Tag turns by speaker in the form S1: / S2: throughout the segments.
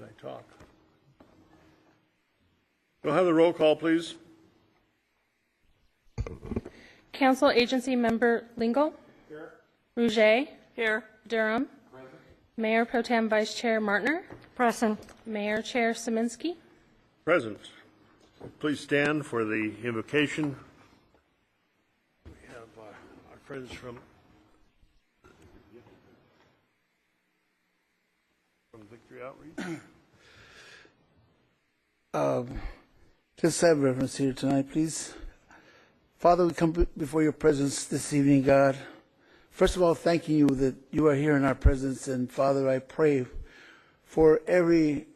S1: can I talk? We'll have the roll call, please.
S2: Council Agency Member Lingle. Here. Rouget.
S3: Here.
S2: Durham. Present. Mayor Pro Tem Vice Chair Martner.
S3: Present.
S2: Mayor Chair Szymanski.
S1: Present. Please stand for the invocation. We have our friends from Victory Outreach.
S4: Just have reverence here tonight, please. Father, we come before your presence this evening, God. First of all, thanking you that you are here in our presence. And Father, I pray for every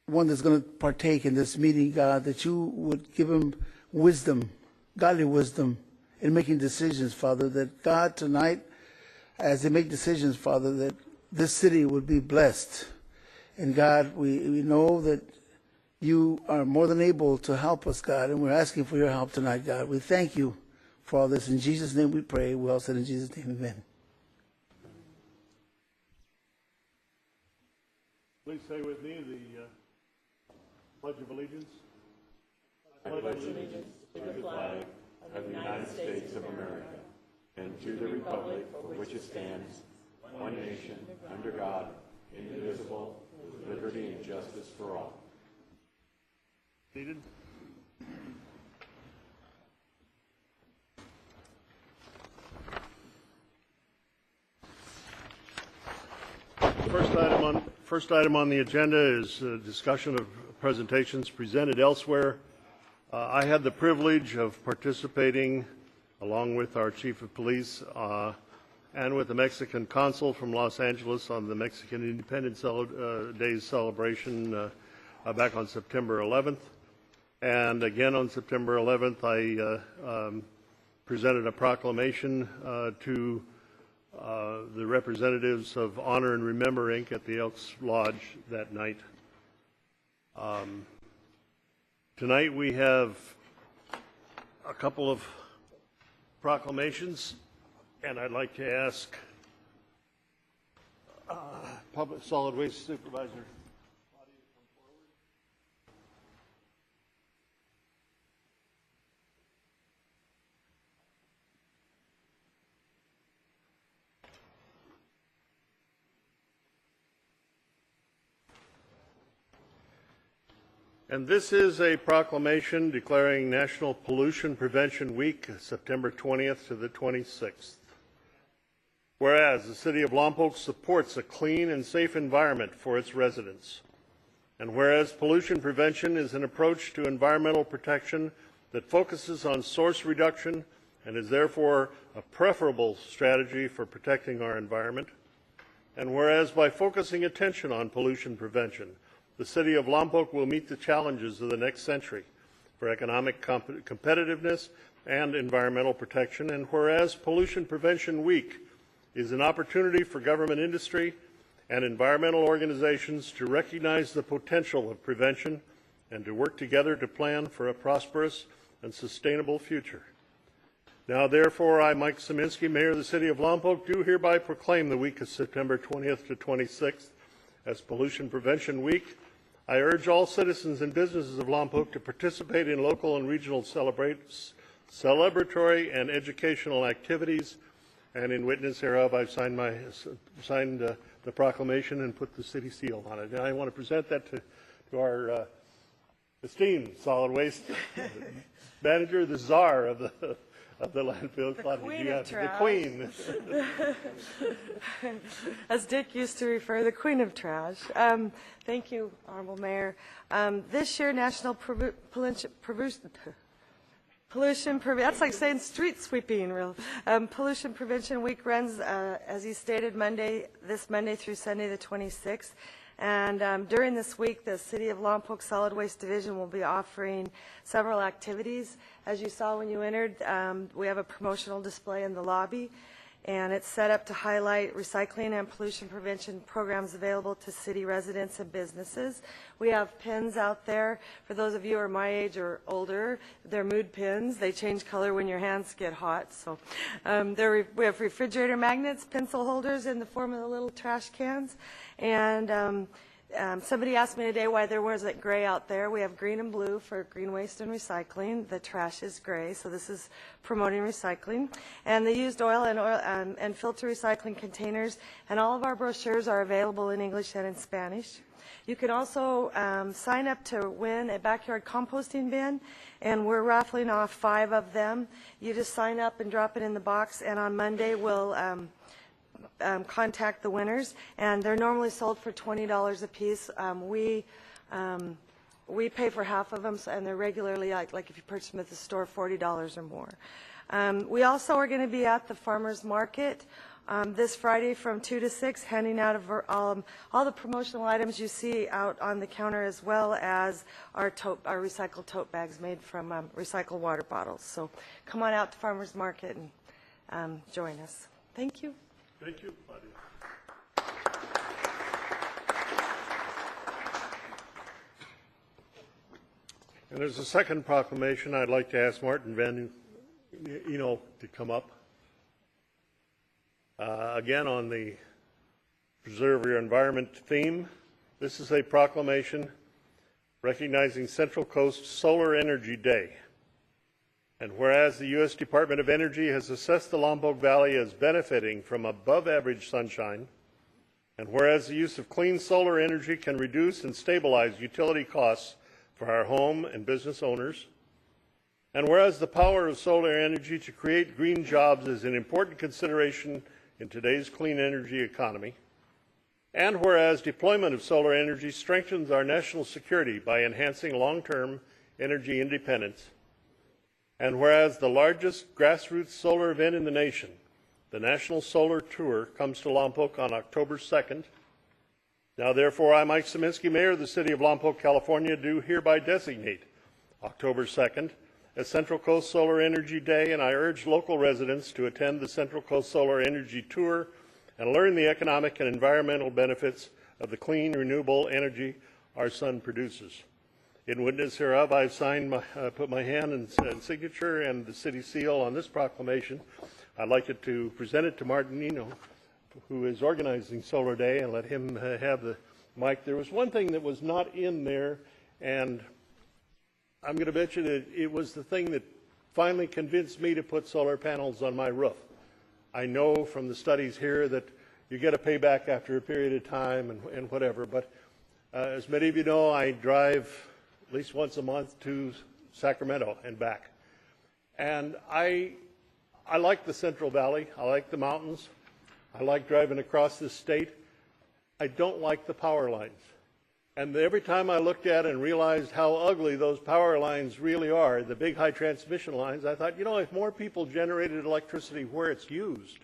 S4: one that's going to partake in this meeting, God, that you would give them wisdom, godly wisdom in making decisions, Father, that God tonight, as they make decisions, Father, that this city would be blessed. And God, we know that you are more than able to help us, God, and we're asking for your help tonight, God. We thank you for all this. In Jesus' name we pray. We all said in Jesus' name, amen.
S1: Please say with me the Pledge of Allegiance.
S5: I pledge allegiance to the flag of the United States of America and to the republic for which it stands, one nation, under God, indivisible, with liberty and justice for all.
S1: Seated. First item on the agenda is a discussion of presentations presented elsewhere. I had the privilege of participating, along with our chief of police and with the Mexican consul from Los Angeles, on the Mexican Independence Days celebration back on September 11th. And again on September 11th, I presented a proclamation to the representatives of Honor and Remember, Inc. at the Elks Lodge that night. Tonight we have a couple of proclamations, and I'd like to ask Public Solid Waste Supervisor And this is a proclamation declaring National Pollution Prevention Week, September 20th to the 26th. Whereas the City of Lompoc supports a clean and safe environment for its residents. And whereas pollution prevention is an approach to environmental protection that focuses on source reduction and is therefore a preferable strategy for protecting our environment. And whereas by focusing attention on pollution prevention, the City of Lompoc will meet the challenges of the next century for economic competitiveness and environmental protection. And whereas Pollution Prevention Week is an opportunity for government industry and environmental organizations to recognize the potential of prevention and to work together to plan for a prosperous and sustainable future. Now, therefore, I, Mike Szymanski, Mayor of the City of Lompoc, do hereby proclaim the week of September 20th to 26th as Pollution Prevention Week. I urge all citizens and businesses of Lompoc to participate in local and regional celebratory and educational activities. And in witness thereof, I've signed the proclamation and put the city seal on it. And I want to present that to our esteemed solid waste manager, the czar of the landfill.
S3: The
S1: queen.
S3: As Dick used to refer, the queen of trash. Thank you, Honorable Mayor. This year, National Pollution that's like saying street sweeping. Pollution Prevention Week runs, as he stated, this Monday through Sunday, the 26th. And during this week, the City of Lompoc Solid Waste Division will be offering several activities. As you saw when you entered, we have a promotional display in the lobby, and it's set up to highlight recycling and pollution prevention programs available to city residents and businesses. We have pins out there. For those of you who are my age or older, they're mood pins. They change color when your hands get hot. So we have refrigerator magnets, pencil holders in the form of the little trash cans, and Somebody asked me today why there wasn't gray out there. We have green and blue for green waste and recycling. The trash is gray, so this is promoting recycling. And the used oil and filter recycling containers, and all of our brochures are available in English and in Spanish. You can also sign up to win a backyard composting bin, and we're raffling off 5 of them. You just sign up and drop it in the box, and on Monday we'll contact the winners, and they're normally sold for $20 a piece. We pay for half of them, and they're regularly, like if you purchase them at the store, $40 or more. We also are going to be at the farmers market this Friday from 2 to 6, handing out all the promotional items you see out on the counter, as well as our recycled tote bags made from recycled water bottles. So come on out to farmers market and join us. Thank you.
S1: Thank you, Claudia. And there's a second proclamation. I'd like to ask Martin Van Eno to come up. Again, on the Preserve Your Environment theme, this is a proclamation recognizing Central Coast Solar Energy Day. And whereas the U.S. Department of Energy has assessed the Lompoc Valley as benefiting from above-average sunshine, and whereas the use of clean solar energy can reduce and stabilize utility costs for our home and business owners, and whereas the power of solar energy to create green jobs is an important consideration in today's clean energy economy, and whereas deployment of solar energy strengthens our national security by enhancing long-term energy independence, and whereas the largest grassroots solar event in the nation, the National Solar Tour, comes to Lompoc on October 2nd, now therefore I, Mike Szymanski, Mayor of the City of Lompoc, California, do hereby designate October 2nd as Central Coast Solar Energy Day, and I urge local residents to attend the Central Coast Solar Energy Tour and learn the economic and environmental benefits of the clean, renewable energy our sun produces. In witness hereof, I've signed, put my hand and signature and the city seal on this proclamation. I'd like to present it to Martin Eno, who is organizing Solar Day, and let him have the mic. There was one thing that was not in there, and I'm going to bet you that it was the thing that finally convinced me to put solar panels on my roof. I know from the studies here that you get a payback after a period of time and whatever, but as many of you know, I drive at least once a month to Sacramento and back. And I like the Central Valley. I like the mountains. I like driving across this state. I don't like the power lines. And every time I looked at and realized how ugly those power lines really are, the big high transmission lines, I thought, you know, if more people generated electricity where it's used,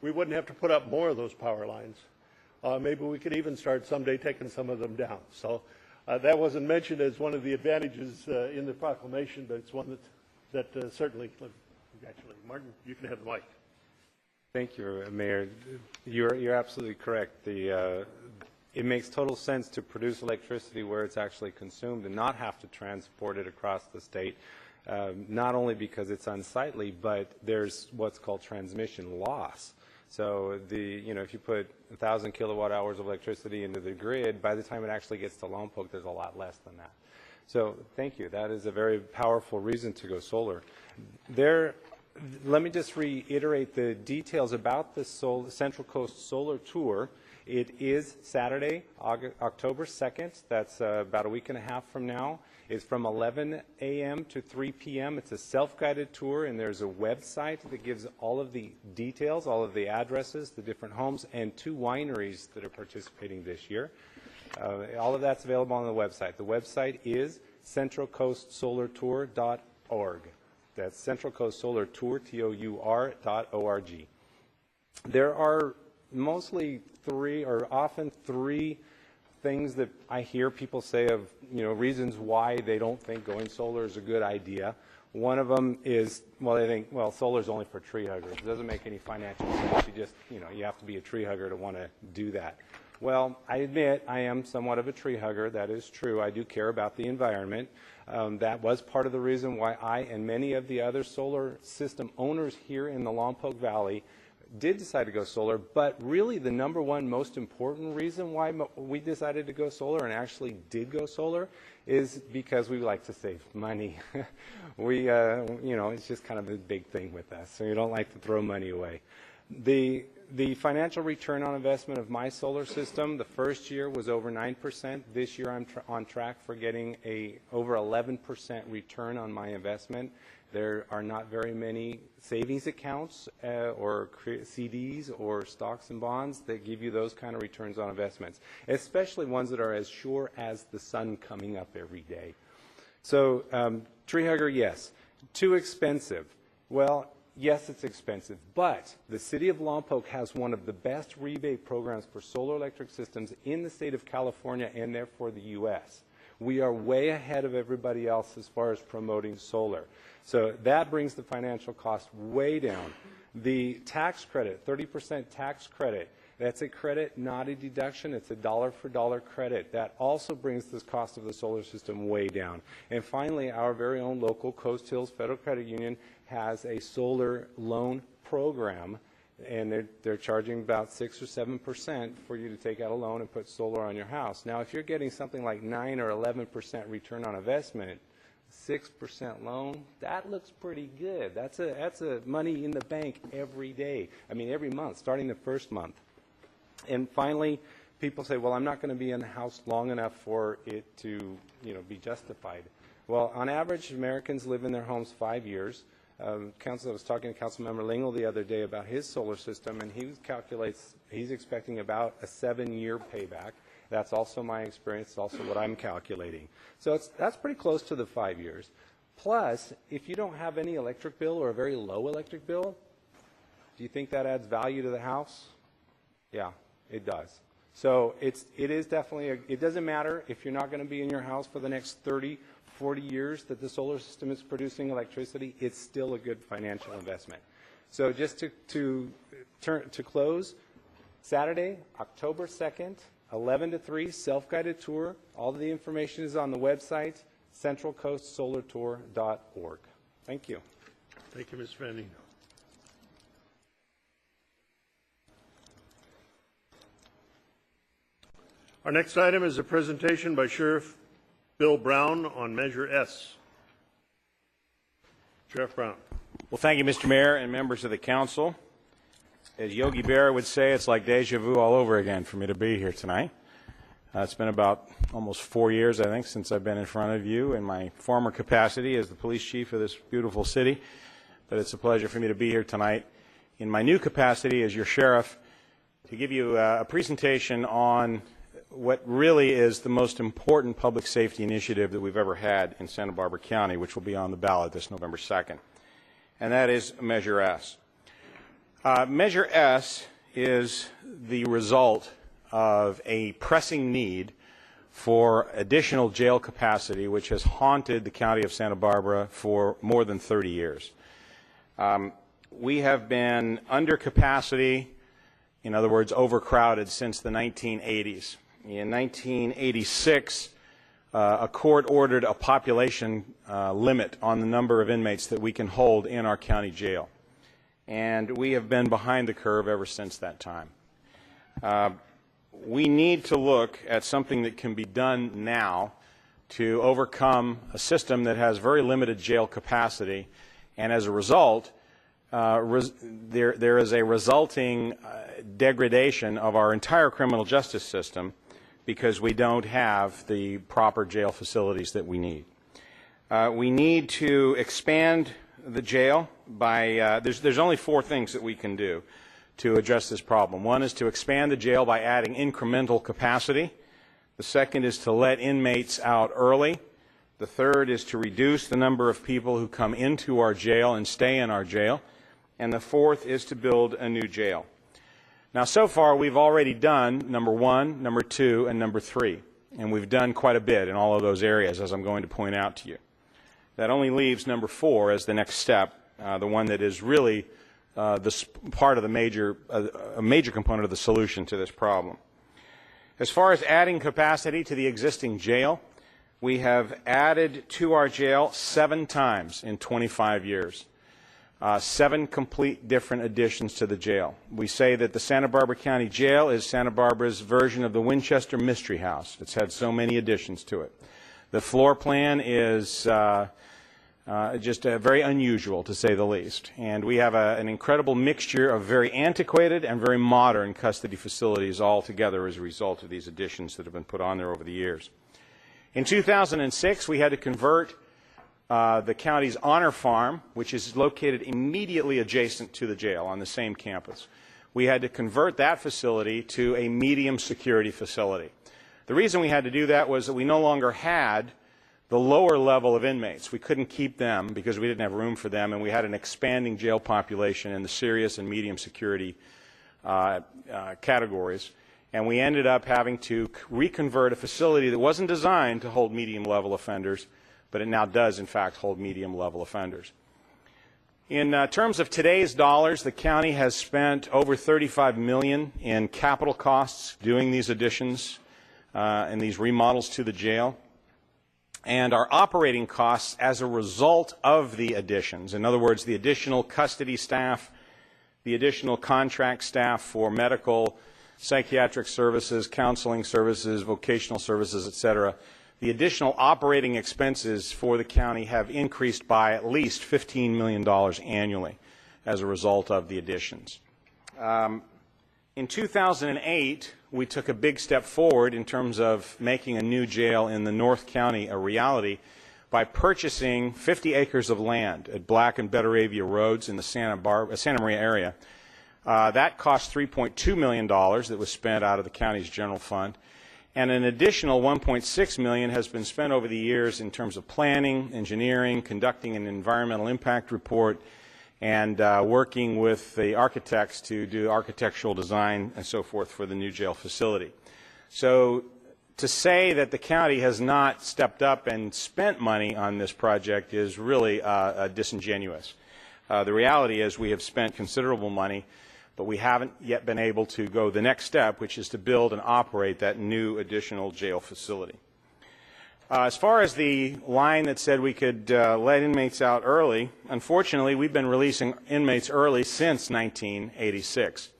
S1: we wouldn't have to put up more of those power lines. Maybe we could even start someday taking some of them down. So that wasn't mentioned as one of the advantages in the proclamation, but it's one that certainly, congratulations. Martin, you can have the mic.
S6: Thank you, Mayor. You're absolutely correct. It makes total sense to produce electricity where it's actually consumed and not have to transport it across the state, not only because it's unsightly, but there's what's called transmission loss. So if you put 1,000 kilowatt hours of electricity into the grid, by the time it actually gets to Lompoc, there's a lot less than that. So thank you. That is a very powerful reason to go solar. Let me just reiterate the details about the Central Coast Solar Tour. It is Saturday, October 2nd. That's about a week and a half from now. It's from 11 a.m. to 3 p.m. It's a self-guided tour, and there's a website that gives all of the details, all of the addresses, the different homes, and 2 wineries that are participating this year. All of that's available on the website. The website is centralcoastsolartour.org. That's Central Coast Solar Tour, TOUR.org. There are mostly 3, or often 3, things that I hear people say of, reasons why they don't think going solar is a good idea. One of them is, they think, solar is only for tree huggers. It doesn't make any financial sense. You have to be a tree hugger to want to do that. Well, I admit I am somewhat of a tree hugger. That is true. I do care about the environment. That was part of the reason why I and many of the other solar system owners here in the Lompoc Valley did decide to go solar, but really the number one most important reason why we decided to go solar and actually did go solar is because we like to save money. We, you know, it's just kind of a big thing with us, so you don't like to throw money away. The financial return on investment of my solar system, the first year was over 9%. This year I'm on track for getting a over 11% return on my investment. There are not very many savings accounts or CDs or stocks and bonds that give you those kind of returns on investments, especially ones that are as sure as the sun coming up every day. So tree hugger, yes. Too expensive. Well, yes, it's expensive, but the city of Lompoc has one of the best rebate programs for solar electric systems in the state of California and therefore the U.S. We are way ahead of everybody else as far as promoting solar. So that brings the financial cost way down. The tax credit, 30% tax credit, that's a credit, not a deduction. It's a dollar-for-dollar credit. That also brings the cost of the solar system way down. And finally, our very own local Coast Hills Federal Credit Union has a solar loan program, and they're charging about 6 or 7% for you to take out a loan and put solar on your house. Now, if you're getting something like 9 or 11% return on investment, 6% loan, that looks pretty good. That's a money in the bank every day. I mean, every month, starting the first month. And finally, people say, well, I'm not going to be in the house long enough for it to, you know, be justified. Well, on average, Americans live in their homes 5 years. I was talking to Councilmember Lingle the other day about his solar system, and he's expecting about a 7-year payback. That's also my experience. It's also what I'm calculating. So that's pretty close to the 5 years. Plus, if you don't have any electric bill or a very low electric bill, do you think that adds value to the house? Yeah, it does. So it is definitely, it doesn't matter if you're not going to be in your house for the next 30, 40 years that the solar system is producing electricity, it's still a good financial investment. So just to close, Saturday, October 2nd, 11 to 3, self-guided tour. All of the information is on the website, centralcoastsolartour.org. Thank you.
S1: Thank you, Ms. Fanning. Our next item is a presentation by Sheriff Bill Brown on Measure S. Sheriff Brown.
S7: Well, thank you, Mr. Mayor and members of the council. As Yogi Berra would say, it's like deja vu all over again for me to be here tonight. It's been about almost 4 years, I think, since I've been in front of you in my former capacity as the police chief of this beautiful city. But it's a pleasure for me to be here tonight in my new capacity as your sheriff to give you a presentation on what really is the most important public safety initiative that we've ever had in Santa Barbara County, which will be on the ballot this November 2nd, and that is Measure S. Measure S is the result of a pressing need for additional jail capacity, which has haunted the county of Santa Barbara for more than 30 years. We have been under capacity, in other words, overcrowded, since the 1980s. In 1986, a court ordered a population limit on the number of inmates that we can hold in our county jail. And we have been behind the curve ever since that time. We need to look at something that can be done now to overcome a system that has very limited jail capacity, and as a result, there is a resulting degradation of our entire criminal justice system because we don't have the proper jail facilities that we need. We need to expand the jail by, there's only 4 things that we can do to address this problem. One is to expand the jail by adding incremental capacity. The second is to let inmates out early. The third is to reduce the number of people who come into our jail and stay in our jail. And the fourth is to build a new jail. Now, so far, we've already done number 1, number 2, and number 3. And we've done quite a bit in all of those areas, as I'm going to point out to you. That only leaves number 4 as the next step, the one that is really part of the a major component of the solution to this problem. As far as adding capacity to the existing jail, we have added to our jail 7 times in 25 years. 7 complete different additions to the jail. We say that the Santa Barbara County Jail is Santa Barbara's version of the Winchester Mystery House. It's had so many additions to it. The floor plan is just very unusual, to say the least. And we have an incredible mixture of very antiquated and very modern custody facilities all together as a result of these additions that have been put on there over the years. In 2006, we had to convert the county's Honor Farm, which is located immediately adjacent to the jail on the same campus. We had to convert that facility to a medium security facility. The reason we had to do that was that we no longer had the lower level of inmates. We couldn't keep them because we didn't have room for them, and we had an expanding jail population in the serious and medium security categories. And we ended up having to reconvert a facility that wasn't designed to hold medium level offenders, but it now does, in fact, hold medium-level offenders. In terms of today's dollars, the county has spent over $35 million in capital costs doing these additions and these remodels to the jail. And our operating costs as a result of the additions, in other words, the additional custody staff, the additional contract staff for medical, psychiatric services, counseling services, vocational services, etc., the additional operating expenses for the county have increased by at least $15 million annually as a result of the additions. In 2008, we took a big step forward in terms of making a new jail in the North County a reality by purchasing 50 acres of land at Black and Betaravia Roads in the Santa Maria area. That cost $3.2 million that was spent out of the county's general fund. And an additional $1.6 million has been spent over the years in terms of planning, engineering, conducting an environmental impact report, and working with the architects to do architectural design and so forth for the new jail facility. So to say that the county has not stepped up and spent money on this project is really disingenuous. The reality is we have spent considerable money, but we haven't yet been able to go the next step, which is to build and operate that new additional jail facility. As far as the line that said we could let inmates out early, unfortunately, we've been releasing inmates early since 1986.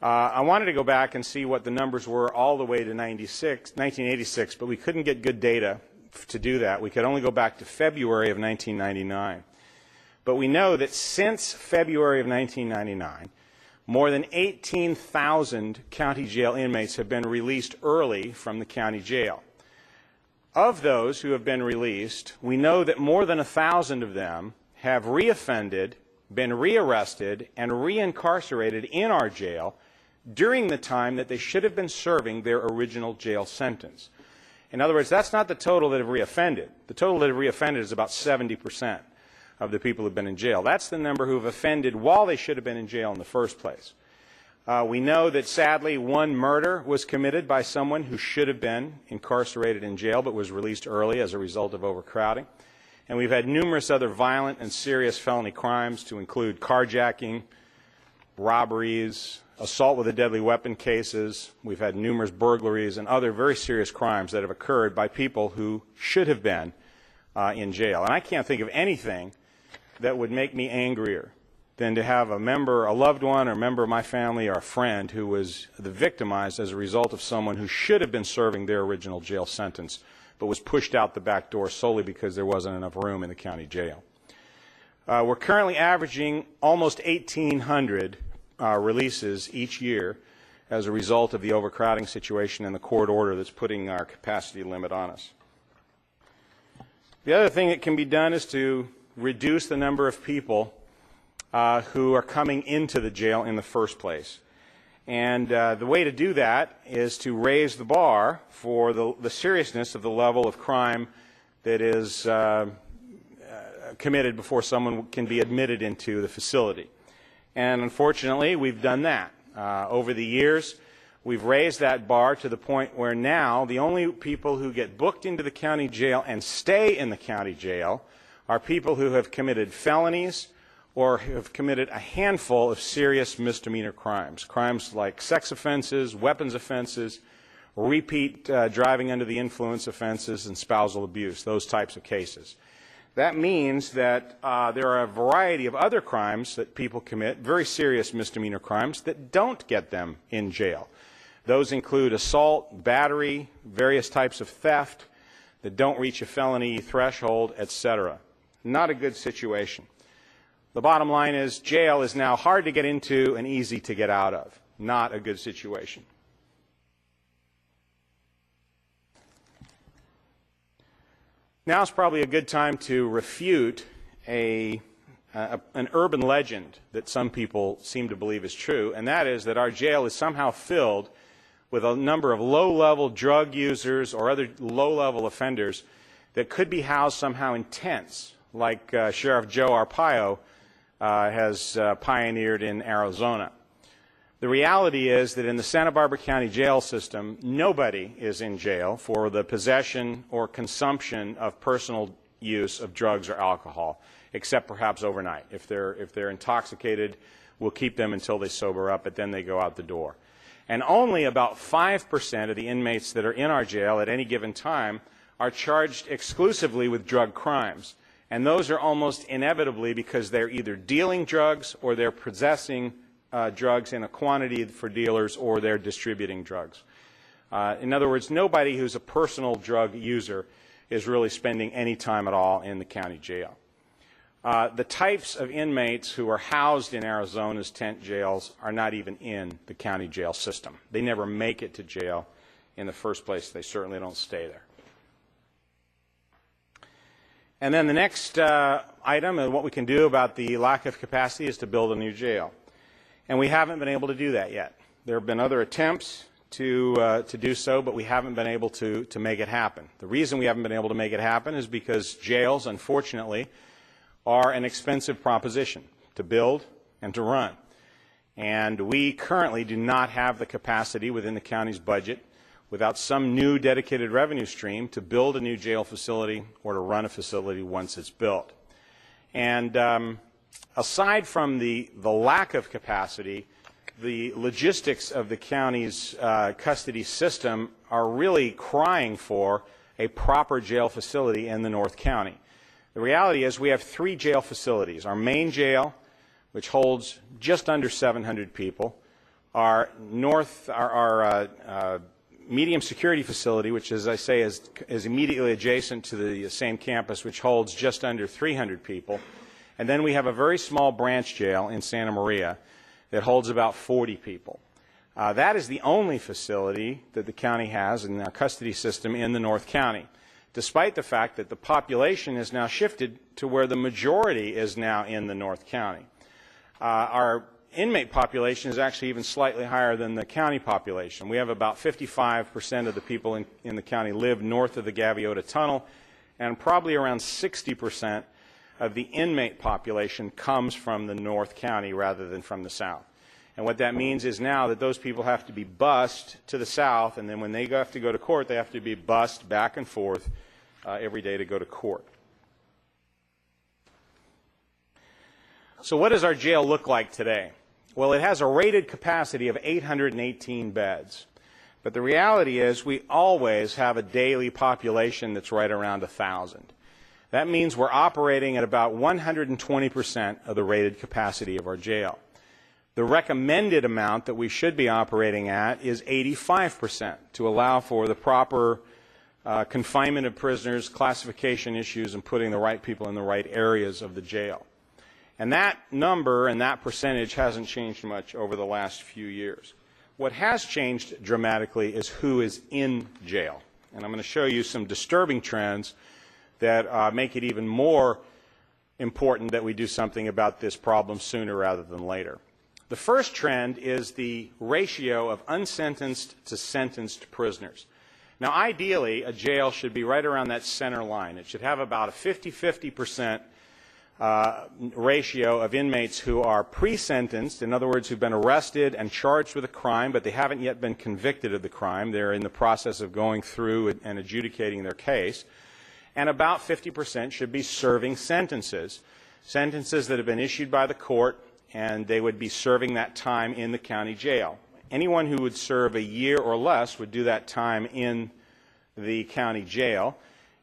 S7: I wanted to go back and see what the numbers were all the way to 1986, but we couldn't get good data to do that. We could only go back to February of 1999. But we know that since February of 1999, more than 18,000 county jail inmates have been released early from the county jail. Of those who have been released, we know that more than 1,000 of them have reoffended, been rearrested, and reincarcerated in our jail during the time that they should have been serving their original jail sentence. In other words, that's not the total that have reoffended. The total that have reoffended is about 70% of the people who have been in jail. That's the number who have offended while they should have been in jail in the first place. We know that, sadly, one murder was committed by someone who should have been incarcerated in jail but was released early as a result of overcrowding. And we've had numerous other violent and serious felony crimes, to include carjacking, robberies, assault with a deadly weapon cases. We've had numerous burglaries and other very serious crimes that have occurred by people who should have been in jail. And I can't think of anything that would make me angrier than to have a member, a loved one, or a member of my family, or a friend who was victimized as a result of someone who should have been serving their original jail sentence, but was pushed out the back door solely because there wasn't enough room in the county jail. We're currently averaging almost 1,800 releases each year as a result of the overcrowding situation and the court order that's putting our capacity limit on us. The other thing that can be done is to reduce the number of people who are coming into the jail in the first place. And the way to do that is to raise the bar for the seriousness of the level of crime that is committed before someone can be admitted into the facility. And unfortunately, we've done that. Over the years, we've raised that bar to the point where now the only people who get booked into the county jail and stay in the county jail are people who have committed felonies or have committed a handful of serious misdemeanor crimes. Crimes like sex offenses, weapons offenses, repeat driving under the influence offenses, and spousal abuse, those types of cases. That means that there are a variety of other crimes that people commit, very serious misdemeanor crimes, that don't get them in jail. Those include assault, battery, various types of theft that don't reach a felony threshold, etc. Not a good situation. The bottom line is jail is now hard to get into and easy to get out of. Not a good situation. Now is probably a good time to refute an urban legend that some people seem to believe is true, and that is that our jail is somehow filled with a number of low-level drug users or other low-level offenders that could be housed somehow in tents, like Sheriff Joe Arpaio has pioneered in Arizona. The reality is that in the Santa Barbara County jail system, nobody is in jail for the possession or consumption of personal use of drugs or alcohol, except perhaps overnight. If they're intoxicated, we'll keep them until they sober up, but then they go out the door. And only about 5% of the inmates that are in our jail at any given time are charged exclusively with drug crimes. And those are almost inevitably because they're either dealing drugs or they're possessing drugs in a quantity for dealers or they're distributing drugs. In other words, nobody who's a personal drug user is really spending any time at all in the county jail. The types of inmates who are housed in Arizona's tent jails are not even in the county jail system. They never make it to jail in the first place. They certainly don't stay there. And then the next item, and what we can do about the lack of capacity, is to build a new jail. And we haven't been able to do that yet. There have been other attempts to do so, but we haven't been able to make it happen. The reason we haven't been able to make it happen is because jails, unfortunately, are an expensive proposition to build and to run. And we currently do not have the capacity within the county's budget, without some new dedicated revenue stream, to build a new jail facility or to run a facility once it's built. And aside from the lack of capacity, the logistics of the county's custody system are really crying for a proper jail facility in the North County. The reality is we have 3 jail facilities. Our main jail, which holds just under 700 people, our medium security facility, which, as I say, is immediately adjacent to the same campus, which holds just under 300 people. And then we have a very small branch jail in Santa Maria that holds about 40 people. That is the only facility that the county has in our custody system in the North County, despite the fact that the population has now shifted to where the majority is now in the North County. Our inmate population is actually even slightly higher than the county population. We have about 55% of the people in the county live north of the Gaviota Tunnel, and probably around 60% of the inmate population comes from the North County rather than from the south. And what that means is now that those people have to be bused to the south, and then when they have to go to court, they have to be bused back and forth every day to go to court. So what does our jail look like today? Well, it has a rated capacity of 818 beds. But the reality is we always have a daily population that's right around 1,000. That means we're operating at about 120% of the rated capacity of our jail. The recommended amount that we should be operating at is 85% to allow for the proper confinement of prisoners, classification issues, and putting the right people in the right areas of the jail. And that number and that percentage hasn't changed much over the last few years. What has changed dramatically is who is in jail. And I'm going to show you some disturbing trends that make it even more important that we do something about this problem sooner rather than later. The first trend is the ratio of unsentenced to sentenced prisoners. Now, ideally, a jail should be right around that center line. It should have about a 50-50% ratio of inmates who are pre-sentenced, in other words, who've been arrested and charged with a crime, but they haven't yet been convicted of the crime. They're in the process of going through and adjudicating their case. And about 50% should be serving sentences that have been issued by the court, and they would be serving that time in the county jail. Anyone who would serve a year or less would do that time in the county jail,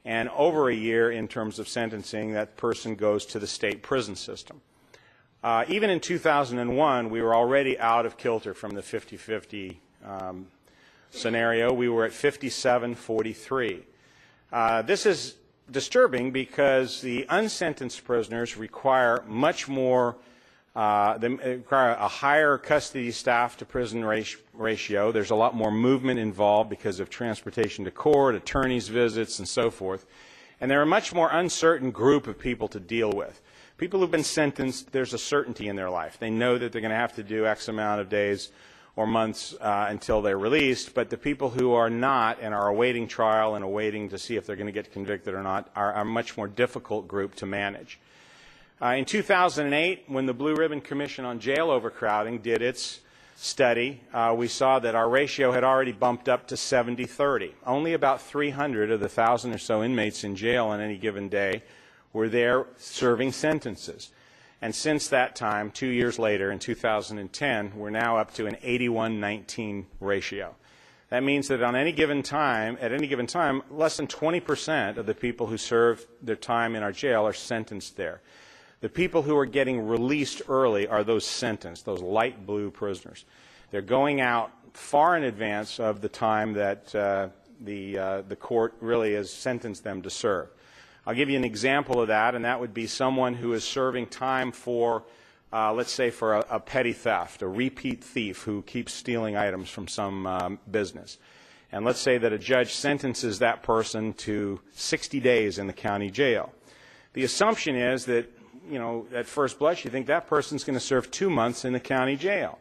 S7: and over a year in terms of sentencing, that person goes to the state prison system. Even in 2001, we were already out of kilter from the 50-50 scenario. We were at 57-43. This is disturbing because the unsentenced prisoners require much more, they require a higher custody staff to prison ratio. There's a lot more movement involved because of transportation to court, attorneys' visits, and so forth. And they're a much more uncertain group of people to deal with. People who've been sentenced, there's a certainty in their life. They know that they're going to have to do X amount of days or months until they're released, but the people who are not and are awaiting trial and awaiting to see if they're going to get convicted or not are a much more difficult group to manage. In 2008, when the Blue Ribbon Commission on Jail Overcrowding did its study, we saw that our ratio had already bumped up to 70-30. Only about 300 of the 1,000 or so inmates in jail on any given day were there serving sentences. And since that time, 2 years later, in 2010, we're now up to an 81-19 ratio. That means that on any given time, at any given time, less than 20% of the people who serve their time in our jail are sentenced there. The people who are getting released early are those sentenced, those light blue prisoners. They're going out far in advance of the time that the court really has sentenced them to serve. I'll give you an example of that, and that would be someone who is serving time for, let's say, for a petty theft, a repeat thief who keeps stealing items from some business. And let's say that a judge sentences that person to 60 days in the county jail. The assumption is that, you know, at first blush, you think that person's going to serve 2 months in the county jail.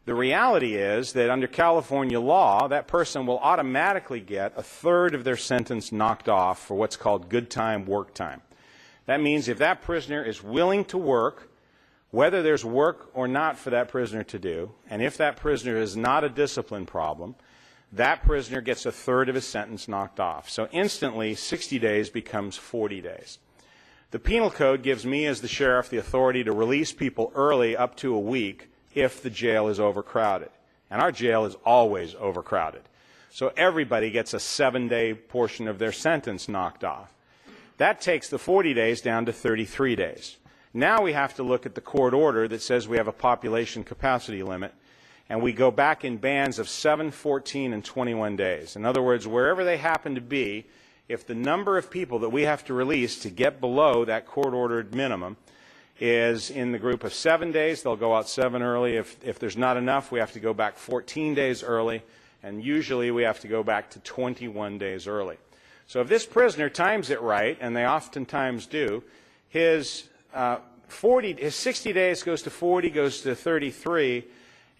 S7: The reality is that under California law, that person will automatically get a third of their sentence knocked off for what's called good time, work time. That means if that prisoner is willing to work, whether there's work or not for that prisoner to do, and if that prisoner is not a discipline problem, that prisoner gets a third of his sentence knocked off. So instantly, 60 days becomes 40 days. The penal code gives me as the sheriff the authority to release people early up to a week if the jail is overcrowded. And our jail is always overcrowded. So everybody gets a 7-day portion of their sentence knocked off. That takes the 40 days down to 33 days. Now we have to look at the court order that says we have a population capacity limit, and we go back in bands of 7, 14, and 21 days. In other words, wherever they happen to be, if the number of people that we have to release to get below that court-ordered minimum is in the group of 7 days, they'll go out 7 early. If there's not enough, we have to go back 14 days early, and usually we have to go back to 21 days early. So if this prisoner times it right, and they oftentimes do, his 60 days goes to 40, goes to 33,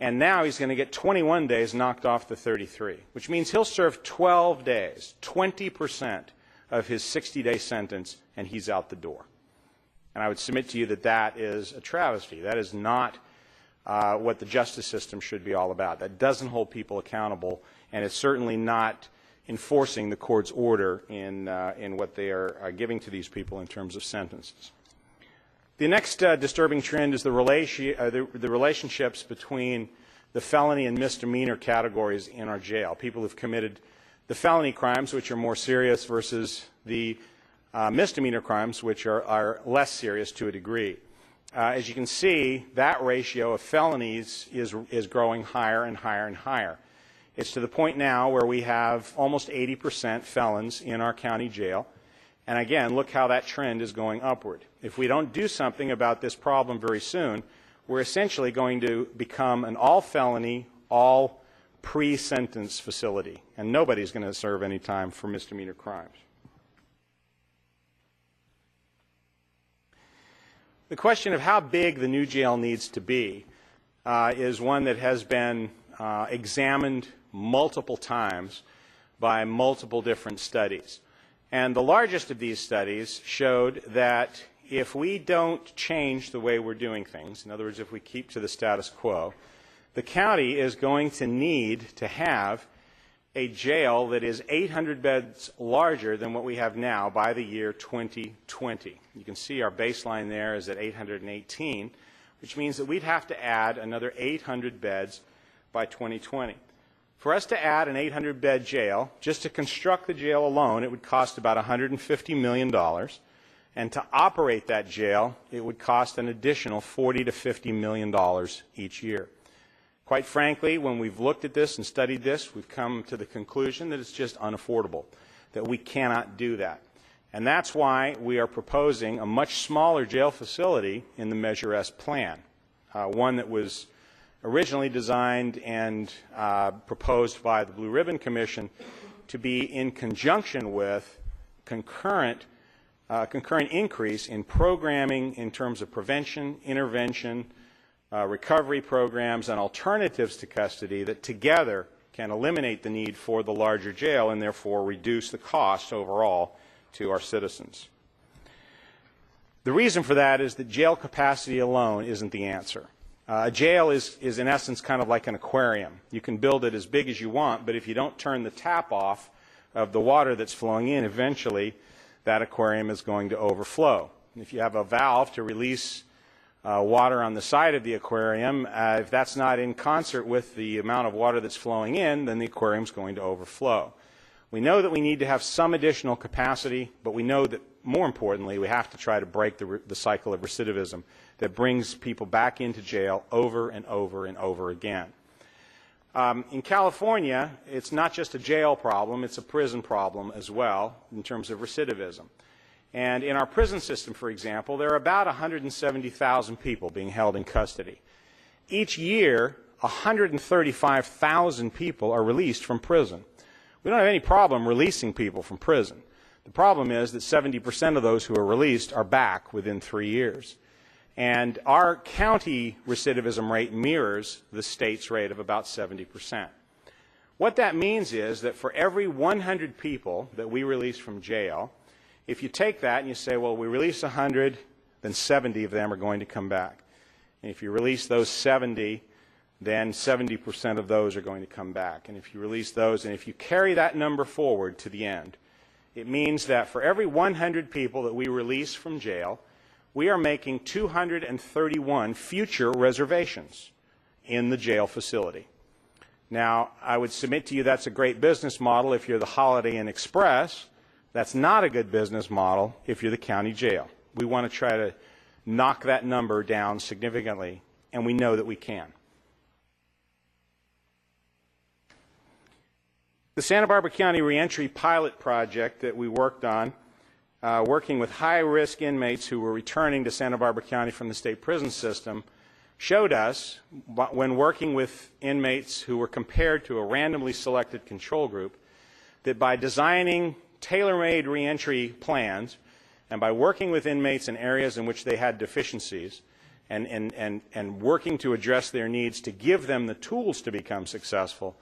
S7: and now he's going to get 21 days knocked off the 33, which means he'll serve 12 days, 20% of his 60-day sentence, and he's out the door. And I would submit to you that that is a travesty. That is not what the justice system should be all about. That doesn't hold people accountable, and it's certainly not enforcing the court's order in what they are giving to these people in terms of sentences. The next disturbing trend is the relationships between the felony and misdemeanor categories in our jail. People who've committed the felony crimes, which are more serious, versus the misdemeanor crimes, which are less serious to a degree. As you can see, that ratio of felonies is growing higher and higher and higher. It's to the point now where we have almost 80% felons in our county jail. And again, look how that trend is going upward. If we don't do something about this problem very soon, we're essentially going to become an all-felony, all pre-sentence facility. And nobody's going to serve any time for misdemeanor crimes. The question of how big the new jail needs to be is one that has been examined multiple times by multiple different studies. And the largest of these studies showed that if we don't change the way we're doing things, in other words, if we keep to the status quo, the county is going to need to have a jail that is 800 beds larger than what we have now by the year 2020. You can see our baseline there is at 818, which means that we'd have to add another 800 beds by 2020. For us to add an 800-bed jail, just to construct the jail alone, it would cost about $150 million. And to operate that jail, it would cost an additional $40 to $50 million each year. Quite frankly, when we've looked at this and studied this, we've come to the conclusion that it's just unaffordable, that we cannot do that. And that's why we are proposing a much smaller jail facility in the Measure S plan, one that was originally designed and proposed by the Blue Ribbon Commission to be in conjunction with concurrent increase in programming in terms of prevention, intervention, recovery programs, and alternatives to custody that together can eliminate the need for the larger jail and therefore reduce the cost overall to our citizens. The reason for that is that jail capacity alone isn't the answer. A jail is in essence kind of like an aquarium. You can build it as big as you want, but if you don't turn the tap off of the water that's flowing in, eventually that aquarium is going to overflow. If you have a valve to release water on the side of the aquarium, if that's not in concert with the amount of water that's flowing in, then the aquarium is going to overflow. We know that we need to have some additional capacity, but we know that more importantly, we have to try to break the cycle of recidivism that brings people back into jail over and over and over again. In California, it's not just a jail problem, it's a prison problem as well in terms of recidivism. And in our prison system, for example, there are about 170,000 people being held in custody. Each year, 135,000 people are released from prison. We don't have any problem releasing people from prison. The problem is that 70% of those who are released are back within 3 years. And our county recidivism rate mirrors the state's rate of about 70%. What that means is that for every 100 people that we release from jail, if you take that and you say, well, we release 100, then 70 of them are going to come back. And if you release those 70, then 70% of those are going to come back. And if you release those, and if you carry that number forward to the end, it means that for every 100 people that we release from jail, we are making 231 future reservations in the jail facility. Now, I would submit to you that's a great business model if you're the Holiday Inn Express. That's not a good business model if you're the county jail. We want to try to knock that number down significantly, and we know that we can. The Santa Barbara County Reentry Pilot Project that we worked on, working with high-risk inmates who were returning to Santa Barbara County from the state prison system, showed us, when working with inmates who were compared to a randomly selected control group, that by designing tailor-made reentry plans and by working with inmates in areas in which they had deficiencies and working to address their needs to give them the tools to become successful,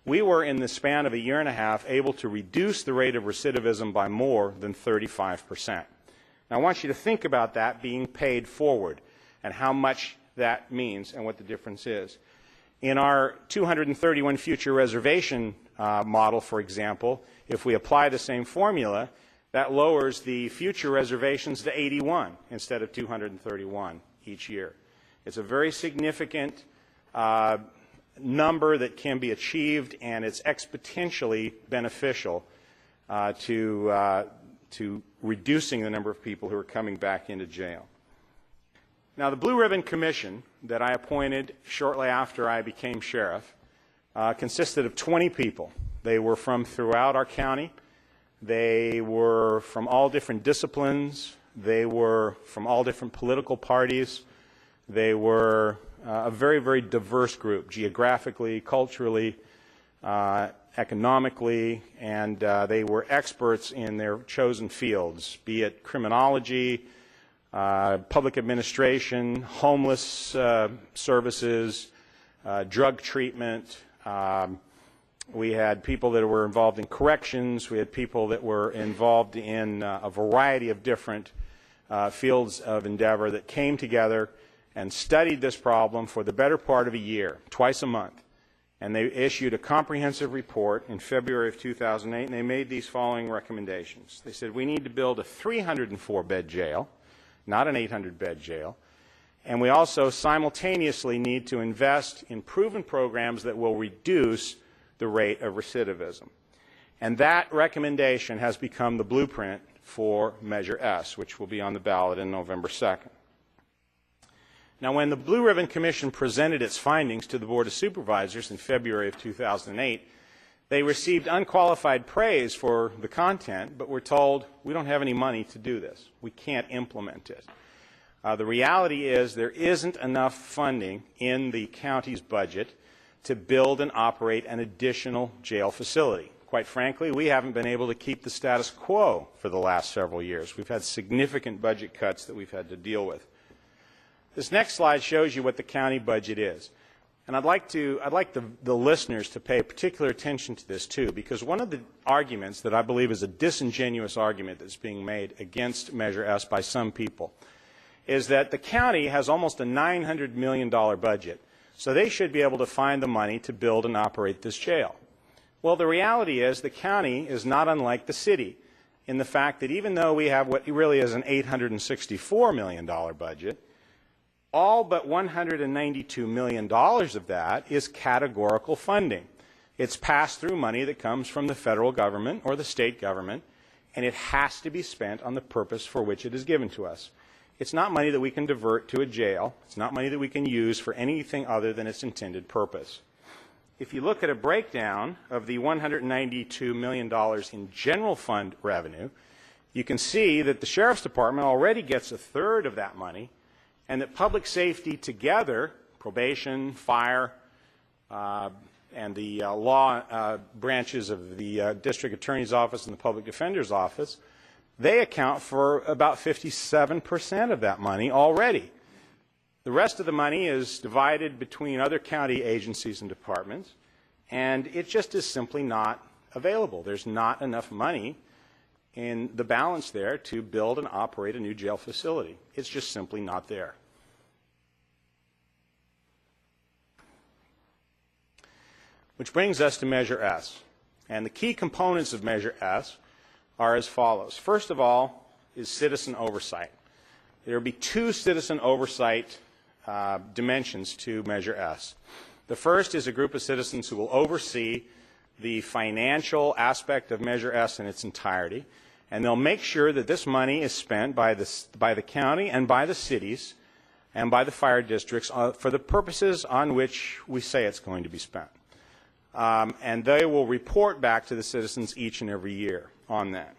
S7: we were, in the span of a year and a half, able to reduce the rate of recidivism by more than 35%. Now, I want you to think about that being paid forward and how much that means and what the difference is. In our 231 future reservation model, for example, if we apply the same formula, that lowers the future reservations to 81 instead of 231 each year. It's a very significant number that can be achieved, and it's exponentially beneficial to reducing the number of people who are coming back into jail. Now, the Blue Ribbon Commission that I appointed shortly after I became sheriff consisted of 20 people. They were from throughout our county. They were from all different disciplines. They were from all different political parties. They were a very, very diverse group, geographically, culturally, economically, and they were experts in their chosen fields, be it criminology, public administration, homeless services, drug treatment. We had people that were involved in corrections. We had people that were involved in a variety of different fields of endeavor that came together and studied this problem for the better part of a year, twice a month. And they issued a comprehensive report in February of 2008, and they made these following recommendations. They said, we need to build a 304-bed jail, not an 800-bed jail, and we also simultaneously need to invest in proven programs that will reduce the rate of recidivism. And that recommendation has become the blueprint for Measure S, which will be on the ballot on November 2nd. Now, when the Blue Ribbon Commission presented its findings to the Board of Supervisors in February of 2008, they received unqualified praise for the content, but were told, we don't have any money to do this. We can't implement it. The reality is there isn't enough funding in the county's budget to build and operate an additional jail facility. Quite frankly, we haven't been able to keep the status quo for the last several years. We've had significant budget cuts that we've had to deal with. This next slide shows you what the county budget is. And I'd like the listeners to pay particular attention to this too, because one of the arguments that I believe is a disingenuous argument that's being made against Measure S by some people is that the county has almost a $900 million budget, so they should be able to find the money to build and operate this jail. Well, the reality is the county is not unlike the city in the fact that even though we have what really is an $864 million budget, all but $192 million of that is categorical funding. It's pass-through money that comes from the federal government or the state government, and it has to be spent on the purpose for which it is given to us. It's not money that we can divert to a jail. It's not money that we can use for anything other than its intended purpose. If you look at a breakdown of the $192 million in general fund revenue, you can see that the Sheriff's Department already gets a third of that money, and that public safety together, probation, fire, and the law branches of the District Attorney's Office and the Public Defender's Office, they account for about 57% of that money already. The rest of the money is divided between other county agencies and departments, and it just is simply not available. There's not enough money in the balance there to build and operate a new jail facility. It's just simply not there. Which brings us to Measure S. And the key components of Measure S are as follows. First of all is citizen oversight. There will be two citizen oversight dimensions to Measure S. The first is a group of citizens who will oversee the financial aspect of Measure S in its entirety, and they'll make sure that this money is spent by the county and by the cities and by the fire districts for the purposes on which we say it's going to be spent. And they will report back to the citizens each and every year on that.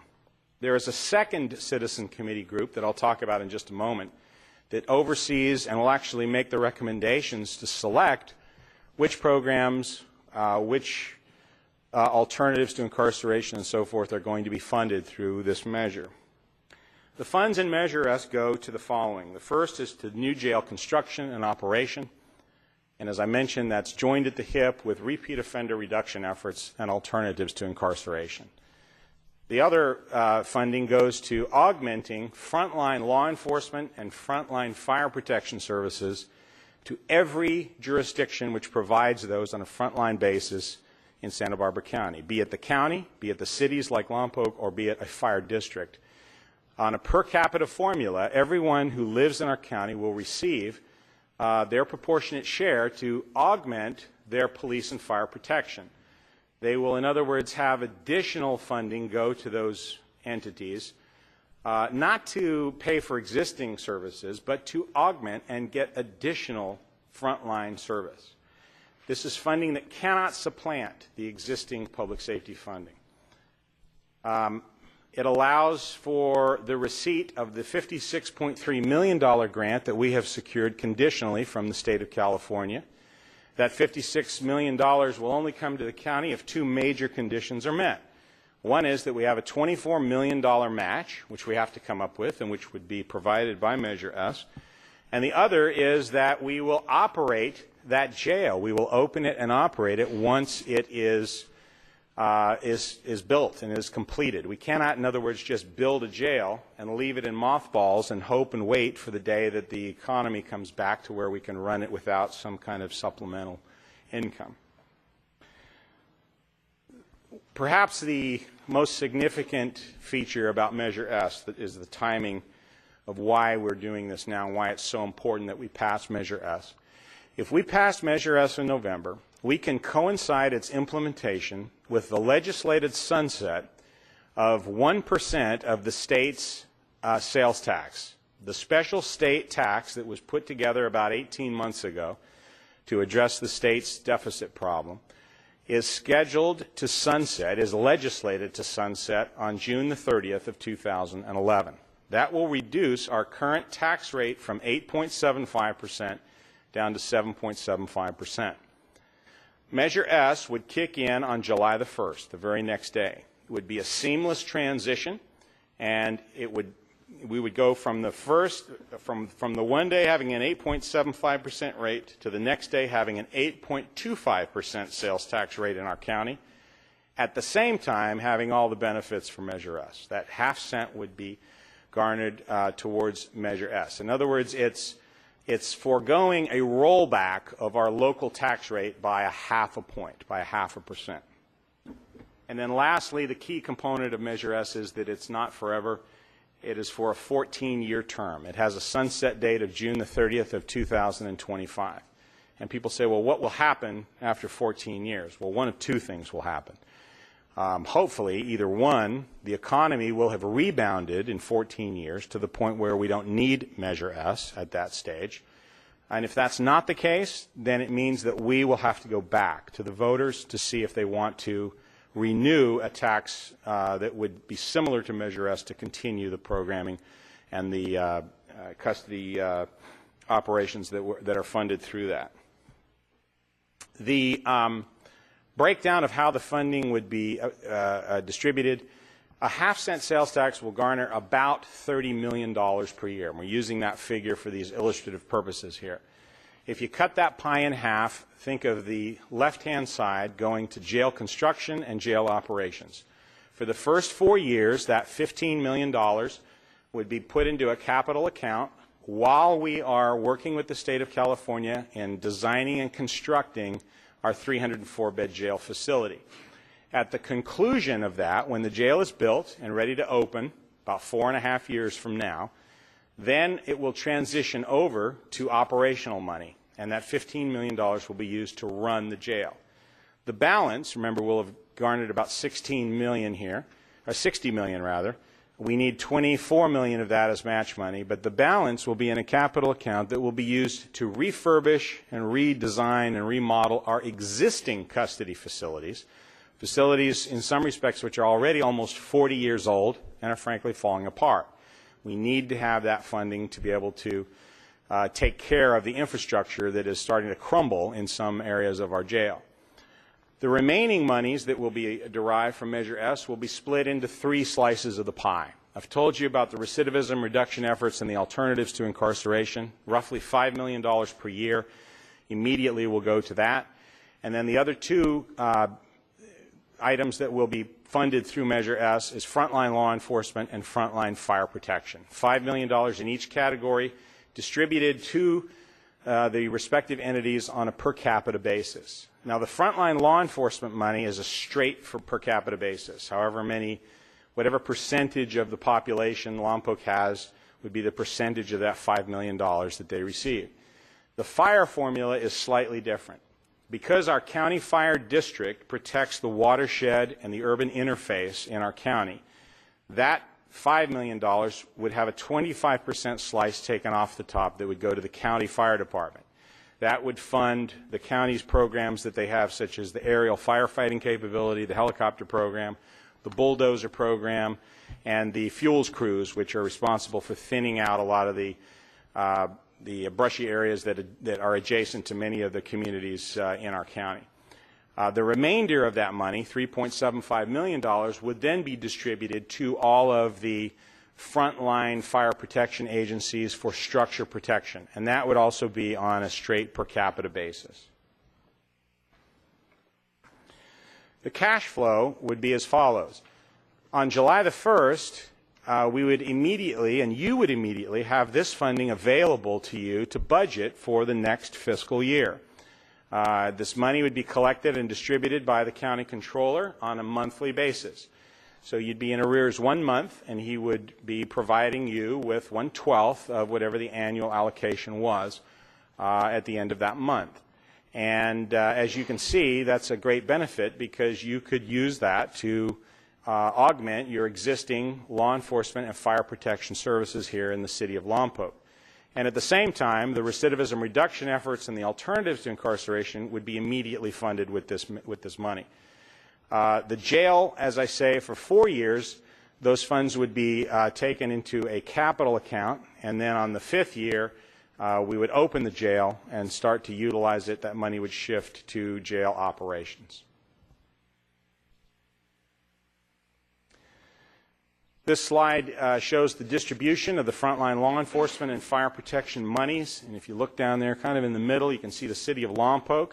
S7: There is a second citizen committee group that I'll talk about in just a moment that oversees and will actually make the recommendations to select which programs, which alternatives to incarceration and so forth are going to be funded through this measure. The funds in Measure S go to the following. The first is to new jail construction and operation. And as I mentioned, that's joined at the hip with repeat offender reduction efforts and alternatives to incarceration. The other funding goes to augmenting frontline law enforcement and frontline fire protection services to every jurisdiction which provides those on a frontline basis in Santa Barbara County, be it the county, be it the cities like Lompoc, or be it a fire district. On a per capita formula, everyone who lives in our county will receive their proportionate share to augment their police and fire protection. They will, in other words, have additional funding go to those entities, not to pay for existing services, but to augment and get additional frontline service. This is funding that cannot supplant the existing public safety funding. It allows for the receipt of the $56.3 million grant that we have secured conditionally from the state of California. That $56 million will only come to the county if two major conditions are met. One is that we have a $24 million match, which we have to come up with and which would be provided by Measure S. And the other is that we will operate that jail. We will open it and operate it once it is built and is completed. We cannot, in other words, just build a jail and leave it in mothballs and hope and wait for the day that the economy comes back to where we can run it without some kind of supplemental income. Perhaps the most significant feature about Measure S is the timing of why we're doing this now and why it's so important that we pass Measure S. If we pass Measure S in November, we can coincide its implementation with the legislated sunset of 1% of the state's sales tax. The special state tax that was put together about 18 months ago to address the state's deficit problem is scheduled to sunset, is legislated to sunset on June the 30th of 2011. That will reduce our current tax rate from 8.75% down to 7.75%. Measure S would kick in on July the 1st, the very next day. It would be a seamless transition, and we would go from the from the one day having an 8.75% rate to the next day having an 8.25% sales tax rate in our county, at the same time having all the benefits for Measure S. That half cent would be garnered towards Measure S. In other words, it's foregoing a rollback of our local tax rate by a half a point, by a half a percent. And then lastly, the key component of Measure S is that it's not forever. It is for a 14-year term. It has a sunset date of June the 30th of 2025. And people say, well, what will happen after 14 years? Well, one of two things will happen. Hopefully, either one, the economy will have rebounded in 14 years to the point where we don't need Measure S at that stage. And if that's not the case, then it means that we will have to go back to the voters to see if they want to renew a tax that would be similar to Measure S to continue the programming and the custody operations that are funded through that. The breakdown of how the funding would be distributed: a half-cent sales tax will garner about $30 million per year. And we're using that figure for these illustrative purposes here. If you cut that pie in half, think of the left-hand side going to jail construction and jail operations. For the first 4 years, that $15 million would be put into a capital account while we are working with the state of California in designing and constructing our 304-bed jail facility. At the conclusion of that, when the jail is built and ready to open, about 4.5 years from now, then it will transition over to operational money, and that $15 million will be used to run the jail. The balance, remember, we'll have garnered about $16 million here, or $60 million rather. We need $24 million of that as match money, but the balance will be in a capital account that will be used to refurbish and redesign and remodel our existing custody facilities, facilities in some respects which are already almost 40 years old and are frankly falling apart. We need to have that funding to be able to take care of the infrastructure that is starting to crumble in some areas of our jail. The remaining monies that will be derived from Measure S will be split into 3 slices of the pie. I've told you about the recidivism reduction efforts and the alternatives to incarceration. Roughly $5 million per year immediately will go to that. And then the other 2 items that will be funded through Measure S is frontline law enforcement and frontline fire protection. $5 million in each category, distributed to the respective entities on a per capita basis. Now, the frontline law enforcement money is a straight for per capita basis. Whatever percentage of the population Lompoc has would be the percentage of that $5 million that they receive. The fire formula is slightly different. Because our county fire district protects the watershed and the urban interface in our county, that $5 million would have a 25% slice taken off the top that would go to the county fire department. That would fund the county's programs that they have, such as the aerial firefighting capability, the helicopter program, the bulldozer program, and the fuels crews, which are responsible for thinning out a lot of the brushy areas that are adjacent to many of the communities in our county. The remainder of that money, $3.75 million, would then be distributed to all of the frontline fire protection agencies for structure protection, and that would also be on a straight per capita basis. The cash flow would be as follows. On July the 1st, we would immediately, and you would immediately, have this funding available to you to budget for the next fiscal year. This money would be collected and distributed by the county controller on a monthly basis. So you'd be in arrears 1 month, and he would be providing you with 1/12 of whatever the annual allocation was at the end of that month. And as you can see, that's a great benefit because you could use that to augment your existing law enforcement and fire protection services here in the city of Lompoc. And at the same time, the recidivism reduction efforts and the alternatives to incarceration would be immediately funded with this money. The jail, as I say, for 4 years, those funds would be taken into a capital account, and then on the 5th year, we would open the jail and start to utilize it. That money would shift to jail operations. This slide shows the distribution of the frontline law enforcement and fire protection monies. And if you look down there, kind of in the middle, you can see the city of Lompoc.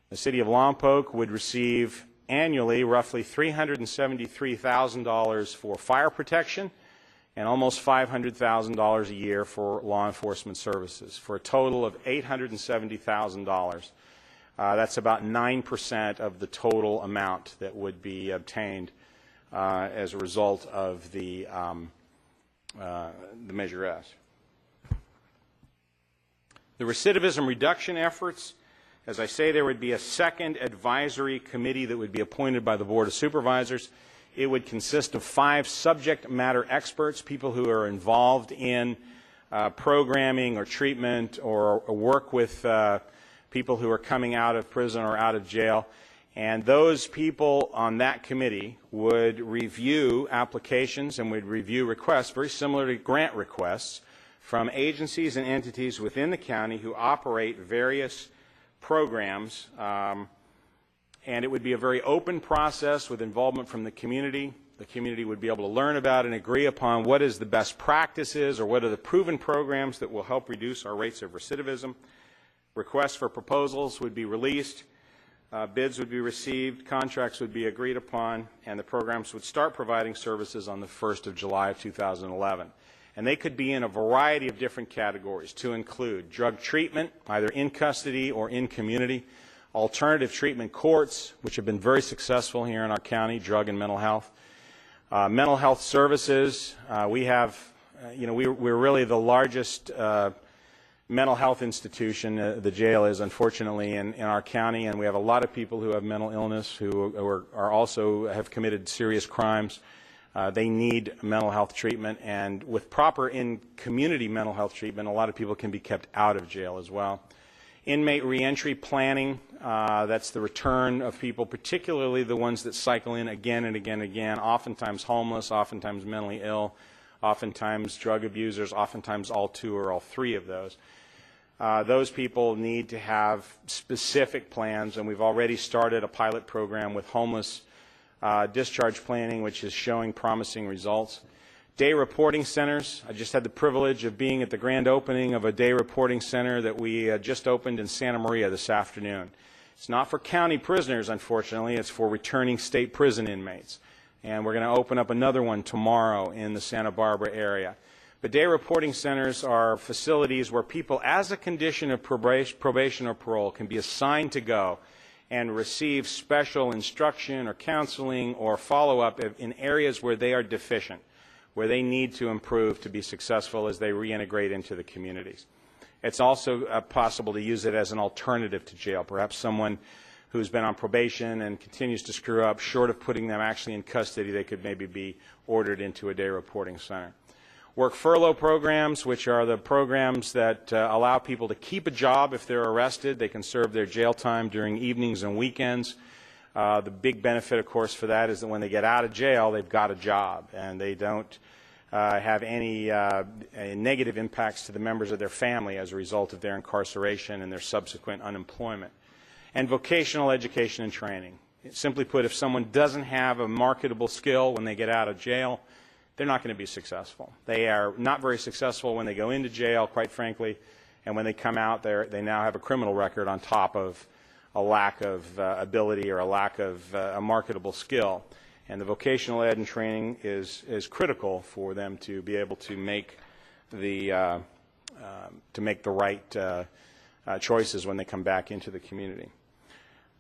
S7: The city of Lompoc would receive annually roughly $373,000 for fire protection and almost $500,000 a year for law enforcement services, for a total of $870,000. That's about 9% of the total amount that would be obtained as a result of the Measure S. The recidivism reduction efforts, as I say, there would be a second advisory committee that would be appointed by the Board of Supervisors. It would consist of 5 subject matter experts, people who are involved in programming or treatment or work with people who are coming out of prison or out of jail. And those people on that committee would review applications and would review requests, very similar to grant requests, from agencies and entities within the county who operate various programs. And it would be a very open process with involvement from the community. The community would be able to learn about and agree upon what is the best practices or what are the proven programs that will help reduce our rates of recidivism. Requests for proposals would be released. Bids would be received, contracts would be agreed upon, and the programs would start providing services on the 1st of July of 2011. And they could be in a variety of different categories to include drug treatment, either in custody or in community, alternative treatment courts, which have been very successful here in our county, drug and mental health services. We're really the largest mental health institution, the jail is, unfortunately, in our county, and we have a lot of people who have mental illness who are also have committed serious crimes. They need mental health treatment, and with proper in-community mental health treatment, a lot of people can be kept out of jail as well. Inmate reentry planning, that's the return of people, particularly the ones that cycle in again and again and again, oftentimes homeless, oftentimes mentally ill, oftentimes drug abusers, oftentimes all 2 or all 3 of those. Those people need to have specific plans, and we've already started a pilot program with homeless discharge planning, which is showing promising results. Day reporting centers. I just had the privilege of being at the grand opening of a day reporting center that we just opened in Santa Maria this afternoon. It's not for county prisoners, unfortunately. It's for returning state prison inmates. And we're going to open up another one tomorrow in the Santa Barbara area. But day reporting centers are facilities where people, as a condition of probation or parole, can be assigned to go and receive special instruction or counseling or follow-up in areas where they are deficient, where they need to improve to be successful as they reintegrate into the communities. It's also possible to use it as an alternative to jail. Perhaps someone who's been on probation and continues to screw up, short of putting them actually in custody, they could maybe be ordered into a day reporting center. Work furlough programs, which are the programs that allow people to keep a job if they're arrested. They can serve their jail time during evenings and weekends. The big benefit, of course, for that is that when they get out of jail, they've got a job, and they don't have any negative impacts to the members of their family as a result of their incarceration and their subsequent unemployment. And vocational education and training. Simply put, if someone doesn't have a marketable skill when they get out of jail, they're not going to be successful. They are not very successful when they go into jail, quite frankly, and when they come out, they now have a criminal record on top of a lack of ability or a lack of a marketable skill. And the vocational ed and training is critical for them to be able to make the right choices when they come back into the community.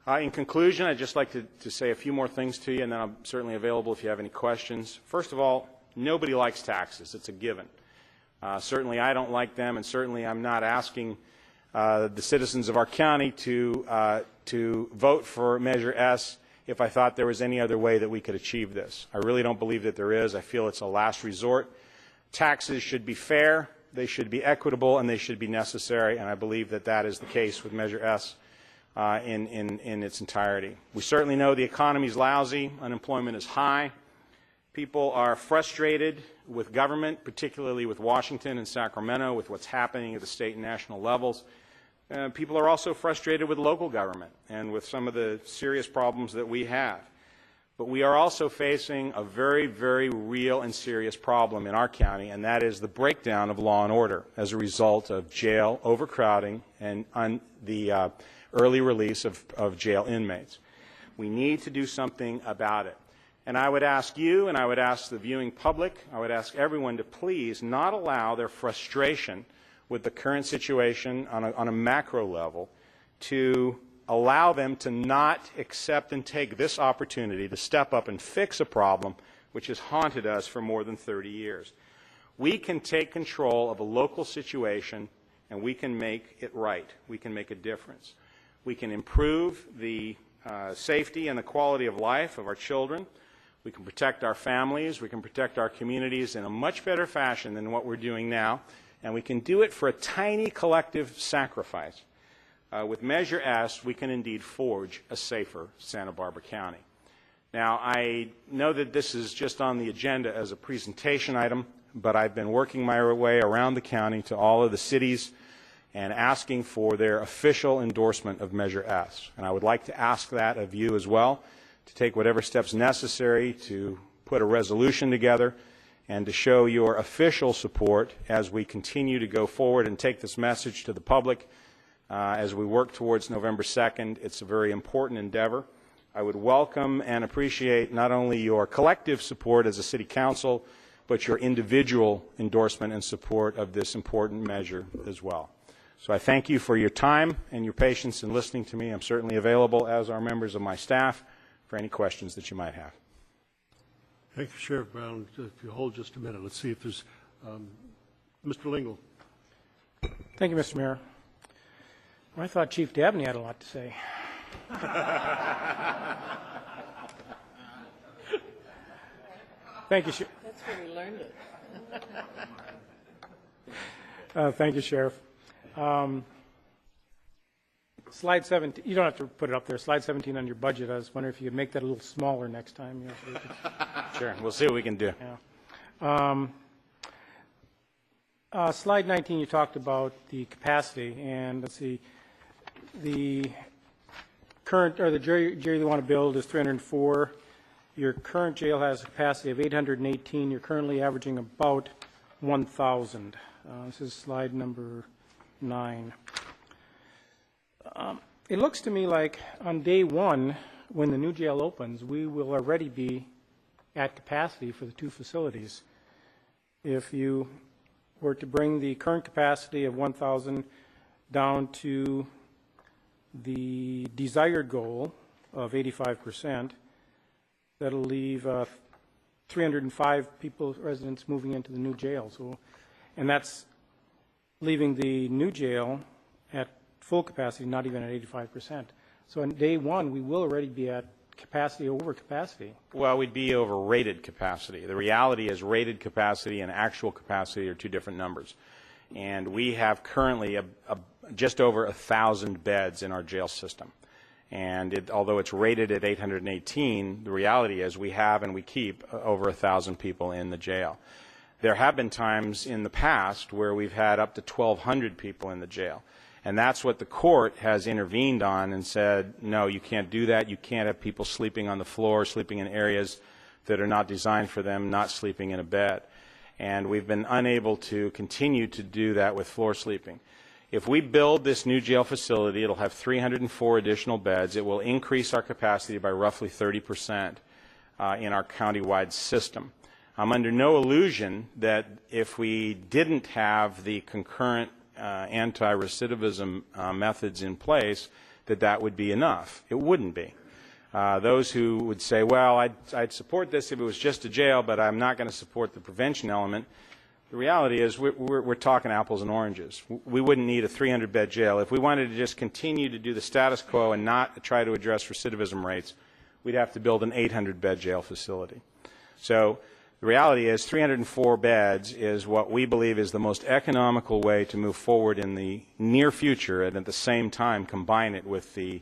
S7: In conclusion, I'd just like to say a few more things to you, and then I'm certainly available if you have any questions. First of all, nobody likes taxes. It's a given. Certainly I don't like them, and certainly I'm not asking the citizens of our county to vote for Measure S if I thought there was any other way that we could achieve this. I really don't believe that there is. I feel it's a last resort. Taxes should be fair, they should be equitable, and they should be necessary, and I believe that that is the case with Measure S in its entirety. We certainly know the economy is lousy, unemployment is high, people are frustrated with government, particularly with Washington and Sacramento, with what's happening at the state and national levels. People are also frustrated with local government and with some of the serious problems that we have. But we are also facing a very, very real and serious problem in our county, and that is the breakdown of law and order as a result of jail overcrowding and the early release of jail inmates. We need to do something about it. And I would ask you, and I would ask the viewing public, I would ask everyone to please not allow their frustration with the current situation on a macro level to allow them to not accept and take this opportunity to step up and fix a problem which has haunted us for more than 30 years. We can take control of a local situation and we can make it right. We can make a difference. We can improve the safety and the quality of life of our children. We can protect our families. We can protect our communities in a much better fashion than what we're doing now. And we can do it for a tiny collective sacrifice. With Measure S, we can indeed forge a safer Santa Barbara County. Now, I know that this is just on the agenda as a presentation item, but I've been working my way around the county to all of the cities and asking for their official endorsement of Measure S. And I would like to ask that of you as well, to take whatever steps necessary to put a resolution together and to show your official support as we continue to go forward and take this message to the public as we work towards November 2nd. It's a very important endeavor. I would welcome and appreciate not only your collective support as a City Council, but your individual endorsement and support of this important measure as well. So I thank you for your time and your patience in listening to me. I'm certainly available, as are members of my staff, for any questions that you might have.
S1: Thank you, Sheriff Brown. If you hold just a minute, let's see if there's Mr. Lingle.
S8: Thank you, Mr. Mayor. I thought Chief Dabney had a lot to say. Thank you,
S9: That's where we learned it.
S8: thank you, Sheriff. Slide 17, you don't have to put it up there. Slide 17 on your budget. I was wondering if you could make that a little smaller next time. You know, so we could,
S7: Sure, we'll see what we can do.
S8: yeah. Slide 19, you talked about the capacity, and let's see, the current, or the jail you want to build is 304. Your current jail has a capacity of 818. You're currently averaging about 1,000. This is slide number 9. It looks to me like on day one, when the new jail opens, we will already be at capacity for the two facilities. If you were to bring the current capacity of 1,000 down to the desired goal of 85%, that'll leave 305 people, residents, moving into the new jail. So, and that's leaving the new jail at full capacity, not even at 85%. So on day one, we will already be at capacity over capacity.
S7: Well, we'd be over rated capacity. The reality is rated capacity and actual capacity are two different numbers. And we have currently just over 1,000 beds in our jail system. And although it's rated at 818, the reality is we have and we keep over 1,000 people in the jail. There have been times in the past where we've had up to 1,200 people in the jail. And that's what the court has intervened on and said, no, you can't do that. You can't have people sleeping on the floor, sleeping in areas that are not designed for them, not sleeping in a bed. And we've been unable to continue to do that with floor sleeping. If we build this new jail facility, it'll have 304 additional beds. It will increase our capacity by roughly 30% in our countywide system. I'm under no illusion that if we didn't have the concurrent anti-recidivism methods in place, that would be enough. It wouldn't be. Those who would say, well, I'd support this if it was just a jail, but I'm not going to support the prevention element, The reality is we're talking apples and oranges. We wouldn't need a 300-bed jail. If we wanted to just continue to do the status quo and not try to address recidivism rates, we'd have to build an 800-bed jail facility. So the reality is 304 beds is what we believe is the most economical way to move forward in the near future, and at the same time combine it with the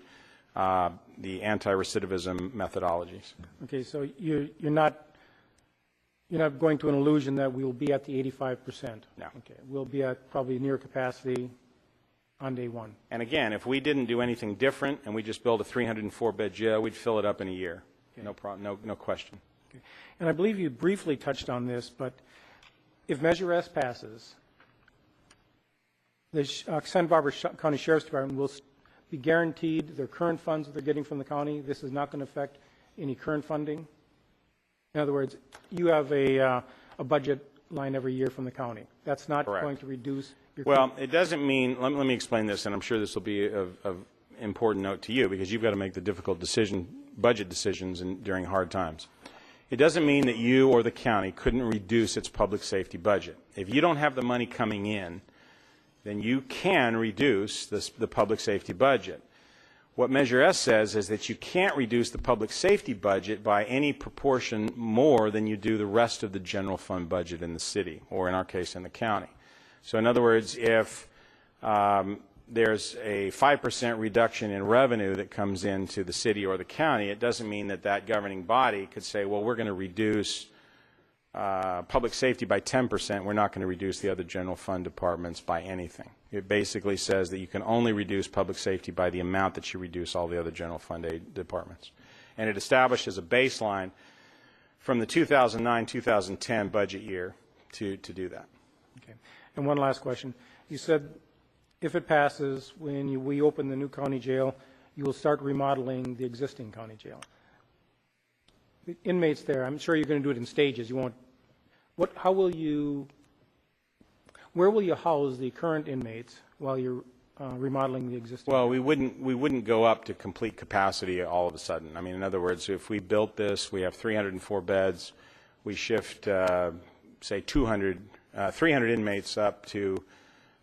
S7: anti-recidivism methodologies.
S8: Okay, so you're not going to an illusion that we will be at the 85%?
S7: No.
S8: Okay, we'll be at probably near capacity on day one.
S7: And again, if we didn't do anything different and we just built a 304-bed jail, we'd fill it up in a year. Okay. No problem, no question.
S8: Okay. And I believe you briefly touched on this, but if Measure S passes, the Santa Barbara County Sheriff's Department will be guaranteed their current funds that they're getting from the county. This is not going to affect any current funding. In other words, you have a budget line every year from the county. That's not
S7: Correct.
S8: going to reduce your...
S7: Well, it doesn't mean, let me explain this, and I'm sure this will be of important note to you, because you've got to make the difficult budget decisions during hard times. It doesn't mean that you or the county couldn't reduce its public safety budget. If you don't have the money coming in, then you can reduce the public safety budget. What Measure S says is that you can't reduce the public safety budget by any proportion more than you do the rest of the general fund budget in the city, or in our case in the county. So in other words, if there's a 5% reduction in revenue that comes into the city or the county, it doesn't mean that that governing body could say, well, we're going to reduce public safety by 10%, we're not going to reduce the other general fund departments by anything. It basically says that you can only reduce public safety by the amount that you reduce all the other general fund aid departments. And it establishes a baseline from the 2009-2010 budget year to do that.
S8: Okay. And one last question. You said if it passes, when we open the new county jail, you will start remodeling the existing county jail. The inmates there, I'm sure you're going to do it in stages. You won't. Where will you house the current inmates while you're remodeling the existing?
S7: Well, we wouldn't go up to complete capacity all of a sudden. I mean, in other words, if we built this, we have 304 beds, we shift, say, 300 inmates up to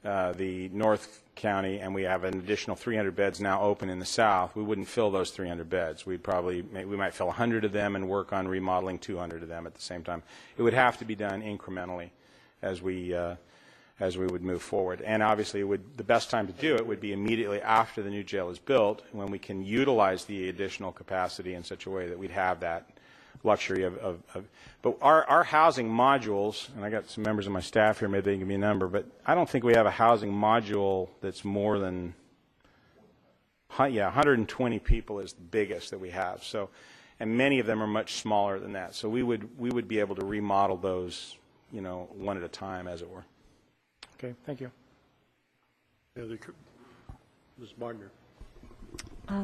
S7: the North County, and we have an additional 300 beds now open in the South. We wouldn't fill those 300 beds. We might fill 100 of them and work on remodeling 200 of them at the same time. It would have to be done incrementally as we would move forward. And obviously, the best time to do it would be immediately after the new jail is built, when we can utilize the additional capacity in such a way that we'd have that luxury but our housing modules, and I got some members of my staff here, maybe they can give me a number, but I don't think we have a housing module that's more than 120 people is the biggest that we have. So, and many of them are much smaller than that. So we would be able to remodel those, one at a time, as it were.
S8: Okay, thank you.
S1: Ms. Martner.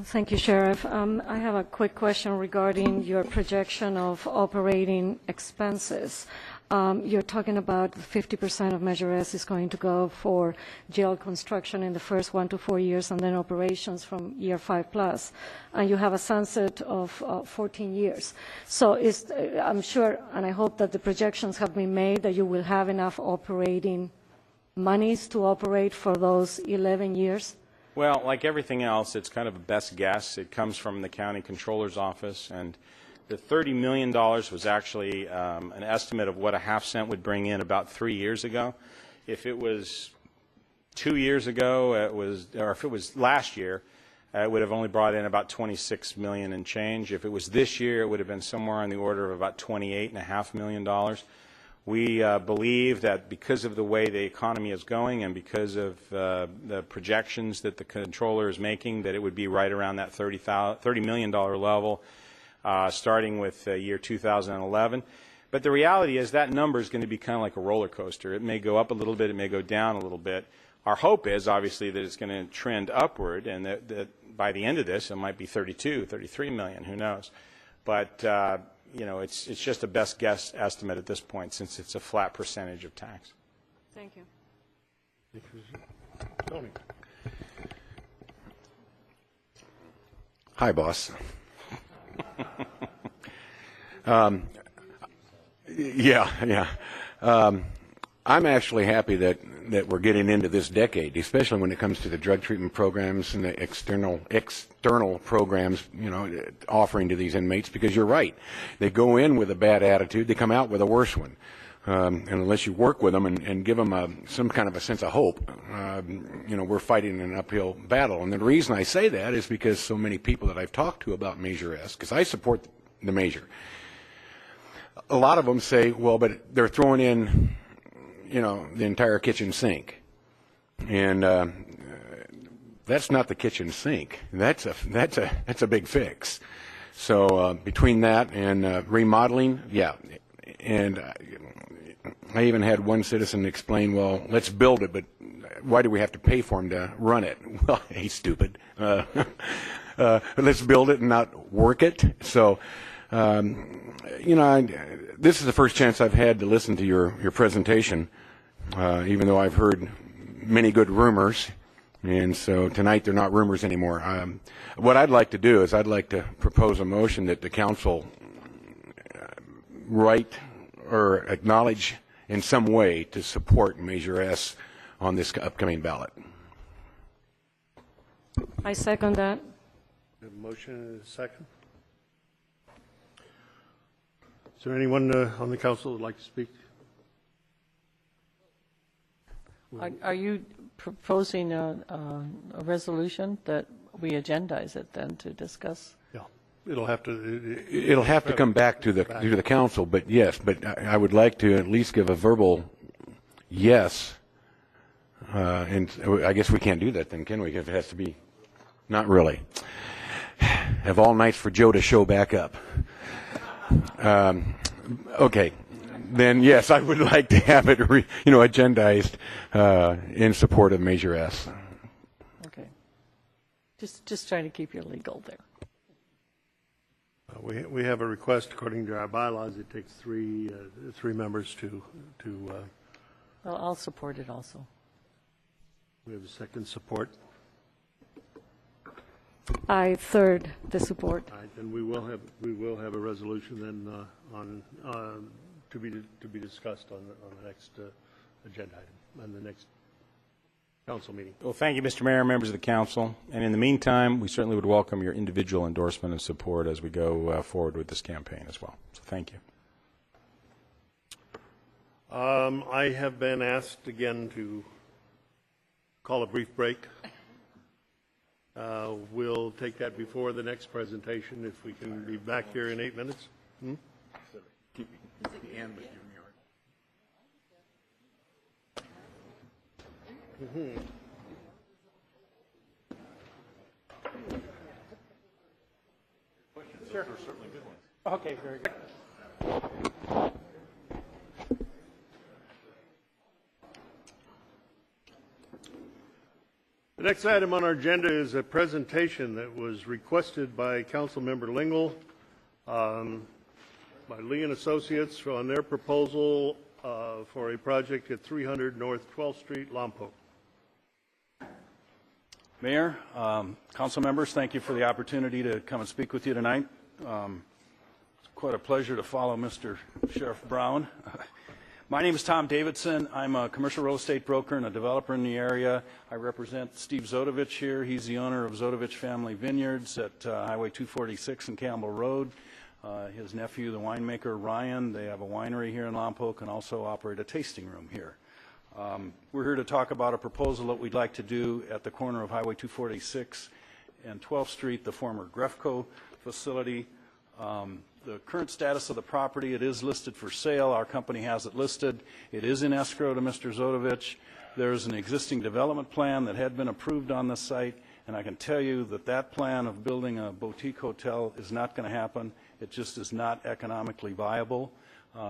S9: Thank you, Sheriff. I have a quick question regarding your projection of operating expenses. You're talking about 50% of Measure S is going to go for jail construction in the first 1 to 4 years, and then operations from year 5 plus. And you have a sunset of 14 years. So I'm sure, and I hope that the projections have been made that you will have enough operating monies to operate for those 11 years?
S7: Well, like everything else, it's kind of a best guess. It comes from the county controller's office, and the $30 million was actually an estimate of what a half cent would bring in about 3 years ago. If it was 2 years ago, or if it was last year, it would have only brought in about $26 million and change. If it was this year, it would have been somewhere on the order of about $28.5 million. We believe that because of the way the economy is going and because of the projections that the controller is making, that it would be right around that $30 million level, starting with year 2011. But the reality is that number is going to be kind of like a roller coaster. It may go up a little bit, it may go down a little bit. Our hope is, obviously, that it's going to trend upward, and that by the end of this, it might be 32, 33 million, who knows. But it's just a best guess estimate at this point, since it's a flat percentage of tax.
S9: Thank you.
S1: Tony.
S10: Hi, boss. Yeah. I'm actually happy that we're getting into this decade, especially when it comes to the drug treatment programs and the external programs, you know, offering to these inmates, because you're right. They go in with a bad attitude, they come out with a worse one. And unless you work with them and give them some kind of a sense of hope, you know, we're fighting an uphill battle. And the reason I say that is because so many people that I've talked to about Measure S, because I support the measure, a lot of them say, well, but they're throwing in, you know, the entire kitchen sink. And that's not the kitchen sink. That's a big fix. So between that and remodeling, yeah. And I even had one citizen explain, well, let's build it, but why do we have to pay for him to run it? Well, he's stupid. Let's build it and not work it. So, you know, this is the first chance I've had to listen to your presentation, even though I've heard many good rumors. And so tonight they're not rumors anymore. What I'd like to do is I'd like to propose a motion that the council write or acknowledge in some way to support Measure S on this upcoming ballot.
S9: I second that.
S1: We have a motion and a second. Is there anyone on the council that would like to speak?
S11: Are you proposing a resolution that we agendize it then to discuss?
S1: Yeah, it'll have to
S10: come back to the council, but yes, but I would like to at least give a verbal yes, and I guess we can't do that then, can we? If it has to be, not really. Have all nights for Joe to show back up. Okay. Then yes, I would like to have it, agendized in support of Measure S.
S11: Okay. Just trying to keep you legal there.
S1: We have a request according to our bylaws. It takes three members to.
S11: Well, I'll support it also.
S1: We have a second support.
S9: I third the support.
S1: All right, then we will have a resolution then on. To be discussed on the next agenda item, on the next council meeting.
S7: Well, thank you, Mr. Mayor, members of the council. And in the meantime, we certainly would welcome your individual endorsement and support as we go forward with this campaign as well. So thank you.
S1: I have been asked again to call a brief break. We'll take that before the next presentation if we can be back here in 8 minutes.
S8: Sure. Okay, very good.
S1: The next item on our agenda is a presentation that was requested by Councilmember Lingle by Lee and Associates on their proposal for a project at 300 North 12th Street, Lompoc.
S12: Mayor, council members, thank you for the opportunity to come and speak with you tonight. It's quite a pleasure to follow Mr. Sheriff Brown. My name is Tom Davidson. I'm a commercial real estate broker and a developer in the area. I represent Steve Zodovich here. He's the owner of Zodovich Family Vineyards at Highway 246 and Campbell Road. His nephew, the winemaker Ryan, they have a winery here in Lompoc and also operate a tasting room here. We're here to talk about a proposal that we'd like to do at the corner of Highway 246 and 12th Street, the former Grefco facility. The current status of the property, it is listed for sale. Our company has it listed. It is in escrow to Mr. Zodovich. There's an existing development plan that had been approved on the site, and I can tell you that that plan of building a boutique hotel is not going to happen. It just is not economically viable.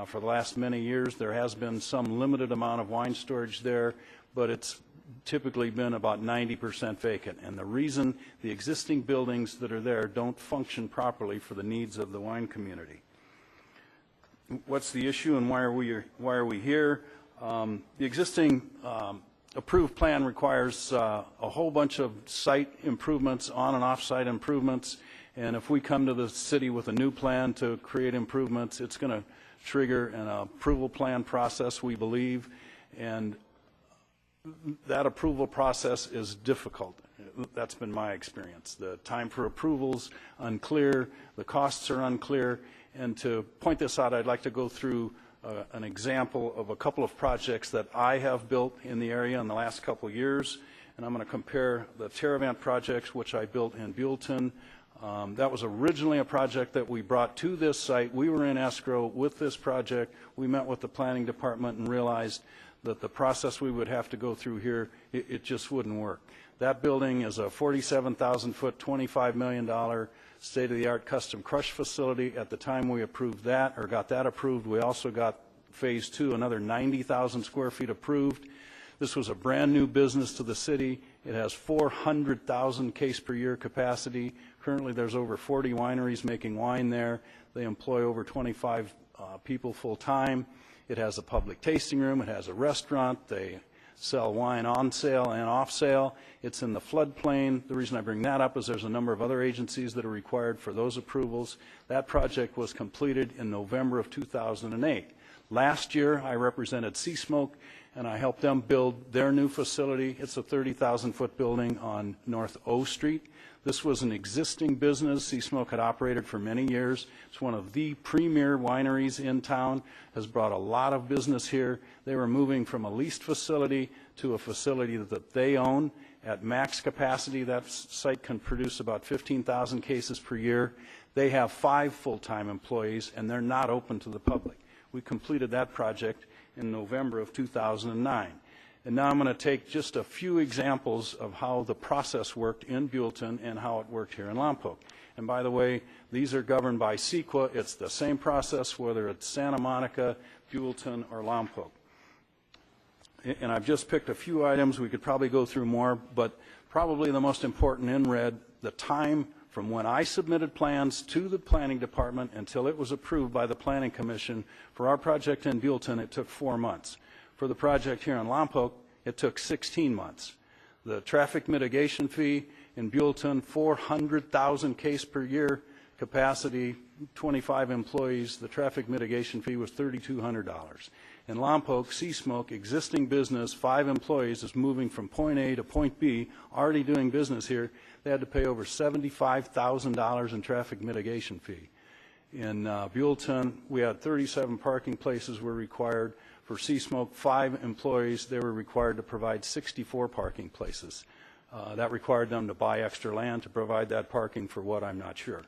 S12: For the last many years, there has been some limited amount of wine storage there, but it's typically been about 90% vacant. And the reason the existing buildings that are there don't function properly for the needs of the wine community. What's the issue and why are we here? The existing approved plan requires a whole bunch of site improvements, on and off-site improvements. And if we come to the city with a new plan to create improvements, it's going to trigger an approval plan process, we believe. and that approval process is difficult. That's been my experience. The time for approval's unclear, the costs are unclear, and to point this out, I'd like to go through an example of a couple of projects that I have built in the area in the last couple of years, and I'm going to compare the Terravant projects, which I built in Buellton. That was originally a project that we brought to this site. We were in escrow with this project. We met with the planning department and realized that the process we would have to go through here, it just wouldn't work. That building is a 47,000-foot, $25 million state-of-the-art custom crush facility. At the time we approved that, or got that approved, we also got phase 2, another 90,000 square feet approved. This was a brand new business to the city. It has 400,000 case per year capacity. Currently there's over 40 wineries making wine there. They employ over 25 people full time. It has a public tasting room. It has a restaurant. They sell wine on sale and off sale. It's in the floodplain. The reason I bring that up is there's a number of other agencies that are required for those approvals. That project was completed in November of 2008. Last year, I represented Seasmoke, and I helped them build their new facility. It's a 30,000-foot building on North O Street. This was an existing business Seasmoke had operated for many years. It's one of the premier wineries in town, has brought a lot of business here. They were moving from a leased facility to a facility that they own. At max capacity, that site can produce about 15,000 cases per year. They have 5 full-time employees, and they're not open to the public. We completed that project in November of 2009. And now I'm going to take just a few examples of how the process worked in Buellton and how it worked here in Lompoc. And by the way, these are governed by CEQA. It's the same process whether it's Santa Monica, Buellton, or Lompoc. And I've just picked a few items. We could probably go through more, but probably the most important in red, the time from when I submitted plans to the planning department until it was approved by the planning commission. For our project in Buellton, it took 4 months. For the project here in Lompoc, it took 16 months. The traffic mitigation fee in Buellton, 400,000 case per year capacity, 25 employees. The traffic mitigation fee was $3,200. In Lompoc, Seasmoke, existing business, 5 employees, is moving from point A to point B, already doing business here. They had to pay over $75,000 in traffic mitigation fee. In Buellton, we had 37 parking places were required. For Seasmoke, 5 employees, they were required to provide 64 parking places. That required them to buy extra land to provide that parking for what, I'm not sure.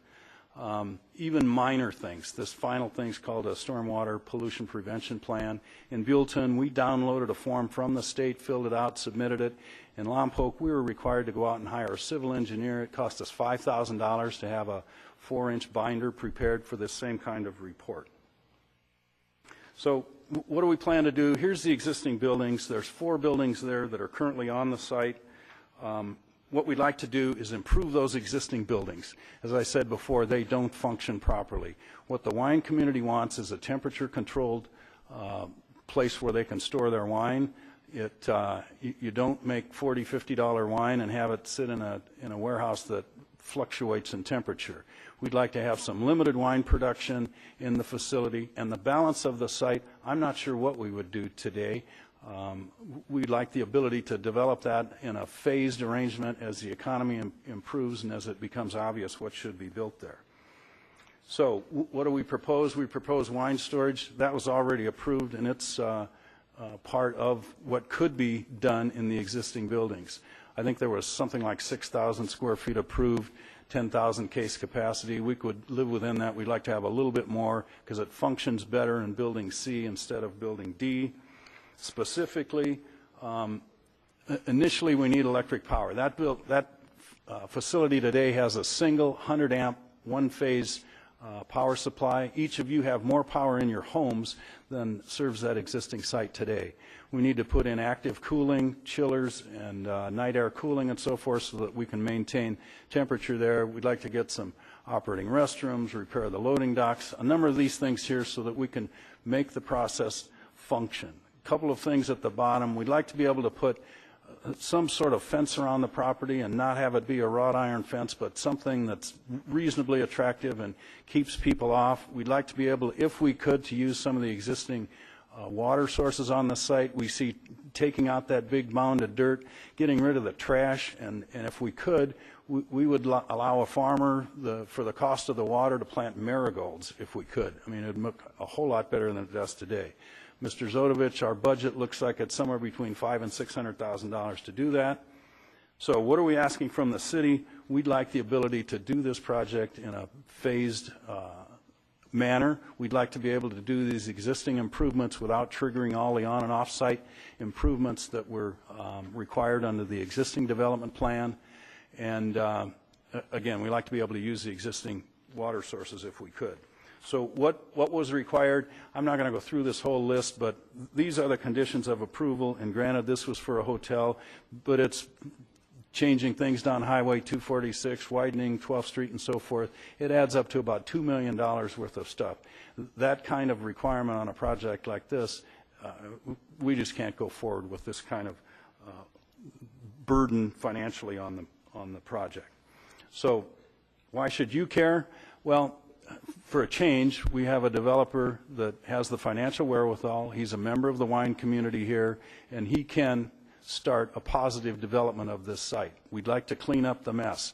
S12: Even minor things. This final thing's called a stormwater pollution prevention plan. In Buellton, we downloaded a form from the state, filled it out, submitted it. In Lompoc, we were required to go out and hire a civil engineer. It cost us $5,000 to have a 4-inch binder prepared for this same kind of report. So what do we plan to do? Here's the existing buildings. There's 4 buildings there that are currently on the site. What we'd like to do is improve those existing buildings. As I said before, they don't function properly. What the wine community wants is a temperature-controlled place where they can store their wine. You don't make $40, $50 wine and have it sit in a warehouse that fluctuates in temperature. We'd like to have some limited wine production in the facility, and the balance of the site, I'm not sure what we would do today. We'd like the ability to develop that in a phased arrangement as the economy improves and as it becomes obvious what should be built there. So what do we propose? We propose wine storage. That was already approved, and it's part of what could be done in the existing buildings. I think there was something like 6,000 square feet approved, 10,000 case capacity. We could live within that. We'd like to have a little bit more because it functions better in building C instead of building D. Specifically, initially we need electric power. That facility today has a single 100-amp, one-phase power supply. Each of you have more power in your homes than serves that existing site today. We need to put in active cooling, chillers, and night air cooling and so forth so that we can maintain temperature there. We'd like to get some operating restrooms, repair the loading docks, a number of these things here so that we can make the process function. A couple of things at the bottom. We'd like to be able to put some sort of fence around the property and not have it be a wrought iron fence, but something that's reasonably attractive and keeps people off. We'd like to be able, if we could, to use some of the existing water sources on the site. We see taking out that big mound of dirt, getting rid of the trash, and if we could, we would allow a farmer for the cost of the water to plant marigolds if we could. I mean, it would look a whole lot better than it does today. Mr. Zodovich, our budget looks like it's somewhere between $500,000 and $600,000 to do that. So what are we asking from the city? We'd like the ability to do this project in a phased manner. We'd like to be able to do these existing improvements without triggering all the on and off site improvements that were required under the existing development plan. And again, we like to be able to use the existing water sources if we could. So what was required? I'm not going to go through this whole list, but these are the conditions of approval. And granted, this was for a hotel, but it's changing things down Highway 246, widening 12th Street and so forth. It adds up to about $2 million worth of stuff. That kind of requirement on a project like this, we just can't go forward with this kind of burden financially on the project. So why should you care? Well, for a change, we have a developer that has the financial wherewithal. He's a member of the wine community here, and he can start a positive development of this site. We'd like to clean up the mess.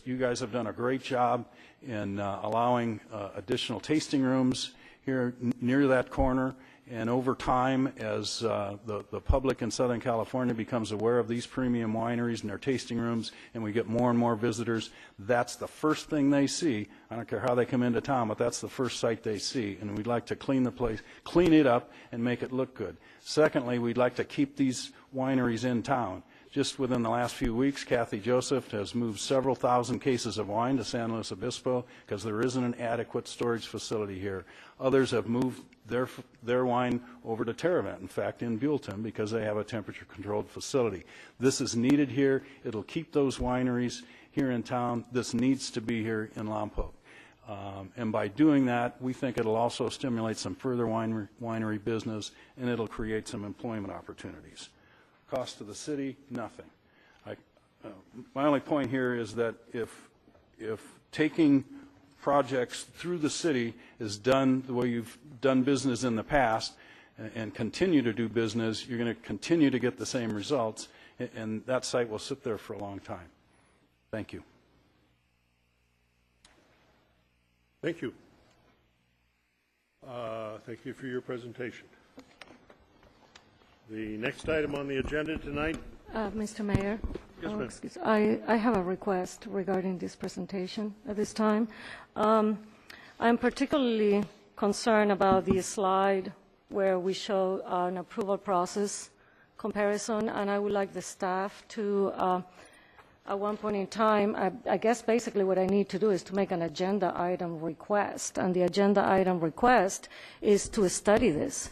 S12: You guys have done a great job in allowing additional tasting rooms here near that corner. And over time, as the public in Southern California becomes aware of these premium wineries and their tasting rooms, and we get more and more visitors, that's the first thing they see. I don't care how they come into town, but that's the first sight they see. And we'd like to clean the place, clean it up, and make it look good. Secondly, we'd like to keep these wineries in town. Just within the last few weeks, Kathy Joseph has moved several thousand cases of wine to San Luis Obispo because there isn't an adequate storage facility here. Others have moved their wine over to Terravent, in fact, in Buellton, because they have a temperature-controlled facility. This is needed here. It'll keep those wineries here in town. This needs to be here in Lompoc. And by doing that, we think it'll also stimulate some further winery business, and it'll create some employment opportunities. Cost to the city, nothing. My only point here is that if taking projects through the city is done the way you've done business in the past and continue to do business, you're going to continue to get the same results, and that site will sit there for a long time. Thank you.
S1: Thank you. Thank you for your presentation. The next item on the agenda tonight.
S9: Mr. Mayor,
S1: Yes, ma'am.
S9: I have a request regarding this presentation at this time. I'm particularly concerned about the slide where we show an approval process comparison, and I would like the staff to, at one point in time, I guess basically what I need to do is to make an agenda item request, and the agenda item request is to study this.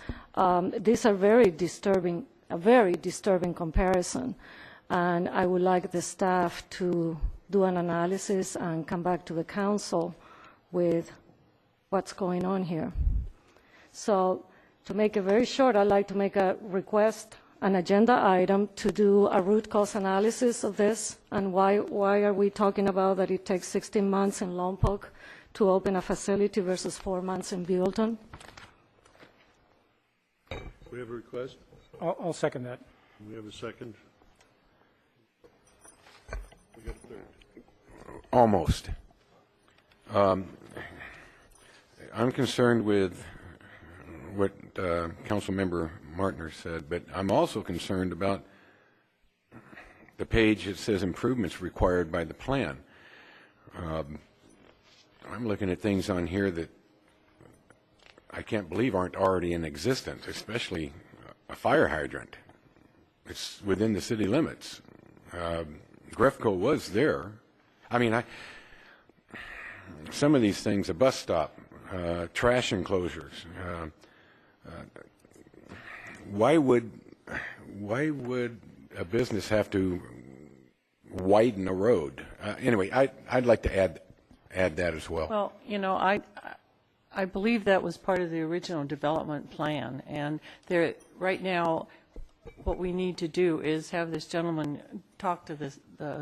S9: These are a very disturbing comparison, and I would like the staff to do an analysis and come back to the council with what's going on here. So to make it very short, I'd like to make a request, an agenda item, to do a root cause analysis of this, and why are we talking about that it takes 16 months in Lompoc to open a facility versus 4 months in Buellton?
S1: We have a request.
S8: I'll second that.
S1: We have a second. We got a third.
S10: Almost. I'm concerned with what Councilmember Martner said, but I'm also concerned about the page that says improvements required by the plan. I'm looking at things on here that I can't believe aren't already in existence, especially a fire hydrant. It's within the city limits. Grefco was there. I mean, some of these things, a bus stop, trash enclosures. Why would a business have to widen a road? Anyway, I'd like to add that as well.
S11: Well, you know, I believe that was part of the original development plan, and there right now what we need to do is have this gentleman talk to the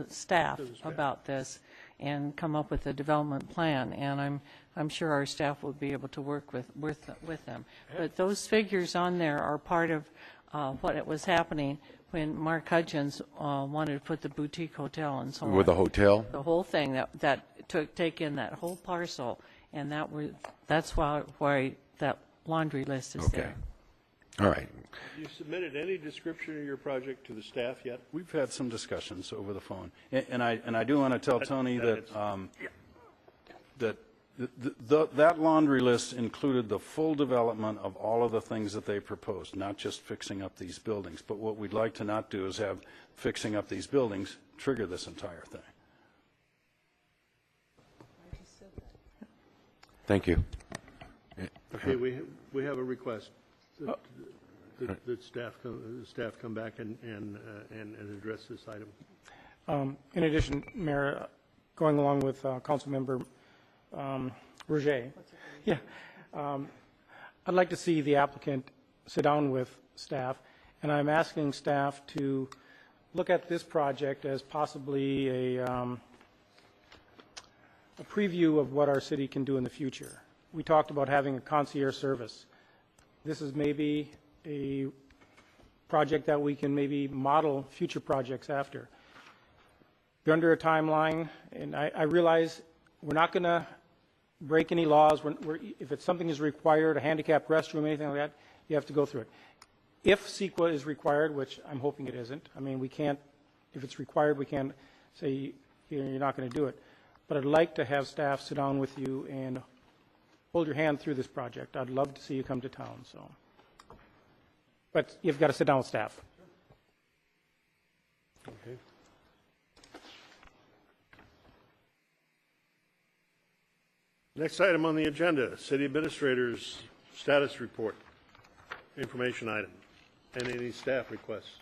S11: staff about this and come up with a development plan. And I'm sure our staff will be able to work with them. But those figures on there are part of what it was happening when Mark Hudgens wanted to put the boutique hotel and so on.
S10: With a hotel?
S11: The whole thing that take in that whole parcel, and that's why that laundry list is
S10: Okay.
S11: there.
S10: All right.
S1: Have you submitted any description of your project to the staff yet?
S12: We've had some discussions over the phone, and I do want to tell Tony that that laundry list included the full development of all of the things that they proposed, not just fixing up these buildings. But what we'd like to not do is have fixing up these buildings trigger this entire thing.
S10: Thank you.
S1: Okay, we have a request that staff come back and address this item.
S8: In addition, Mayor, going along with Councilmember Roger, I'd like to see the applicant sit down with staff, and I'm asking staff to look at this project as possibly a preview of what our city can do in the future. We talked about having a concierge service. This is maybe a project that we can maybe model future projects after. We're under a timeline, and I realize we're not going to break any laws. If it's something is required, a handicapped restroom, anything like that, you have to go through it. If CEQA is required, which I'm hoping it isn't, I mean, we can't, if it's required, we can't say you're not going to do it. But I'd like to have staff sit down with you and hold your hand through this project. I'd love to see you come to town. So, but you've got to sit down with staff.
S1: Okay. Next item on the agenda, City Administrator's Status Report, information item, and any staff requests.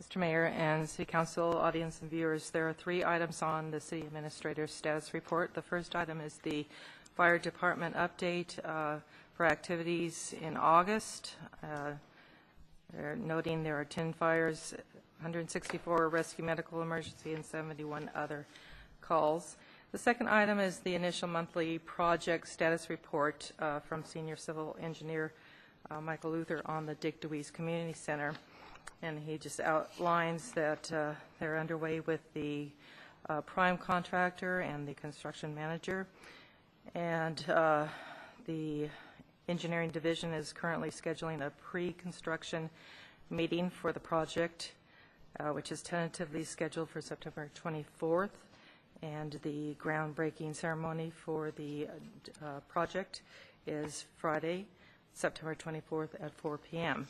S13: Mr. Mayor and City Council, audience and viewers, there are 3 items on the City Administrator's Status Report. The first item is the Fire Department update for activities in August. They're noting there are 10 fires, 164 rescue medical emergency, and 71 other calls. The second item is the initial monthly project status report from Senior Civil Engineer Michael Luther on the Dick DeWeese Community Center. And he just outlines that they're underway with the prime contractor and the construction manager. And the engineering division is currently scheduling a pre-construction meeting for the project, which is tentatively scheduled for September 24th. And the groundbreaking ceremony for the project is Friday, September 24th at 4 p.m.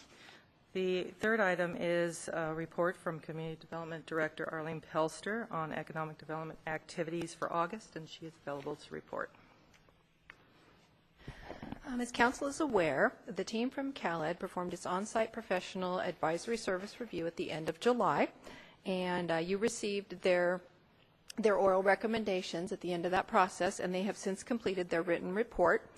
S13: The third item is a report from Community Development Director Arlene Pelster on economic development activities for August, and she is available to report.
S14: As Council is aware, the team from CalEd performed its on-site professional advisory service review at the end of July, and you received their oral recommendations at the end of that process, and they have since completed their written report.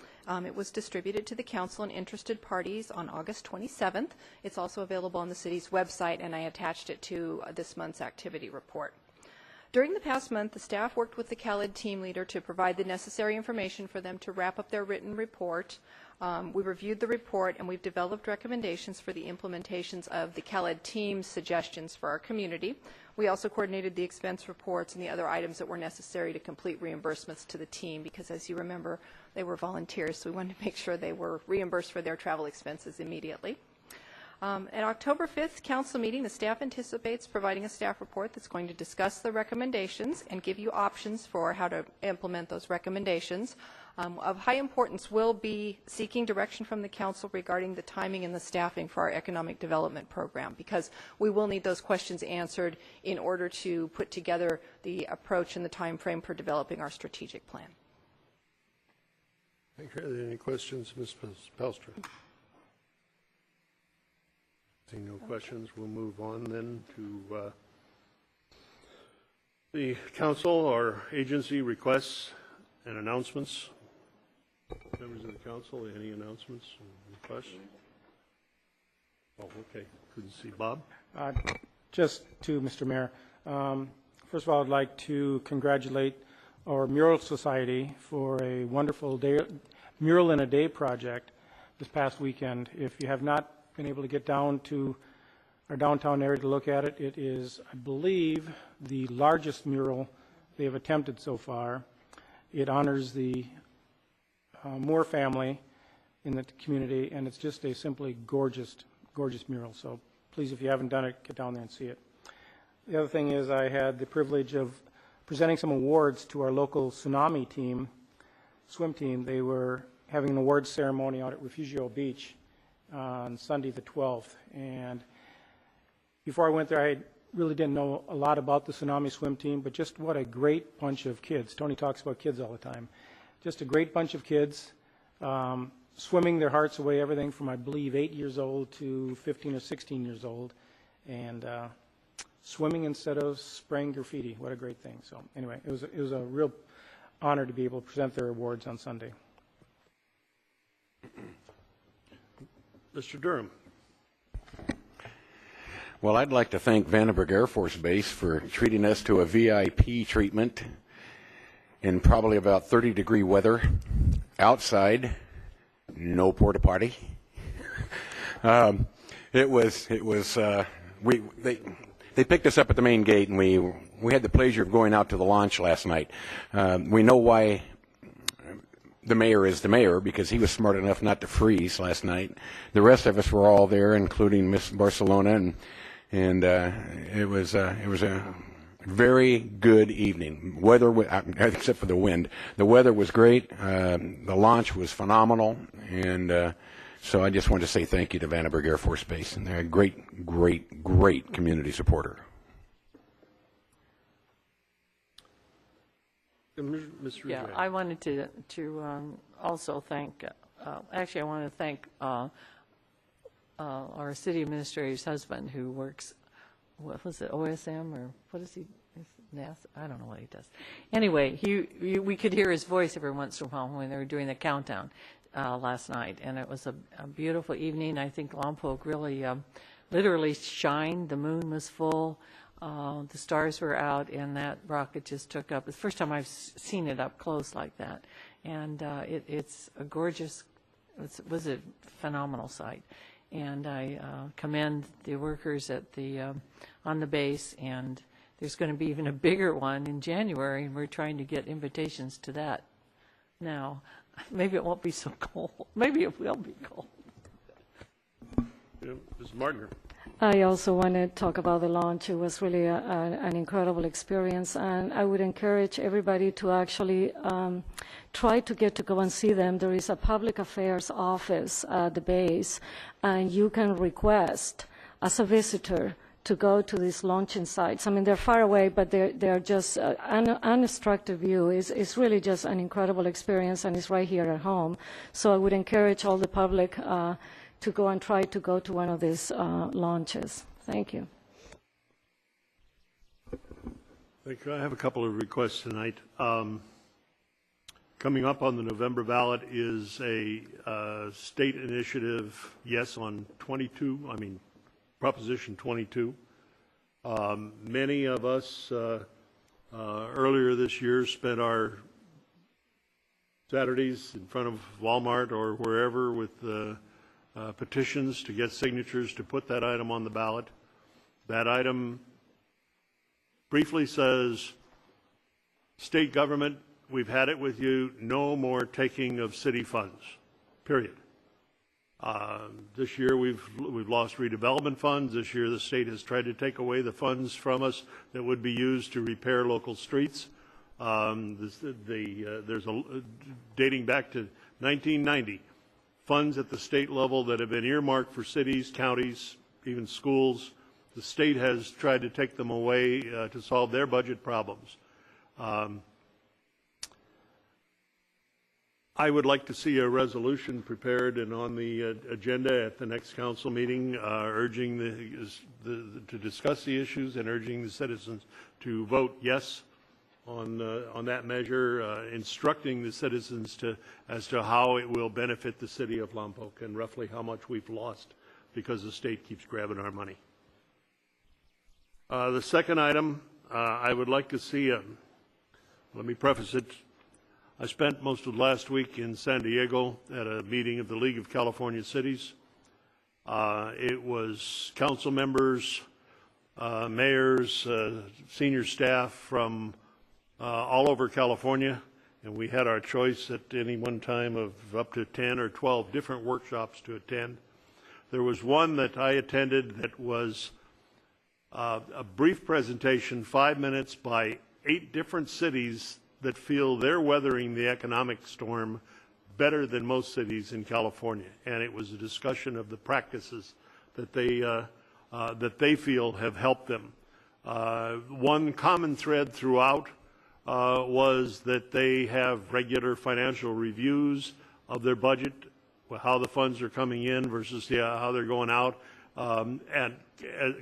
S14: It was distributed to the council and interested parties on August 27th. It's also available on the city's website, and I attached it to this month's activity report. During the past month, the staff worked with the CalEd team leader to provide the necessary information for them to wrap up their written report. We reviewed the report, and we've developed recommendations for the implementations of the CalEd team's suggestions for our community. We also coordinated the expense reports and the other items that were necessary to complete reimbursements to the team because, as you remember, they were volunteers, so we wanted to make sure they were reimbursed for their travel expenses immediately. At October 5th council meeting, the staff anticipates providing a staff report that's going to discuss the recommendations and give you options for how to implement those recommendations. Of high importance will be seeking direction from the council regarding the timing and the staffing for our economic development program, because we will need those questions answered in order to put together the approach and the time frame for developing our strategic plan.
S1: Thank you. Any questions, Ms. Pelster? Seeing no questions, we'll move on then to the council or agency requests and announcements. Members of the council, any announcements or requests? Oh, okay. Couldn't see Bob.
S8: Just to Mr. Mayor, First of all, I'd like to congratulate our Mural Society for a wonderful Mural in a Day project this past weekend. If you have not been able to get down to our downtown area to look at it, it is, I believe, the largest mural they have attempted so far. It honors the Moore family in the community, and it's just a simply gorgeous, gorgeous mural. So please, if you haven't done it, get down there and see it. The other thing is I had the privilege of presenting some awards to our local tsunami team, swim team. They were having an awards ceremony out at Refugio Beach on Sunday the 12th. And before I went there, I really didn't know a lot about the tsunami swim team, but just what a great bunch of kids. Tony talks about kids all the time. Just a great bunch of kids swimming their hearts away, everything from, I believe, 8 years old to 15 or 16 years old. And swimming instead of spraying graffiti. What a great thing. So anyway, it was a real honor to be able to present their awards on Sunday.
S1: Mr. Durham.
S10: Well, I'd like to thank Vandenberg Air Force Base for treating us to a VIP treatment in probably about 30-degree weather. Outside, no porta potty. They picked us up at the main gate, and we had the pleasure of going out to the launch last night. We know why the mayor is the mayor, because he was smart enough not to freeze last night. The rest of us were all there, including Miss Barcelona, and it was a very good evening. Weather, except for the wind, the weather was great. The launch was phenomenal, and so I just wanted to say thank you to Vandenberg Air Force Base, and they're a great, great, great community supporter.
S1: Mr.
S11: Yeah,
S1: Ridgway.
S11: I wanted to also thank. Actually, I want to thank our city administrator's husband, who works. What was it? OSM, or what is he? NASA? I don't know what he does. Anyway, we could hear his voice every once in a while when they were doing the countdown last night, and it was a beautiful evening. I think Lompoc really literally shined. The moon was full. The stars were out, and that rocket just took up. It's the first time I've seen it up close like that, and it's a gorgeous. It was a phenomenal sight, and I commend the workers at on the base. And there's going to be even a bigger one in January, and we're trying to get invitations to that now. Maybe it won't be so cold. Maybe it will be cold.
S1: Yeah, Ms. Martiner.
S9: I also want to talk about the launch. It was really an incredible experience, and I would encourage everybody to actually try to get to go and see them. There is a public affairs office at the base, and you can request as a visitor to go to these launching sites. I mean, they're far away, but they're just unobstructed view. It's really just an incredible experience, and it's right here at home. So I would encourage all the public to go and try to go to one of these launches. Thank you.
S1: Thank you. I have a couple of requests tonight. Coming up on the November ballot is a state initiative, yes, on Proposition 22. Many of us earlier this year spent our Saturdays in front of Walmart or wherever with petitions to get signatures to put that item on the ballot. That item briefly says, state government, we've had it with you, no more taking of city funds, period. This year we've lost redevelopment funds. This year the state has tried to take away the funds from us that would be used to repair local streets. There's dating back to 1990, funds at the state level that have been earmarked for cities, counties, even schools. The state has tried to take them away to solve their budget problems. I would like to see a resolution prepared and on the agenda at the next council meeting, urging to discuss the issues and urging the citizens to vote yes on that measure, instructing the citizens as to how it will benefit the city of Lompoc and roughly how much we've lost because the state keeps grabbing our money. The second item I would like to see let me preface it. I spent most of last week in San Diego at a meeting of the League of California Cities. It was council members, mayors, senior staff from all over California, and we had our choice at any one time of up to 10 or 12 different workshops to attend. There was one that I attended that was a brief presentation, 5 minutes, by 8 different cities that feel they're weathering the economic storm better than most cities in California. And it was a discussion of the practices that they feel have helped them. One common thread throughout was that they have regular financial reviews of their budget, how the funds are coming in versus how they're going out, and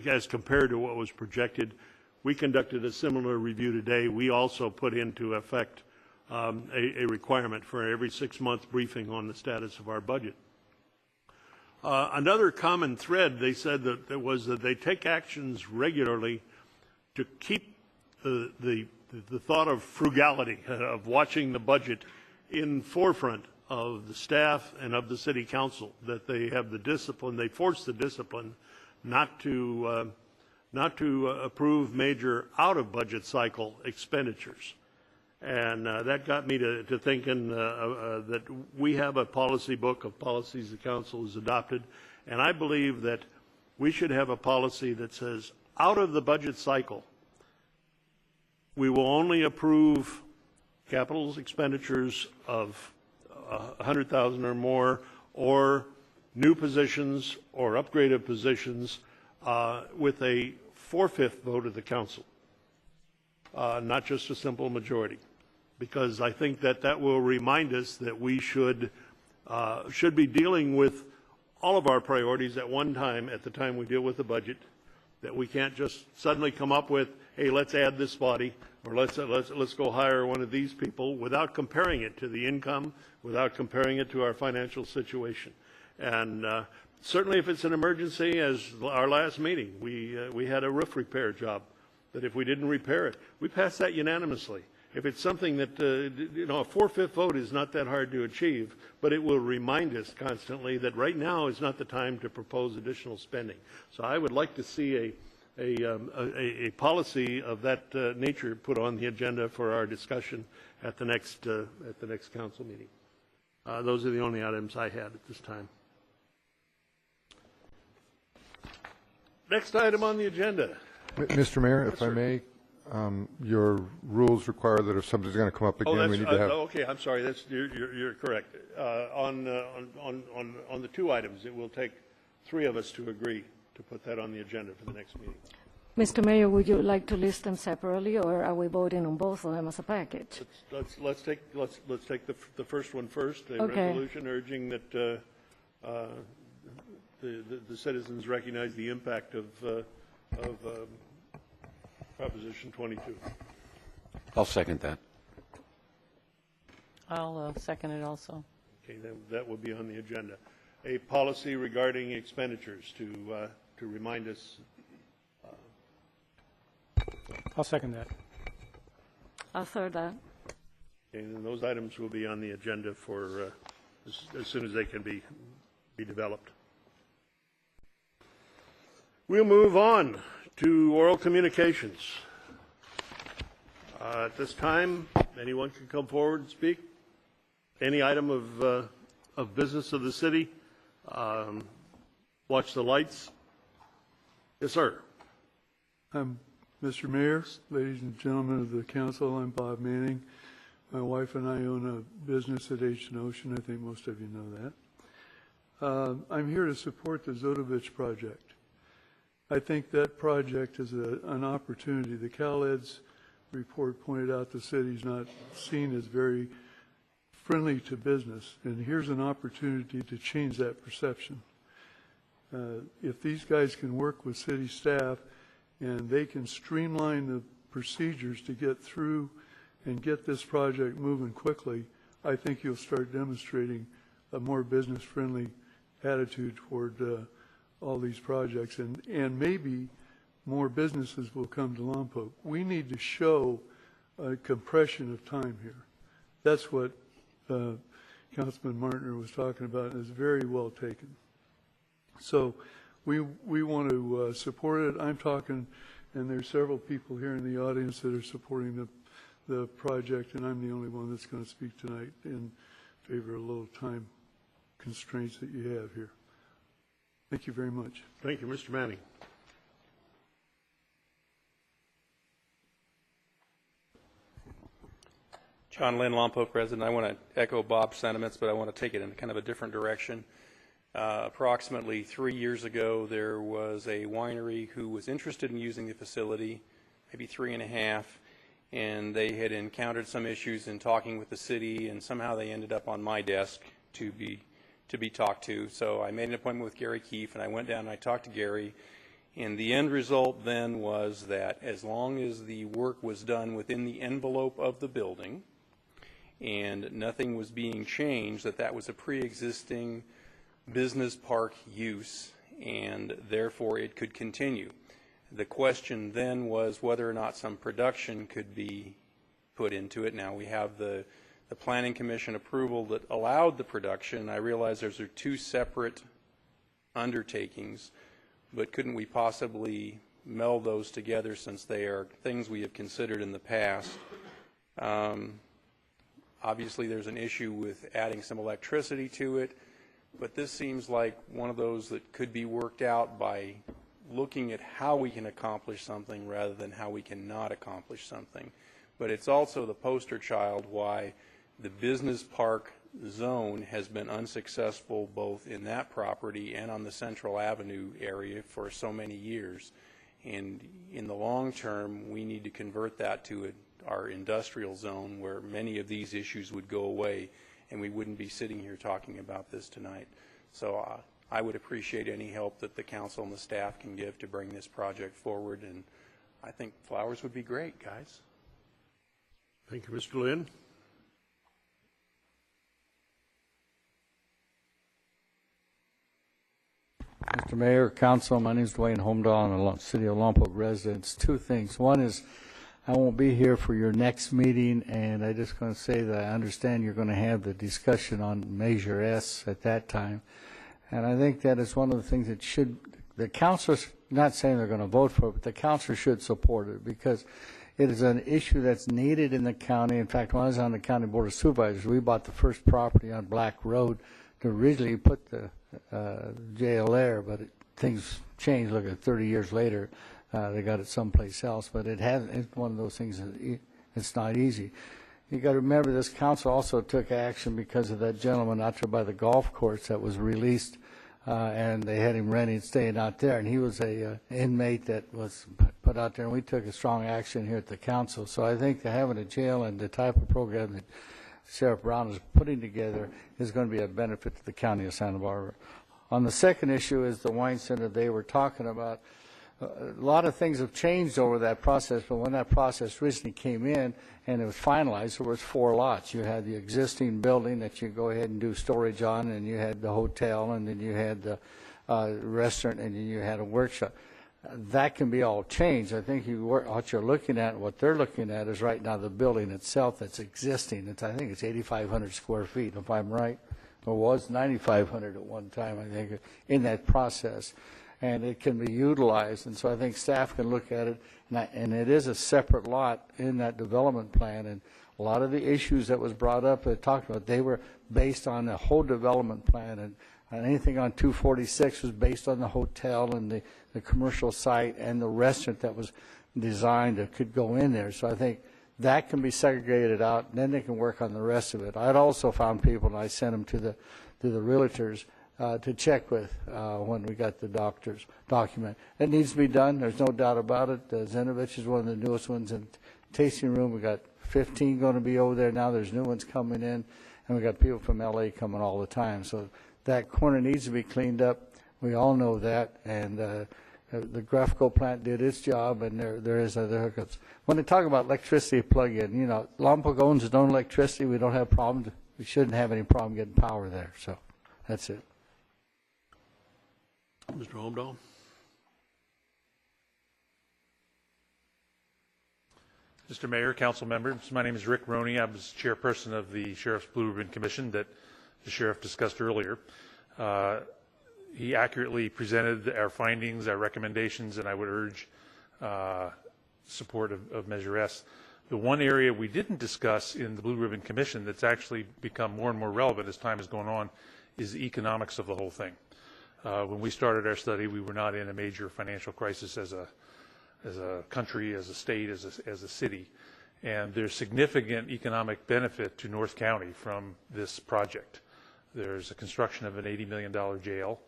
S1: as compared to what was projected. We conducted a similar review today. We also put into effect a requirement for every 6-month briefing on the status of our budget. Another common thread, they said, that was that they take actions regularly to keep the thought of frugality, of watching the budget in forefront of the staff and of the city council, that they have the discipline, they force the discipline not to approve major out-of-budget cycle expenditures. And that got me to thinking that we have a policy book of policies the council has adopted, and I believe that we should have a policy that says out of the budget cycle, we will only approve capital expenditures of $100,000 or more, or new positions or upgrade of positions with a 4/5 vote of the council, not just a simple majority, because I think that will remind us that we should be dealing with all of our priorities at one time, at the time we deal with the budget, that we can't just suddenly come up with, hey, let's add this body, or let's go hire one of these people, without comparing it to the income, without comparing it to our financial situation. And certainly if it's an emergency, as our last meeting, we had a roof repair job, that if we didn't repair it, we passed that unanimously. If it's something that, a 4/5 vote is not that hard to achieve, but it will remind us constantly that right now is not the time to propose additional spending. So I would like to see a policy of that nature put on the agenda for our discussion at the next council meeting. Those are the only items I had at this time. Next item on the agenda.
S15: Mr. Mayor,
S1: Yes,
S15: if I
S1: sir.
S15: may, your rules require that if something's going to come up again, we need to have.
S1: Okay, I'm sorry. You're correct. On the 2 items, it will take 3 of us to agree to put that on the agenda for the next meeting.
S9: Mr. Mayor, would you like to list them separately, or are we voting on both of them as a package?
S1: Let's take the first one first. A
S9: Okay.
S1: resolution urging that the citizens recognize the impact of Proposition 22.
S10: I'll second that.
S11: I'll second it also.
S1: Okay, that will be on the agenda. A policy regarding expenditures to remind us.
S8: I'll second that.
S9: I'll third that.
S1: Okay, and those items will be on the agenda for as soon as they can be developed. We'll move on to oral communications. At this time, anyone can come forward and speak. Any item of business of the city. Watch the lights. Yes, sir.
S16: Mr. Mayor, ladies and gentlemen of the council, I'm Bob Manning. My wife and I own a business at H&N Ocean. I think most of you know that. I'm here to support the Zodovich project. I think that project is an opportunity. The CalEd's report pointed out the city's not seen as very friendly to business, and here's an opportunity to change that perception. If these guys can work with city staff and they can streamline the procedures to get through and get this project moving quickly, I think you'll start demonstrating a more business-friendly attitude toward all these projects, and maybe more businesses will come to Lompoc. We need to show a compression of time here. That's what Councilman Martiner was talking about, and it's very well taken. So we want to support it. I'm talking, and there's several people here in the audience that are supporting the project, and I'm the only one that's going to speak tonight in favor of a little time constraints that you have here. Thank you very much.
S1: Thank you, Mr. Manning.
S17: John Lynn, Lompoc resident. I want to echo Bob's sentiments, but I want to take it in kind of a different direction. Approximately 3 years ago, there was a winery who was interested in using the facility, maybe 3.5, and they had encountered some issues in talking with the city, and somehow they ended up on my desk to be talked to. So I made an appointment with Gary Keefe, and I went down and I talked to Gary. And the end result then was that as long as the work was done within the envelope of the building and nothing was being changed, that was a pre-existing business park use, and therefore it could continue. The question then was whether or not some production could be put into it. Now we have the Planning Commission approval that allowed the production. I realize those are two separate undertakings, but couldn't we possibly meld those together since they are things we have considered in the past? Obviously there's an issue with adding some electricity to it, but this seems like one of those that could be worked out by looking at how we can accomplish something rather than how we cannot accomplish something. But it's also the poster child why the business park zone has been unsuccessful both in that property and on the Central Avenue area for so many years. And in the long term, we need to convert that to our industrial zone where many of these issues would go away, and we wouldn't be sitting here talking about this tonight. So I would appreciate any help that the council and the staff can give to bring this project forward, and I think flowers would be great, guys.
S1: Thank you, Mr. Lynn.
S18: Mr. Mayor, Council, my name is Dwayne Holmdahl. I'm a City of Lompoc resident. Two things. One is I won't be here for your next meeting, and I just going to say that I understand you're going to have the discussion on Measure S at that time. And I think that is one of the things that the councilors, not saying they're going to vote for it, but the council should support it because it is an issue that's needed in the county. In fact, when I was on the County Board of Supervisors, we bought the first property on Black Road to originally put the jail there, but things changed. Look at 30 years later, they got it someplace else. But it's one of those things that it's not easy. You got to remember this council also took action because of that gentleman out there by the golf course that was released, and they had him renting, staying out there, and he was a inmate that was put out there, and we took a strong action here at the council. So I think that having a jail and the type of program that Sheriff Brown is putting together is going to be a benefit to the county of Santa Barbara. On the second issue is the wine center they were talking about. A lot of things have changed over that process, but when that process originally came in and it was finalized, there was 4 lots. You had the existing building that you go ahead and do storage on, and you had the hotel, and then you had the restaurant, and then you had a workshop. That can be all changed. I think what you're looking at, what they're looking at is right now the building itself that's existing. I think it's 8,500 square feet, if I'm right, or was 9,500 at one time, I think, in that process. And it can be utilized, and so I think staff can look at it, and it is a separate lot in that development plan, and a lot of the issues that was brought up that talked about, they were based on the whole development plan, and anything on 246 was based on the hotel and the commercial site and the restaurant that was designed that could go in there. So I think that can be segregated out, and then they can work on the rest of it. I'd also found people, and I sent them to the realtors to check with when we got the doctor's document. It needs to be done. There's no doubt about it. Zenovich is one of the newest ones in tasting room. We got 15 going to be over there now. There's new ones coming in, and we got people from LA coming all the time. So that corner needs to be cleaned up. We all know that, and the Graphico plant did its job, and there is other hookups. When they talk about electricity plug-in, Lompoc owns its own electricity. We don't have problems. We shouldn't have any problem getting power there. So that's it.
S1: Mr. Holmdahl.
S19: Mr. Mayor, council members, my name is Rick Roney. I was chairperson of the Sheriff's Blue Ribbon Commission that the sheriff discussed earlier. He accurately presented our findings, our recommendations, and I would urge support of Measure S. The one area we didn't discuss in the Blue Ribbon Commission that's actually become more and more relevant as time has gone on is the economics of the whole thing. When we started our study, we were not in a major financial crisis as a country, as a state, as a city. And there's significant economic benefit to North County from this project. There's a construction of an $80 million jail.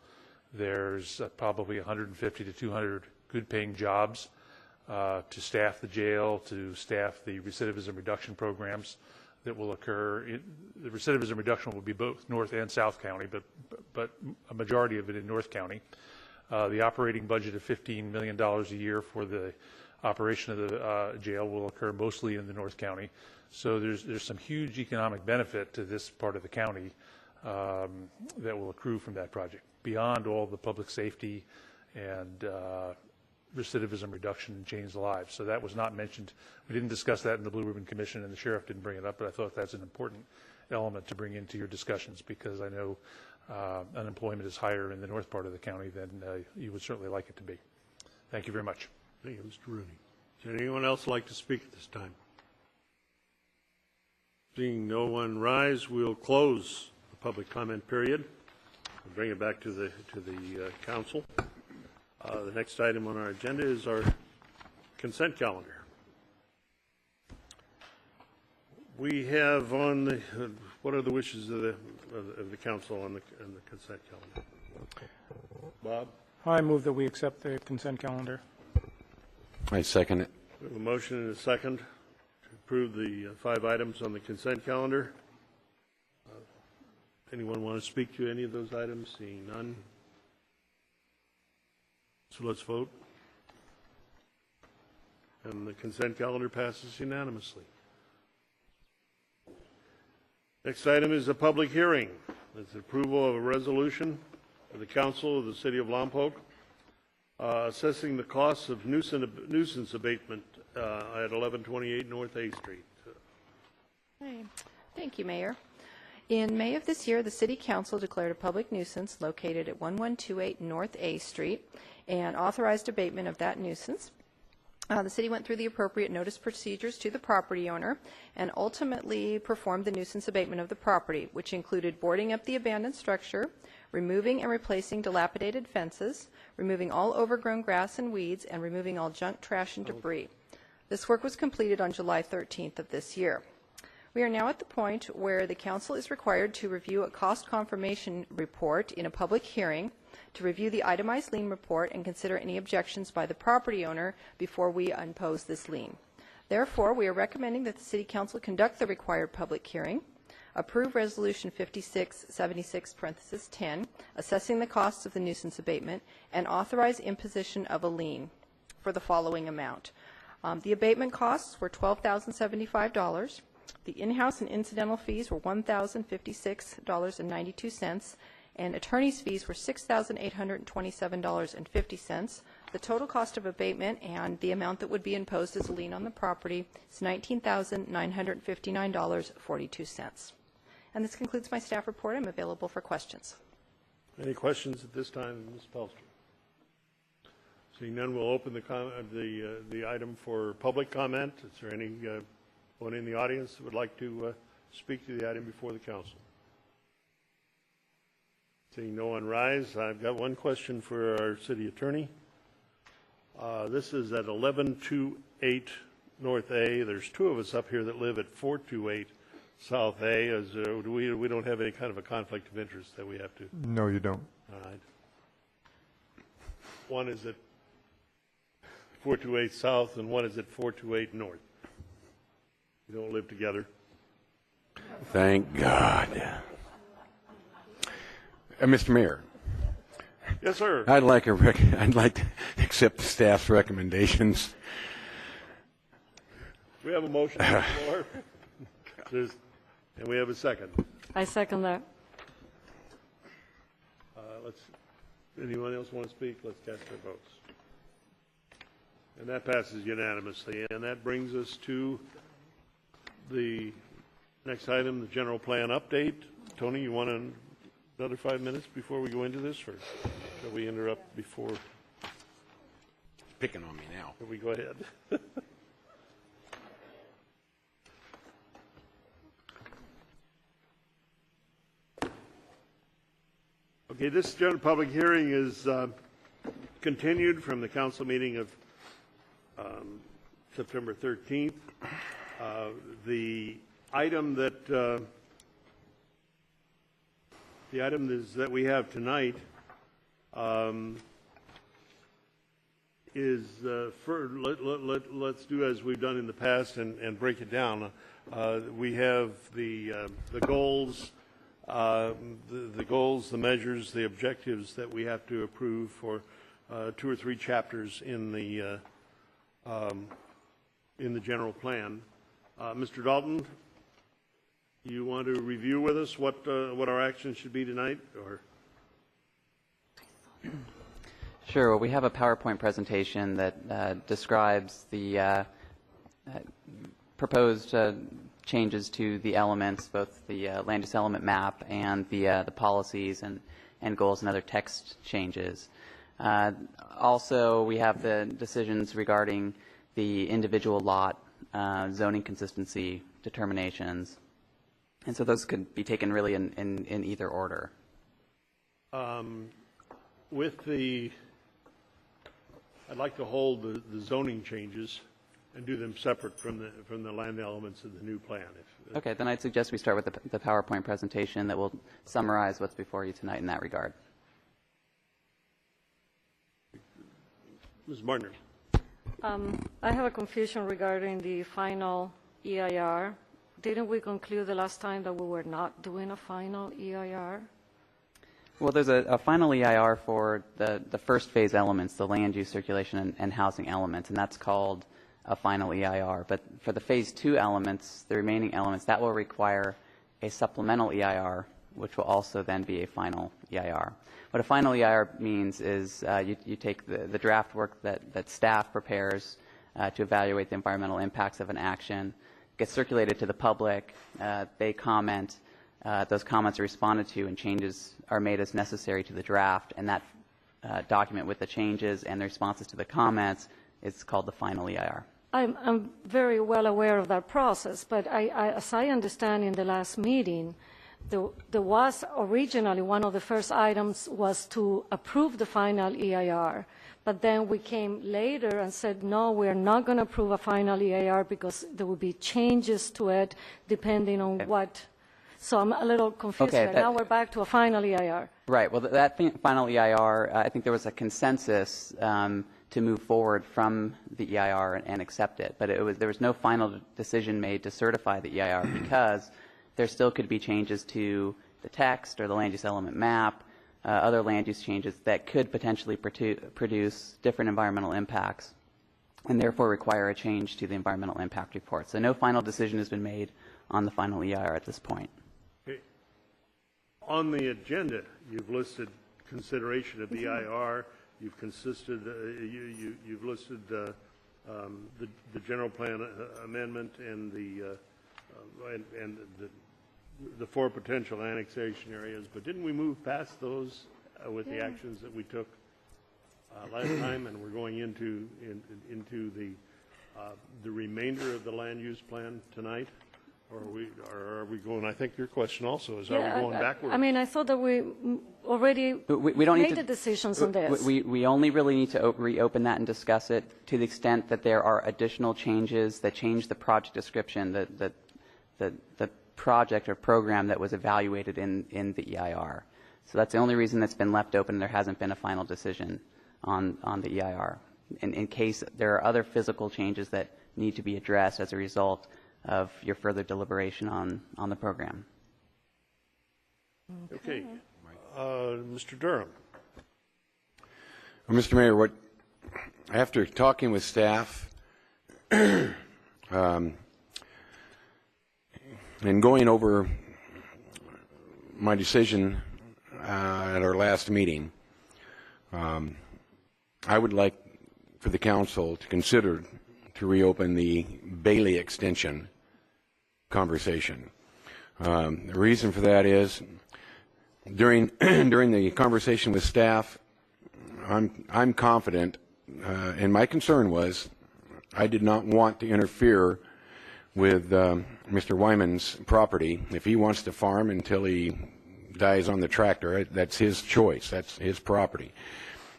S19: There's probably 150 to 200 good-paying jobs to staff the jail, to staff the recidivism reduction programs that will occur. The recidivism reduction will be both North and South County, but a majority of it in North County. The operating budget of $15 million a year for the operation of the jail will occur mostly in the North County. So there's some huge economic benefit to this part of the county that will accrue from that project, beyond all the public safety and recidivism reduction and change lives. So that was not mentioned. We didn't discuss that in the Blue Ribbon Commission, and the sheriff didn't bring it up, but I thought that's an important element to bring into your discussions, because I know unemployment is higher in the north part of the county than you would certainly like it to be. Thank you very much.
S1: Thank you, Mr. Rooney. Does anyone else like to speak at this time? Seeing no one rise, we'll close the public comment period. We'll bring it back to the council. The next item on our agenda is our consent calendar. We have on the what are the wishes of the council on the consent calendar? Bob?
S8: I move that we accept the consent calendar.
S10: I second it.
S1: We have a motion and a second to approve the 5 items on the consent calendar. Anyone want to speak to any of those items? Seeing none. So let's vote. And the consent calendar passes unanimously. Next item is a public hearing. It's approval of a resolution of the Council of the City of Lompoc assessing the costs of nuisance abatement at 1128 North A Street.
S14: Hey. Thank you, Mayor. In May of this year, the City Council declared a public nuisance located at 1128 North A Street and authorized abatement of that nuisance. The city went through the appropriate notice procedures to the property owner and ultimately performed the nuisance abatement of the property, which included boarding up the abandoned structure, removing and replacing dilapidated fences, removing all overgrown grass and weeds, and removing all junk, trash, and debris. This work was completed on July 13th of this year. We are now at the point where the council is required to review a cost confirmation report in a public hearing, to review the itemized lien report and consider any objections by the property owner before we impose this lien. Therefore, we are recommending that the City Council conduct the required public hearing, approve Resolution 5676(10), assessing the costs of the nuisance abatement, and authorize imposition of a lien for the following amount. The abatement costs were $12,075. The in-house and incidental fees were $1,056.92, and attorney's fees were $6,827.50. The total cost of abatement and the amount that would be imposed as a lien on the property is $19,959.42. And this concludes my staff report. I'm available for questions.
S1: Any questions at this time, Ms. Pelster? Seeing none, we'll open the item for public comment. Is there anyone in the audience that would like to speak to the item before the council? Seeing no one rise, I've got one question for our city attorney. This is at 1128 North A. There's 2 of us up here that live at 428 South A. We don't have any kind of a conflict of interest that we have to?
S15: No, you don't.
S1: All right. One is at 428 South and one is at 428 North. You don't live together.
S10: Thank God. Mr. Mayor.
S1: Yes, sir.
S10: I'd like to accept the staff's recommendations.
S1: We have a motion on the floor. And we have a second.
S9: I second that.
S1: Anyone else want to speak? Let's cast our votes. And that passes unanimously. And that brings us to the next item, the general plan update. Tony, you want another 5 minutes before we go into this, or shall we interrupt before?
S10: Picking on me now.
S1: Shall we go ahead? Okay, this general public hearing is continued from the council meeting of September 13th. The item that that we have tonight is let's do as we've done in the past and break it down. We have the goals. The goals, the measures, the objectives that we have to approve for 2 or 3 chapters in the general plan. Mr. Dalton, you want to review with us what our actions should be tonight, or?
S20: Sure. Well, we have a PowerPoint presentation that describes the proposed changes to the elements, both the land use element map and the policies and goals and other text changes. Also, we have the decisions regarding the individual lot zoning consistency determinations. And so those could be taken really in either order.
S1: I'd like to hold the zoning changes and do them separate from the land elements of the new plan.
S20: Okay, then I'd suggest we start with the PowerPoint presentation that will summarize what's before you tonight in that regard.
S1: Ms. Martner.
S9: I have a confusion regarding the final EIR. Didn't we conclude the last time that we were not doing a final EIR?
S20: Well, there's a final EIR for the first phase elements, the land use, circulation, and housing elements, and that's called a final EIR. But for the phase 2 elements, the remaining elements, that will require a supplemental EIR, which will also then be a final EIR. What a final EIR means is you take the draft work that staff prepares to evaluate the environmental impacts of an action, gets circulated to the public, they comment, those comments are responded to, and changes are made as necessary to the draft, and that document with the changes and the responses to the comments is called the final EIR.
S9: I'm very well aware of that process, but as I understand in the last meeting, there was originally one of the first items was to approve the final EIR, but then we came later and said, no, we're not going to approve a final EIR because there will be changes to it depending on what. So I'm a little confused.
S20: Okay,
S9: now we're back to a final EIR.
S20: Right. Well, that final EIR, I think there was a consensus to move forward from the EIR and accept it. But there was no final decision made to certify the EIR because there still could be changes to the text or the land use element map, other land use changes that could potentially produce different environmental impacts and therefore require a change to the environmental impact report. So no final decision has been made on the final EIR at this point.
S1: Okay. On the agenda, you've listed consideration of the EIR. You've listed the general plan amendment and the 4 potential annexation areas. But didn't we move past those with the actions that we took last time, and we're going into the remainder of the land use plan tonight? Or are we going? I think your question also is: are we going backwards?
S9: I mean, I thought that we already
S20: we don't
S9: made
S20: need
S9: the decisions on this.
S20: We only really need to reopen that and discuss it to the extent that there are additional changes that change the project description, the project or program that was evaluated in the EIR. So that's the only reason that's been left open. There hasn't been a final decision on the EIR. In case there are other physical changes that need to be addressed as a result of your further deliberation on the program.
S1: Okay. Mr. Durham.
S10: Well, Mr. Mayor, after talking with staff and going over my decision at our last meeting, I would like for the council to consider to reopen the Bailey extension conversation. The reason for that is during the conversation with staff, I'm confident, and my concern was I did not want to interfere with Mr. Wyman's property. If he wants to farm until he dies on the tractor, that's his choice. That's his property.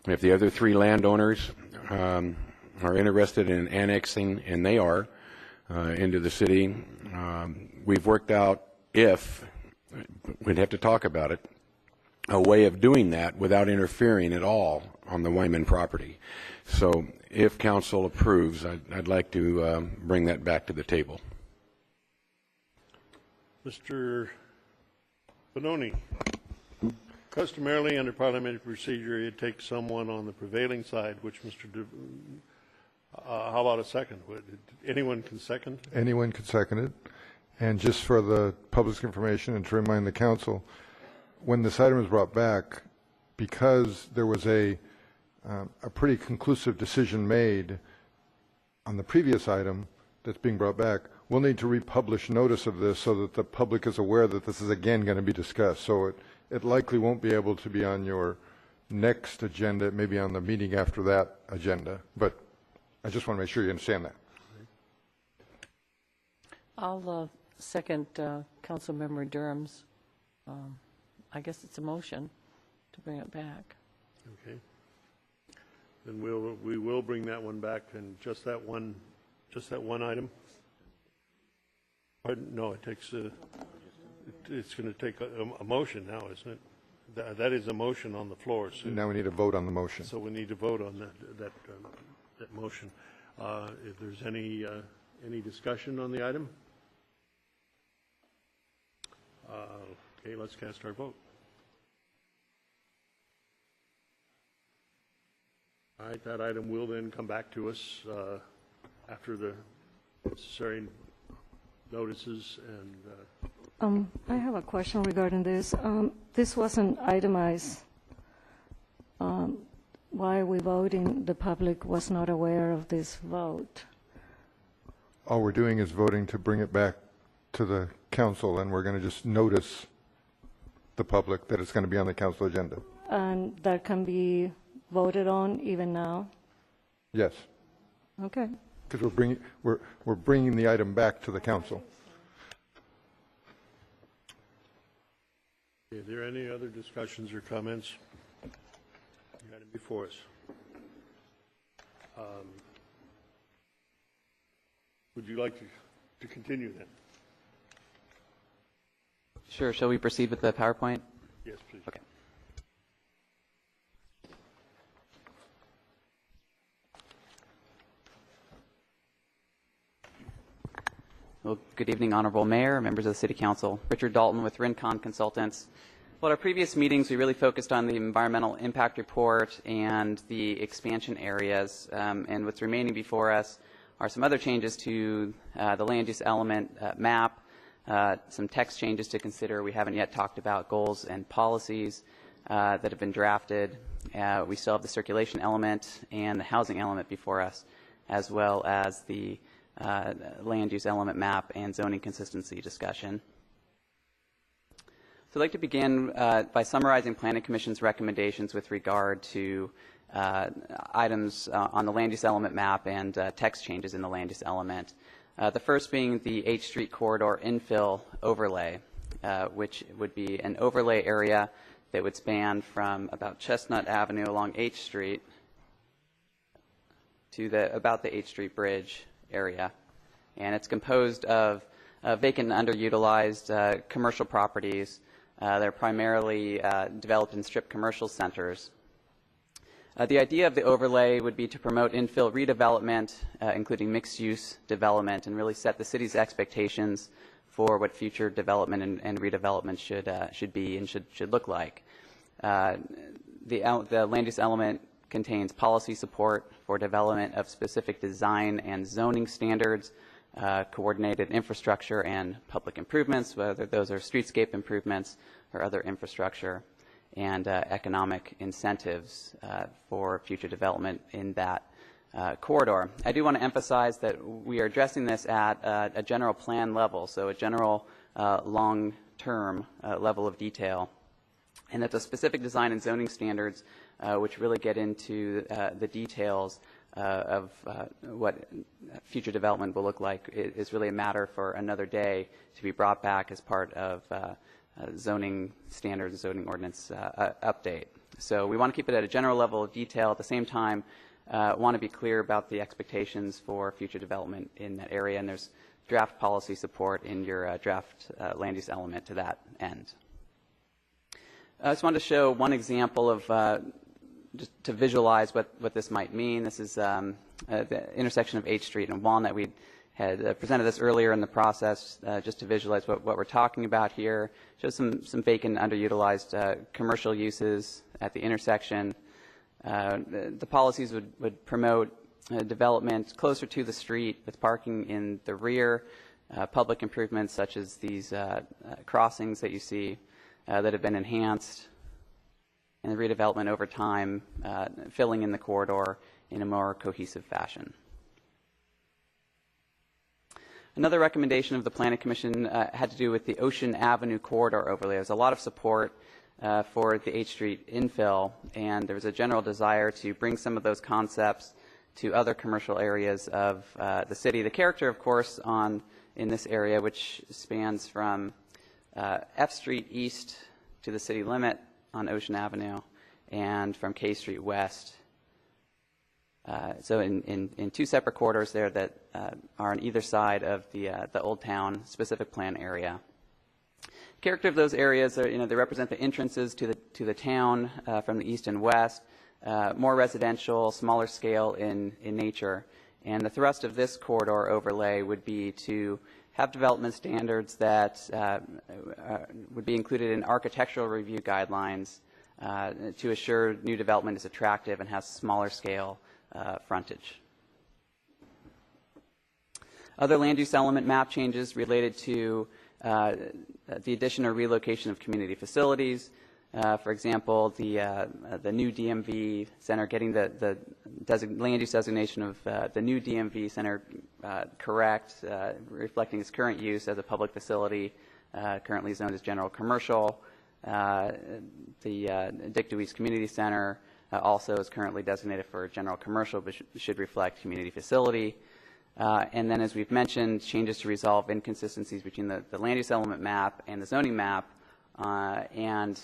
S10: And if the other three landowners are interested in annexing, and they are, into the city, we've worked out, if we'd have to talk about it, a way of doing that without interfering at all on the Wyman property. So if council approves, I'd like to bring that back to the table.
S1: Mr. Benoni, customarily under parliamentary procedure, it takes someone on the prevailing side, which how about a second? Anyone can second?
S15: Anyone could second it. And just for the public's information and to remind the council, when this item was brought back, because there was a pretty conclusive decision made on the previous item that's being brought back, we'll need to republish notice of this so that the public is aware that this is again going to be discussed. So it likely won't be able to be on your next agenda, it may be on the meeting after that agenda. But I just want to make sure you understand that.
S11: I'll second Councilmember Durham's, I guess it's a motion to bring it back.
S1: Okay. Then we will bring that one back, and just that one item. Pardon? No, it takes it's going to take a motion now, isn't it? That is a motion on the floor. So
S15: now we need to vote on the motion.
S1: So we need to vote on that motion. If there's any discussion on the item, okay, let's cast our vote. All right, that item will then come back to us after the necessary notices and.
S9: I have a question regarding this. This wasn't itemized. Why are we voting? The public was not aware of this vote.
S15: All we're doing is voting to bring it back to the council, and we're going to just notice the public that it's going to be on the council agenda.
S9: And that can be voted on even now?
S15: Yes.
S9: Okay.
S15: Because we're bringing the item back to the council.
S1: Are there any other discussions or comments? You got it before us. Would you like to continue then?
S20: Sure. Shall we proceed with the PowerPoint?
S1: Yes, please.
S20: Okay. Well, good evening, Honorable Mayor, members of the City Council. Richard Dalton with Rincon Consultants. Well, at our previous meetings, we really focused on the environmental impact report and the expansion areas. And what's remaining before us are some other changes to the land use element map, some text changes to consider. We haven't yet talked about goals and policies that have been drafted. We still have the circulation element and the housing element before us, as well as the land use element map and zoning consistency discussion. So I'd like to begin by summarizing Planning Commission's recommendations with regard to items on the land use element map and text changes in the land use element. The first being the H Street corridor infill overlay, which would be an overlay area that would span from about Chestnut Avenue along H Street to about the H Street Bridge area. And it's composed of vacant and underutilized commercial properties. They're primarily developed in strip commercial centers. The idea of the overlay would be to promote infill redevelopment, including mixed-use development, and really set the city's expectations for what future development and redevelopment should be and should look like. The land use element contains policy support for development of specific design and zoning standards, coordinated infrastructure and public improvements, whether those are streetscape improvements or other infrastructure, and economic incentives for future development in that corridor. I do want to emphasize that we are addressing this at a general plan level, so a general long-term level of detail, and that the specific design and zoning standards, which really get into the details of what future development will look like, is really a matter for another day to be brought back as part of zoning standards and zoning ordinance update. So we want to keep it at a general level of detail. At the same time, want to be clear about the expectations for future development in that area, and there's draft policy support in your draft land use element to that end. I just wanted to show one example of just to visualize what this might mean. This is the intersection of 8th Street and Walnut. We had presented this earlier in the process just to visualize what we're talking about here. Shows some vacant, underutilized commercial uses at the intersection. The policies would promote development closer to the street with parking in the rear, public improvements such as these crossings that you see that have been enhanced, and the redevelopment over time, filling in the corridor in a more cohesive fashion. Another recommendation of the Planning Commission had to do with the Ocean Avenue corridor overlay. There's a lot of support for the 8th Street infill, and there was a general desire to bring some of those concepts to other commercial areas of the city. The character, of course, in this area, which spans from F Street east to the city limit on Ocean Avenue, and from K Street west. So in two separate corridors there that are on either side of the Old Town specific plan area. Character of those areas are, they represent the entrances to the town from the east and west, more residential, smaller scale in nature. And the thrust of this corridor overlay would be to have development standards that would be included in architectural review guidelines to assure new development is attractive and has smaller scale frontage. Other land use element map changes related to the addition or relocation of community facilities. For example, the new DMV center, getting the land use designation of the new DMV center correct, reflecting its current use as a public facility, currently zoned as general commercial. The Dick Dewey's Community Center also is currently designated for general commercial, but should reflect community facility. And then, as we've mentioned, changes to resolve inconsistencies between the land use element map and the zoning map, and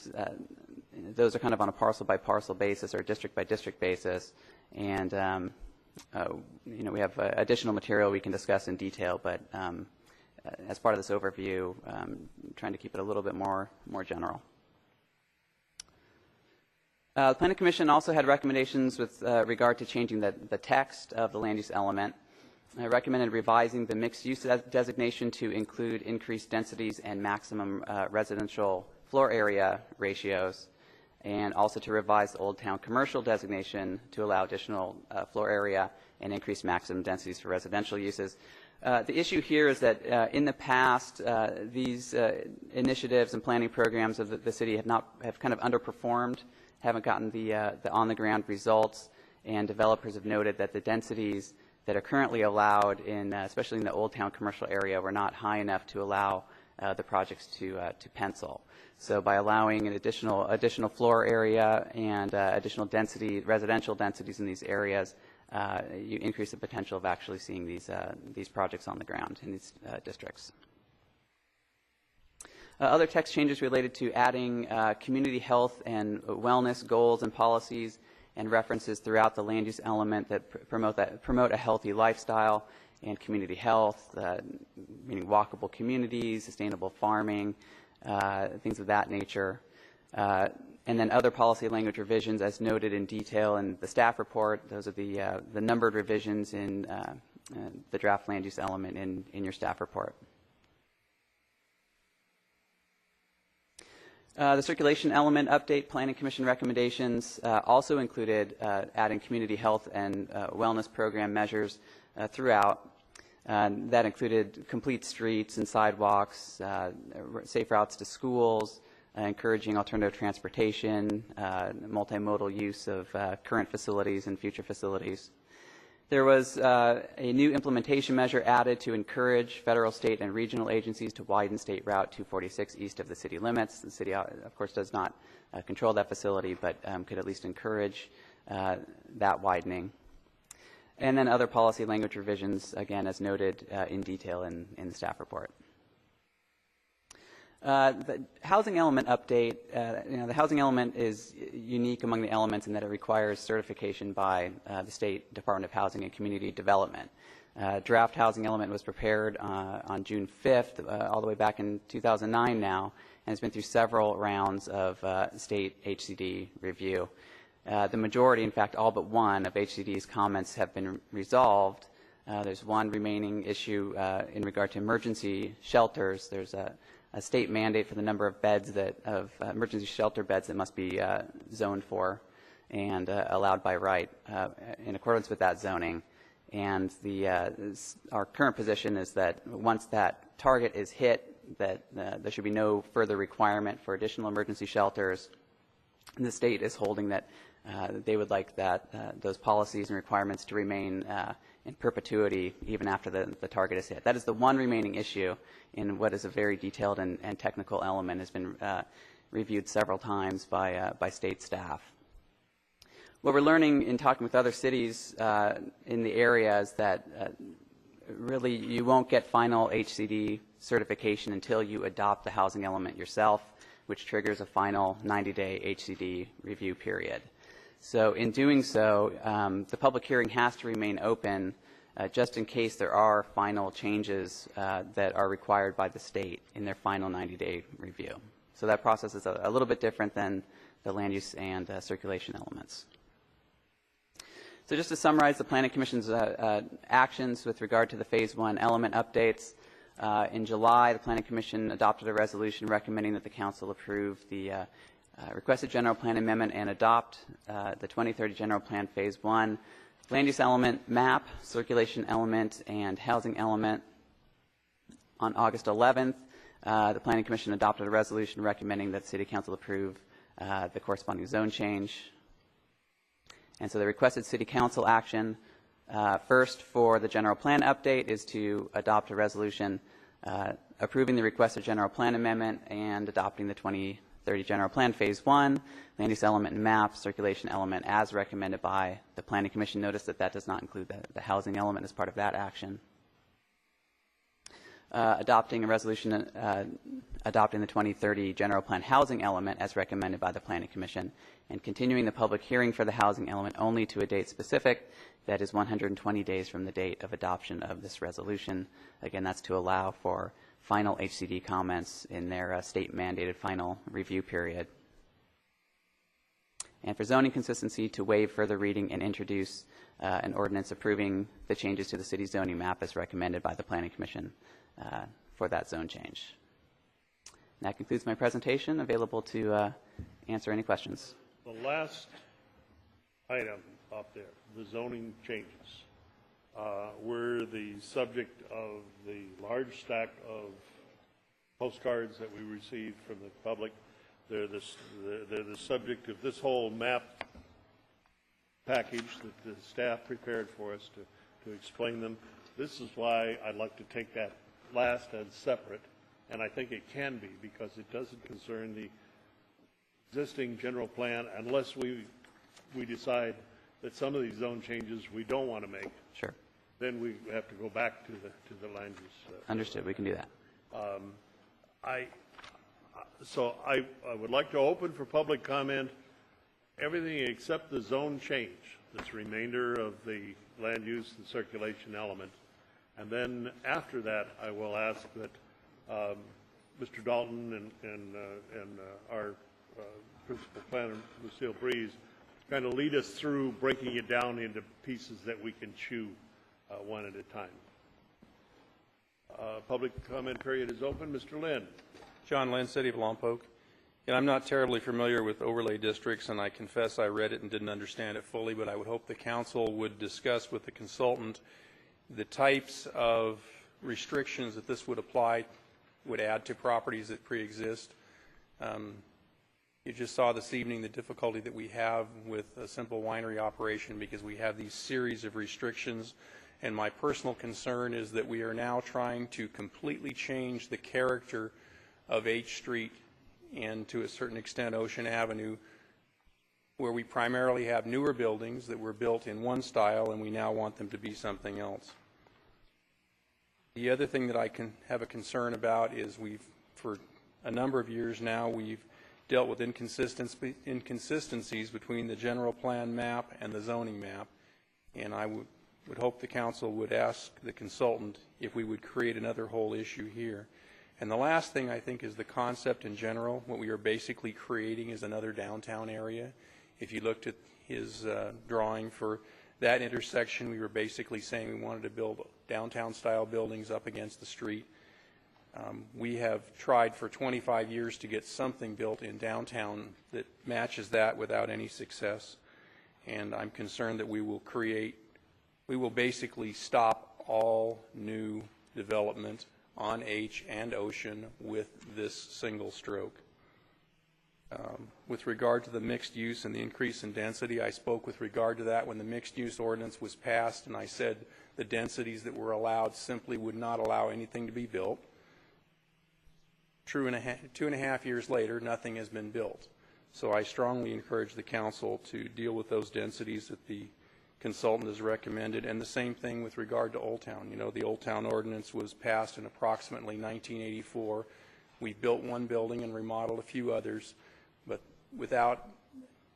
S20: those are kind of on a parcel by parcel basis or district by district basis. And we have additional material we can discuss in detail, but as part of this overview, trying to keep it a little bit more general. The Planning Commission also had recommendations with regard to changing the text of the land use element. I recommended revising the mixed use designation to include increased densities and maximum residential floor area ratios, and also to revise the Old Town commercial designation to allow additional floor area and increased maximum densities for residential uses. The issue here is that in the past, these initiatives and planning programs of the city have kind of underperformed, haven't gotten the on-the-ground results, and developers have noted that the densities that are currently allowed, especially in the Old Town commercial area, were not high enough to allow the projects to pencil. So by allowing an additional floor area and additional residential densities in these areas, you increase the potential of actually seeing these projects on the ground in these districts. Other text changes related to adding community health and wellness goals and policies and references throughout the land use element that promote a healthy lifestyle and community health, meaning walkable communities, sustainable farming, things of that nature. And then other policy language revisions as noted in detail in the staff report. Those are the numbered revisions in the draft land use element in your staff report. The circulation element update Planning Commission recommendations also included adding community health and wellness program measures throughout. That included complete streets and sidewalks, safe routes to schools, encouraging alternative transportation, multimodal use of current facilities and future facilities. There was a new implementation measure added to encourage federal, state, and regional agencies to widen State Route 246 east of the city limits. The city, of course, does not control that facility, but could at least encourage that widening. And then other policy language revisions, again, as noted in detail in the staff report. The housing element update, the housing element is unique among the elements in that it requires certification by the State Department of Housing and Community Development. Draft housing element was prepared on June 5th, all the way back in 2009 now, and has been through several rounds of state HCD review. The majority, in fact, all but one of HCD's comments have been resolved. There's one remaining issue in regard to emergency shelters. There's a state mandate for the number of beds of emergency shelter beds that must be zoned for and allowed by right in accordance with that zoning. And our current position is that once that target is hit, that there should be no further requirement for additional emergency shelters. And the state is holding that they would like those policies and requirements to remain in perpetuity even after the target is hit. That is the one remaining issue in what is a very detailed and technical element, has been reviewed several times by state staff. What we're learning in talking with other cities in the area is that really you won't get final HCD certification until you adopt the housing element yourself, which triggers a final 90-day HCD review period. So in doing so, the public hearing has to remain open just in case there are final changes that are required by the state in their final 90-day review. So that process is a little bit different than the land use and circulation elements. So just to summarize the Planning Commission's actions with regard to the Phase 1 element updates, in July, the Planning Commission adopted a resolution recommending that the Council approve the requested general plan amendment and adopt the 2030 general plan Phase 1 land use element map, circulation element, and housing element. On August 11th, the Planning Commission adopted a resolution recommending that the City Council approve the corresponding zone change. And so the requested City Council action first for the general plan update is to adopt a resolution approving the requested general plan amendment and adopting the 2030 general plan Phase 1 land use element and map, circulation element as recommended by the Planning Commission. Notice that does not include the housing element as part of that action. Adopting a resolution adopting the 2030 general plan housing element as recommended by the Planning Commission, and continuing the public hearing for the housing element only to a date specific, that is 120 days from the date of adoption of this resolution. Again, that's to allow for final HCD comments in their state-mandated final review period. And for zoning consistency, to waive further reading and introduce an ordinance approving the changes to the city zoning map as recommended by the Planning Commission for that zone change. And that concludes my presentation. Available to answer any questions.
S1: The last item up there, the zoning changes, were the subject of the large stack of postcards that we received from the public. They're the subject of this whole map package that the staff prepared for us to explain them. This is why I'd like to take that last and separate, and I think it can be, because it doesn't concern the existing general plan unless we decide that some of these zone changes we don't want to make.
S20: Sure.
S1: Then we have to go back to the land use.
S20: Understood. We can do that.
S1: So I would like to open for public comment everything except the zone change, this remainder of the land use and circulation element. And then after that, I will ask that Mr. Dalton and our principal planner, Lucille Breeze, kind of lead us through breaking it down into pieces that we can chew one at a time. Public comment period is open. Mr. Lynn.
S17: John Lynn, City of Lompoc. And I'm not terribly familiar with overlay districts, and I confess I read it and didn't understand it fully, but I would hope the council would discuss with the consultant the types of restrictions that this would apply, would add to properties that pre-exist. You just saw this evening the difficulty that we have with a simple winery operation because we have these series of restrictions. And my personal concern is that we are now trying to completely change the character of H Street and to a certain extent Ocean Avenue, where we primarily have newer buildings that were built in one style and we now want them to be something else. The other thing that I can have a concern about is for a number of years now, we've dealt with inconsistencies between the general plan map and the zoning map, and I would hope the council would ask the consultant if we would create another whole issue here. And the last thing I think is the concept in general. What we are basically creating is another downtown area. If you looked at his drawing for that intersection, we were basically saying we wanted to build downtown-style buildings up against the street. We have tried for 25 years to get something built in downtown that matches that without any success. And I'm concerned that we will basically stop all new development on H and Ocean with this single stroke. With regard to the mixed use and the increase in density, I spoke with regard to that when the mixed use ordinance was passed, and I said the densities that were allowed simply would not allow anything to be built. 2.5 years later, nothing has been built. So I strongly encourage the council to deal with those densities that the consultant has recommended, and the same thing with regard to Old Town. You know, the Old Town ordinance was passed in approximately 1984. We built one building and remodeled a few others, but without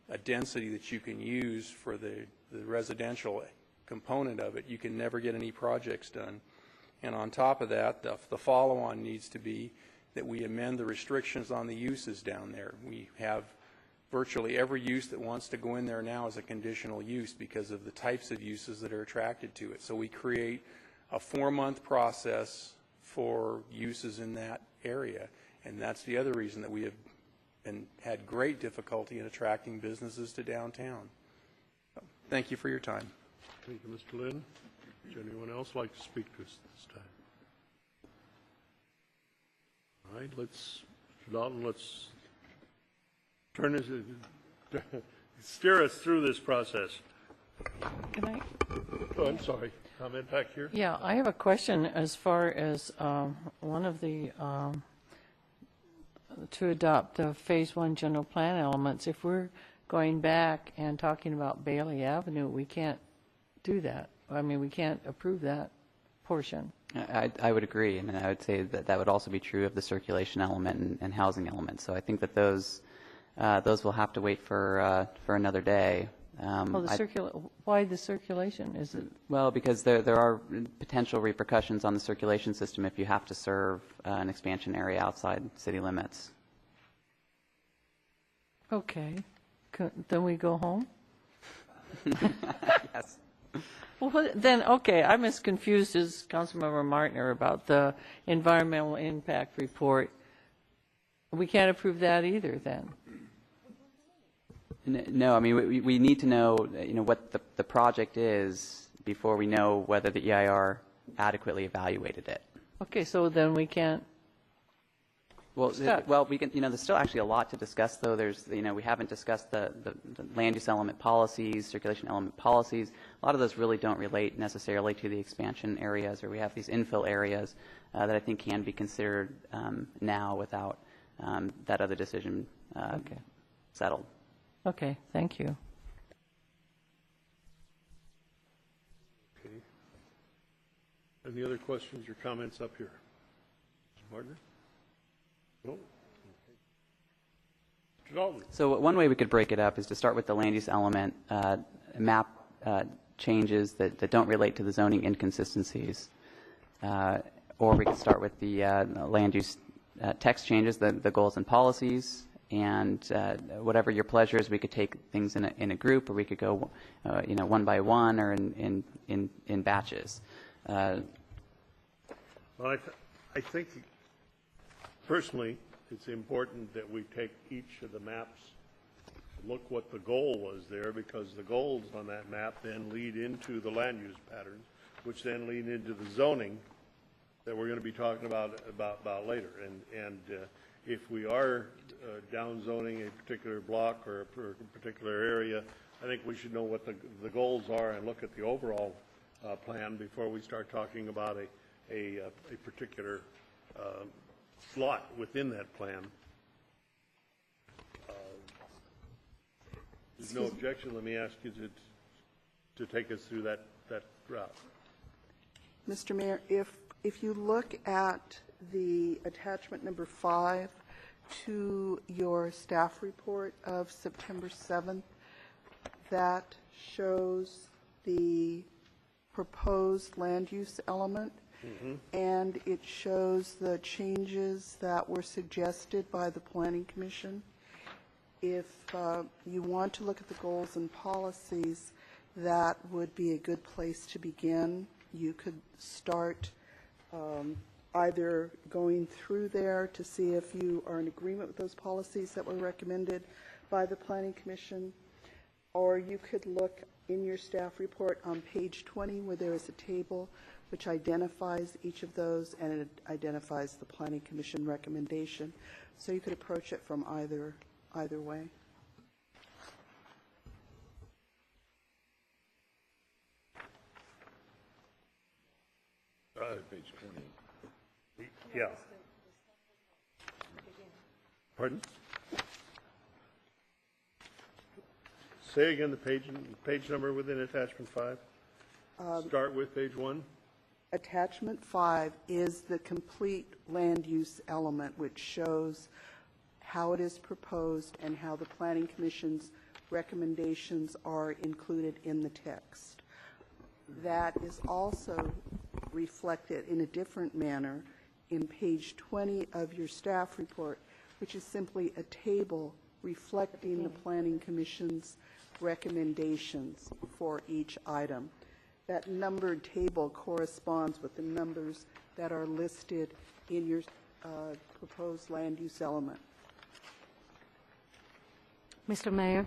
S17: a density that you can use for the residential component of it, you can never get any projects done. And on top of that, the follow-on needs to be that we amend the restrictions on the uses down there. We have virtually every use that wants to go in there now is a conditional use because of the types of uses that are attracted to it. So we create a 4-month process for uses in that area, and that's the other reason that we have had great difficulty in attracting businesses to downtown. So, thank you for your time.
S1: Thank you, Mr. Lynn. Would anyone else like to speak to us this time? All right, Dalton, let's turn this, steer us through this process.
S11: Can I?
S1: Oh, I'm sorry. Comment back here?
S11: Yeah, I have a question as far as one of the, to adopt the Phase 1 general plan elements. If we're going back and talking about Bailey Avenue, we can't do that. I mean, we can't approve that portion.
S20: I would agree, and I would say that that would also be true of the circulation element and housing element. So I think that those will have to wait for another day.
S11: Why the circulation? Is it?
S20: Well, because there are potential repercussions on the circulation system if you have to serve an expansion area outside city limits.
S11: Okay. Then we go home?
S20: Yes.
S11: Well, then, okay, I'm as confused as Councilmember Martner about the environmental impact report. We can't approve that either, then.
S20: No, I mean, we need to know, what the project is before we know whether the EIR adequately evaluated it.
S11: Okay, so then we can't.
S20: Well, we can. There's still actually a lot to discuss, though. There's, we haven't discussed the land use element policies, circulation element policies. A lot of those really don't relate necessarily to the expansion areas, or we have these infill areas that I think can be considered now without that other decision settled.
S11: Okay, thank you.
S1: Okay. Any other questions or comments up here? Mr. Martin? No? Okay. Mr. Dalton?
S20: So one way we could break it up is to start with the land use element map changes that don't relate to the zoning inconsistencies. Or we could start with the land use text changes, the goals and policies. And whatever your pleasure is, we could take things in a group, or we could go, one by one, or in batches.
S1: Well, I think personally, it's important that we take each of the maps, look what the goal was there, because the goals on that map then lead into the land use patterns, which then lead into the zoning that we're going to be talking about later. if we are downzoning a particular block or a particular area, I think we should know what the goals are and look at the overall plan before we start talking about a particular slot within that plan. There's no objection. Let me ask you to take us through that route.
S21: Mr. Mayor, if you look at the attachment number 5 to your staff report of September 7th, that shows the proposed land use element, and it shows the changes that were suggested by the Planning Commission. If you want to look at the goals and policies, that would be a good place to begin. You could start either going through there to see if you are in agreement with those policies that were recommended by the Planning Commission, or you could look in your staff report on page 20 where there is a table which identifies each of those, and it identifies the Planning Commission recommendation. So you could approach it from either way.
S1: Page 20. Yeah. Pardon? Say again the page number within attachment 5. Start with page 1.
S21: Attachment 5 is the complete land use element, which shows how it is proposed and how the Planning Commission's recommendations are included in the text. That is also reflected in a different manner in page 20 of your staff report, which is simply a table reflecting the Planning Commission's recommendations for each item. That numbered table corresponds with the numbers that are listed in your proposed land use element.
S9: Mr. Mayor,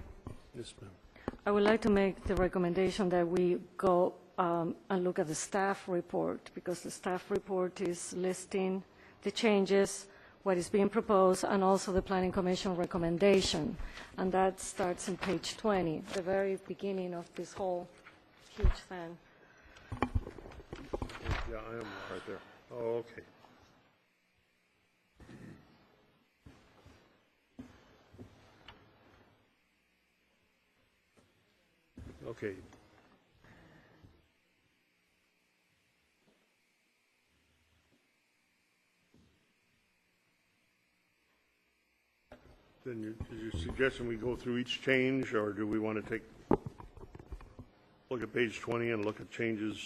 S1: Yes, ma'am.
S9: I would like to make the recommendation that we go and look at the staff report, because the staff report is listing the changes, what is being proposed, and also the Planning Commission recommendation. And that starts on page 20, the very beginning of this whole huge thing.
S1: Yeah, I am right there. Oh, okay. Okay. Then is your suggestion we go through each change, or do we want to look at page 20 and look at changes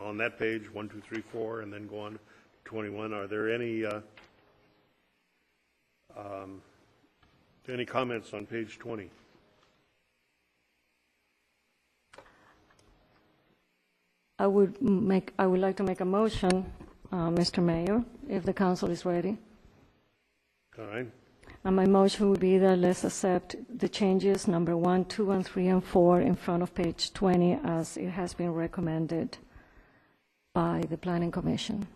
S1: on that page, 1, 2, 3, 4, and then go on to 21? Are there any comments on page 20?
S9: I would like to make a motion, Mr. Mayor, if the council is ready.
S1: All right.
S9: And my motion would be that let's accept the changes number 1, 2, and 3, and 4 in front of page 20 as it has been recommended by the Planning Commission.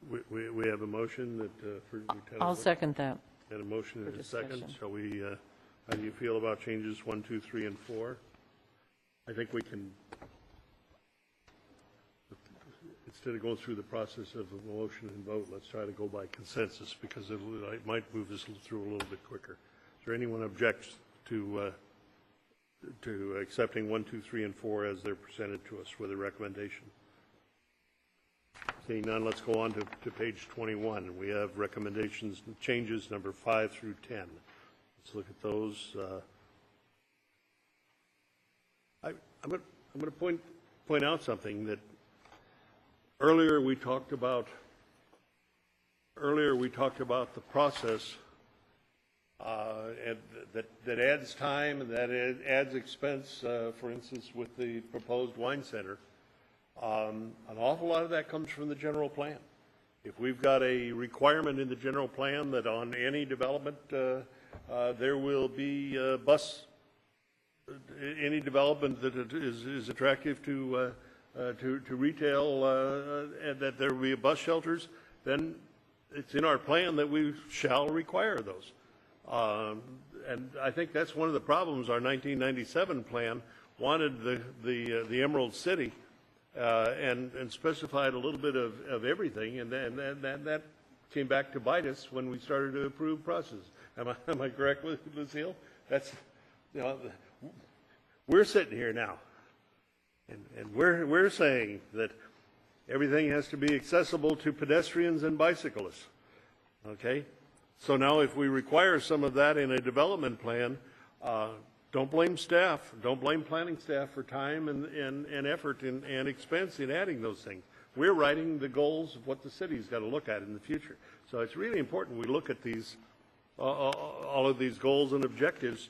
S1: We have a motion that for Lieutenant.
S11: I'll second that.
S1: And a motion and a second. Shall we? How do you feel about changes 1, 2, 3, and 4? I think we can. Instead of going through the process of a motion and vote, let's try to go by consensus, because it might move this through a little bit quicker. Is there anyone objects to accepting 1, 2, 3, and 4 as they're presented to us with a recommendation? Seeing none, let's go on to page 21. We have recommendations, changes number 5 through 10. Let's look at those. I'm going to point out something that earlier we talked about the process and that adds time and that adds expense. For instance, with the proposed wine center, an awful lot of that comes from the general plan. If we've got a requirement in the general plan that on any development there will be any development that is attractive to to retail, and that there will be bus shelters, then it's in our plan that we shall require those. And I think that's one of the problems. Our 1997 plan wanted the Emerald City and specified a little bit of everything, and that came back to bite us when we started to approve processes. Am I correct, Lucille? That's, you know, we're sitting here now, and we're saying that everything has to be accessible to pedestrians and bicyclists. Okay, so now if we require some of that in a development plan, don't blame staff, don't blame planning staff for time and effort and expense in adding those things. We're writing the goals of what the city's got to look at in the future. So it's really important we look at these, all of these goals and objectives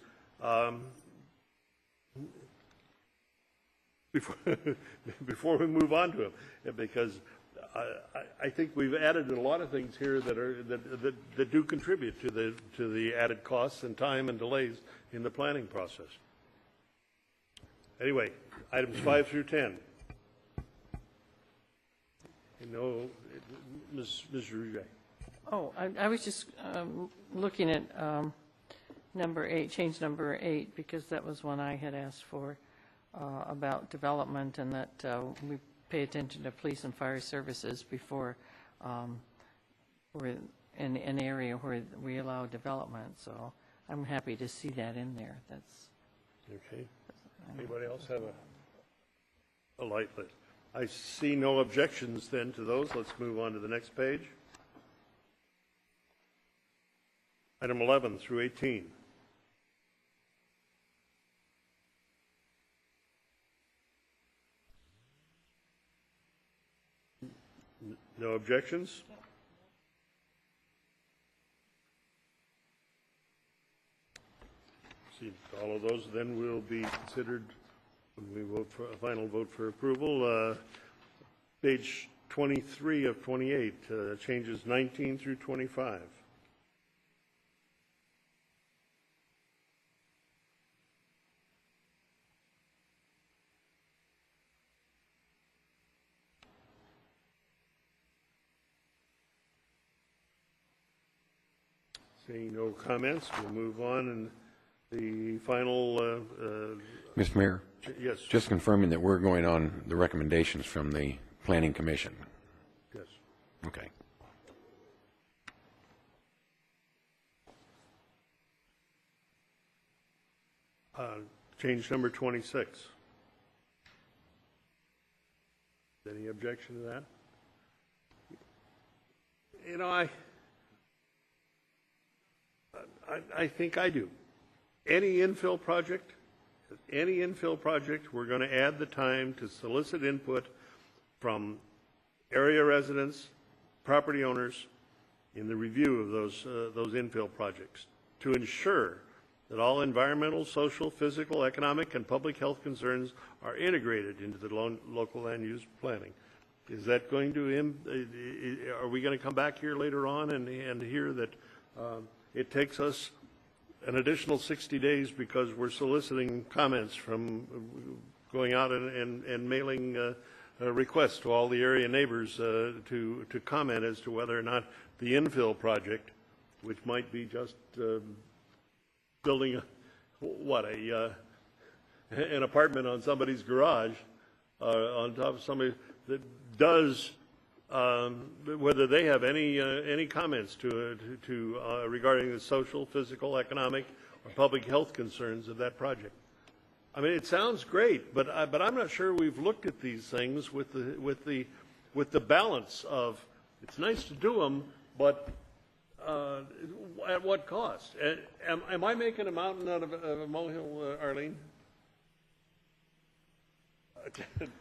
S1: before we move on to them, because I think we've added a lot of things here that do contribute to the added costs and time and delays in the planning process. Anyway, items 5 through 10. You know, Ms. Rouget.
S11: Oh, I was just looking at number 8, change number 8, because that was one I had asked for about development, and that we pay attention to police and fire services before we're in an area where we allow development. So I'm happy to see that in there. That's
S1: okay. Anybody else have a light lit? I see no objections then to those. Let's move on to the next page. Item 11 through 18. No objections? See, all of those then will be considered when we vote for a final vote for approval. Page 23 of 28, changes 19 through 25. Seeing no comments, we'll move on, and the final...
S10: Mr. Mayor?
S1: Yes.
S10: Just confirming that we're going on the recommendations from the Planning Commission.
S1: Yes.
S10: Okay.
S1: Change number 26. Any objection to that? You know, I think I do. Any infill project, we're going to add the time to solicit input from area residents, property owners, in the review of those infill projects to ensure that all environmental, social, physical, economic, and public health concerns are integrated into the local land use planning. Is that going to, are we going to come back here later on and hear that it takes us an additional 60 days because we're soliciting comments from going out and mailing requests to all the area neighbors to comment as to whether or not the infill project, which might be just building an apartment on somebody's garage, on top of somebody that does, whether they have any comments to regarding the social, physical, economic, or public health concerns of that project. I mean, it sounds great, but I'm not sure we've looked at these things with the balance of it's nice to do them, but at what cost? Am I making a mountain out of a molehill, Arlene?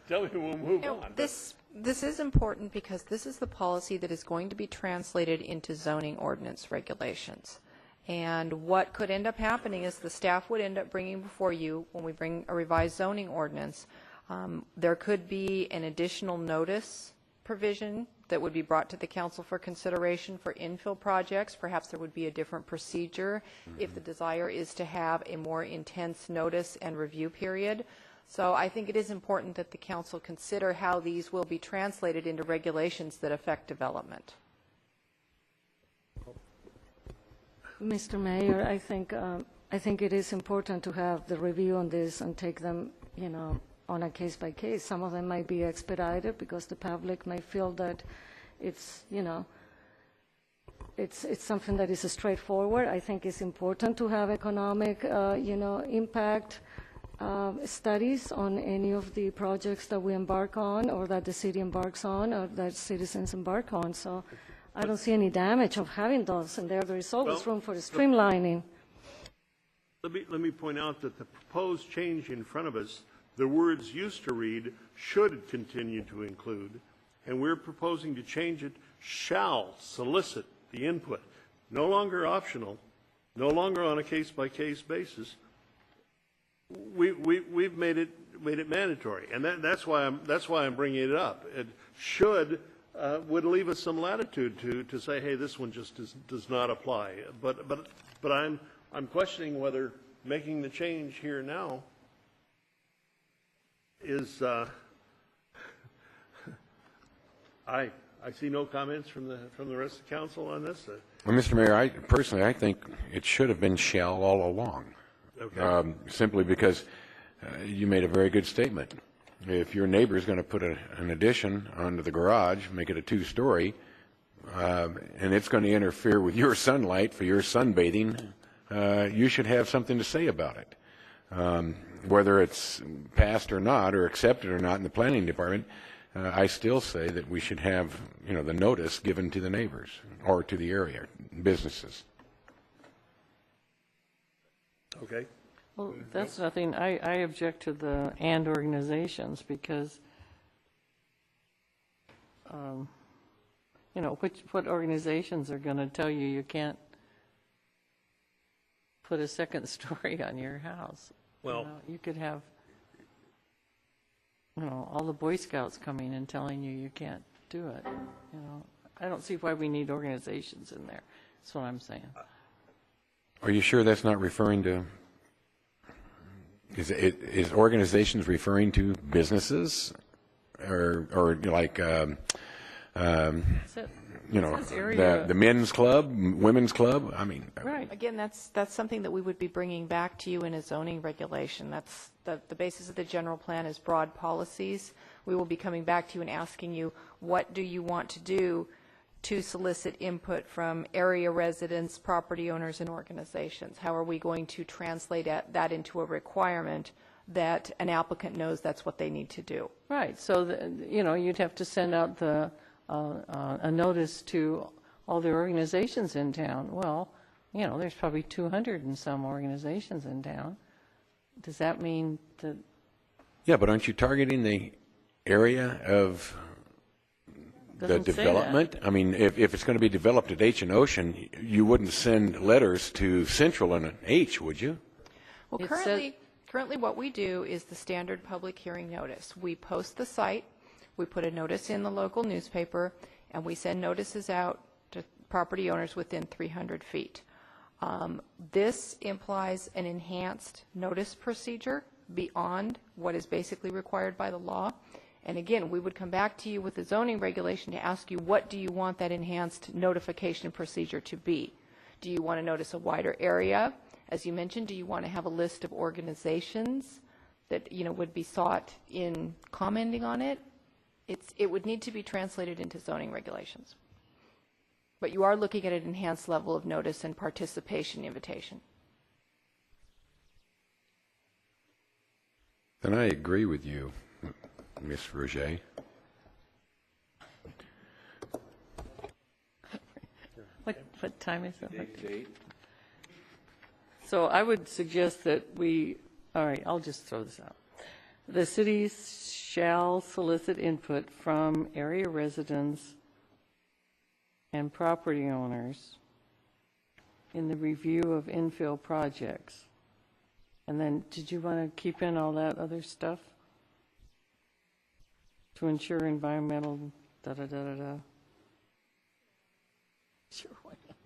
S1: Tell me, we'll move on.
S14: This is important because this is the policy that is going to be translated into zoning ordinance regulations. And what could end up happening is the staff would end up bringing before you, when we bring a revised zoning ordinance, there could be an additional notice provision that would be brought to the council for consideration for infill projects. Perhaps there would be a different procedure if the desire is to have a more intense notice and review period. So I think it is important that the council consider how these will be translated into regulations that affect development.
S9: Mr. Mayor, I think it is important to have the review on this and take them, on a case by case. Some of them might be expedited because the public may feel that it's, it's something that is straightforward. I think it's important to have economic, impact studies on any of the projects that we embark on, or that the city embarks on, or that citizens embark on. So I don't see any damage of having those, and there is always room for streamlining.
S1: Let me point out that the proposed change in front of us, the words used to read should continue to include, and we're proposing to change it shall solicit the input. No longer optional, no longer on a case-by-case basis. We've made it mandatory, and that's why I'm bringing it up. It should would leave us some latitude to say, hey, this one just does not apply. But I'm questioning whether making the change here now is. I see no comments from the rest of the council on this.
S10: Well, Mr. Mayor, I think it should have been shall all along. Okay. Simply because you made a very good statement. If your neighbor is going to put an addition onto the garage, make it a 2-story, and it's going to interfere with your sunlight for your sunbathing, you should have something to say about it. Whether it's passed or not, or accepted or not in the planning department, I still say that we should have, the notice given to the neighbors or to the area businesses.
S1: Okay.
S11: Well, that's nothing. I object to the and organizations because, what organizations are going to tell you can't put a second story on your house?
S1: Well,
S11: you could have, all the Boy Scouts coming and telling you can't do it. I don't see why we need organizations in there. That's what I'm saying.
S10: Are you sure that's not referring to? Is organizations referring to businesses, or like the men's club, women's club? I mean,
S14: right. Again, that's something that we would be bringing back to you in a zoning regulation. That's the basis of the general plan is broad policies. We will be coming back to you and asking you, what do you want to do to solicit input from area residents, property owners, and organizations? How are we going to translate that into a requirement that an applicant knows that's what they need to do?
S11: Right. So, you'd have to send out a notice to all the organizations in town. Well, there's probably 200 and some organizations in town. Does that mean that? Yeah,
S10: but aren't you targeting the area of the development? I mean, if it's going to be developed at H and Ocean, you wouldn't send letters to Central and H, would you?
S14: Well, currently what we do is the standard public hearing notice. We post the site, we put a notice in the local newspaper, and we send notices out to property owners within 300 feet. This implies an enhanced notice procedure beyond what is basically required by the law. And again, we would come back to you with a zoning regulation to ask you, what do you want that enhanced notification procedure to be? Do you want to notice a wider area? As you mentioned, do you want to have a list of organizations that would be sought in commenting on it? It would need to be translated into zoning regulations. But you are looking at an enhanced level of notice and participation invitation.
S10: Then I agree with you, Ms. Roger.
S11: What time is it? So I would suggest that all right, I'll just throw this out. The city shall solicit input from area residents and property owners in the review of infill projects. And then, did you want to keep in all that other stuff? To ensure environmental da-da-da-da-da. Sure, why not?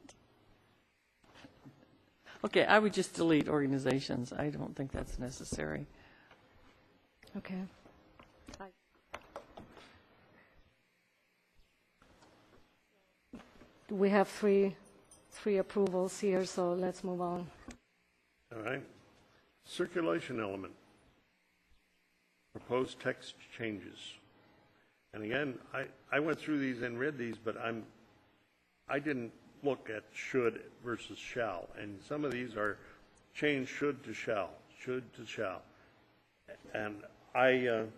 S11: Okay, I would just delete organizations. I don't think that's necessary.
S9: Okay. We have three approvals here, so let's move on.
S1: All right. Circulation element. Proposed text changes. And again, I went through these and read these, but I didn't look at should versus shall. And some of these are changed should to shall, And I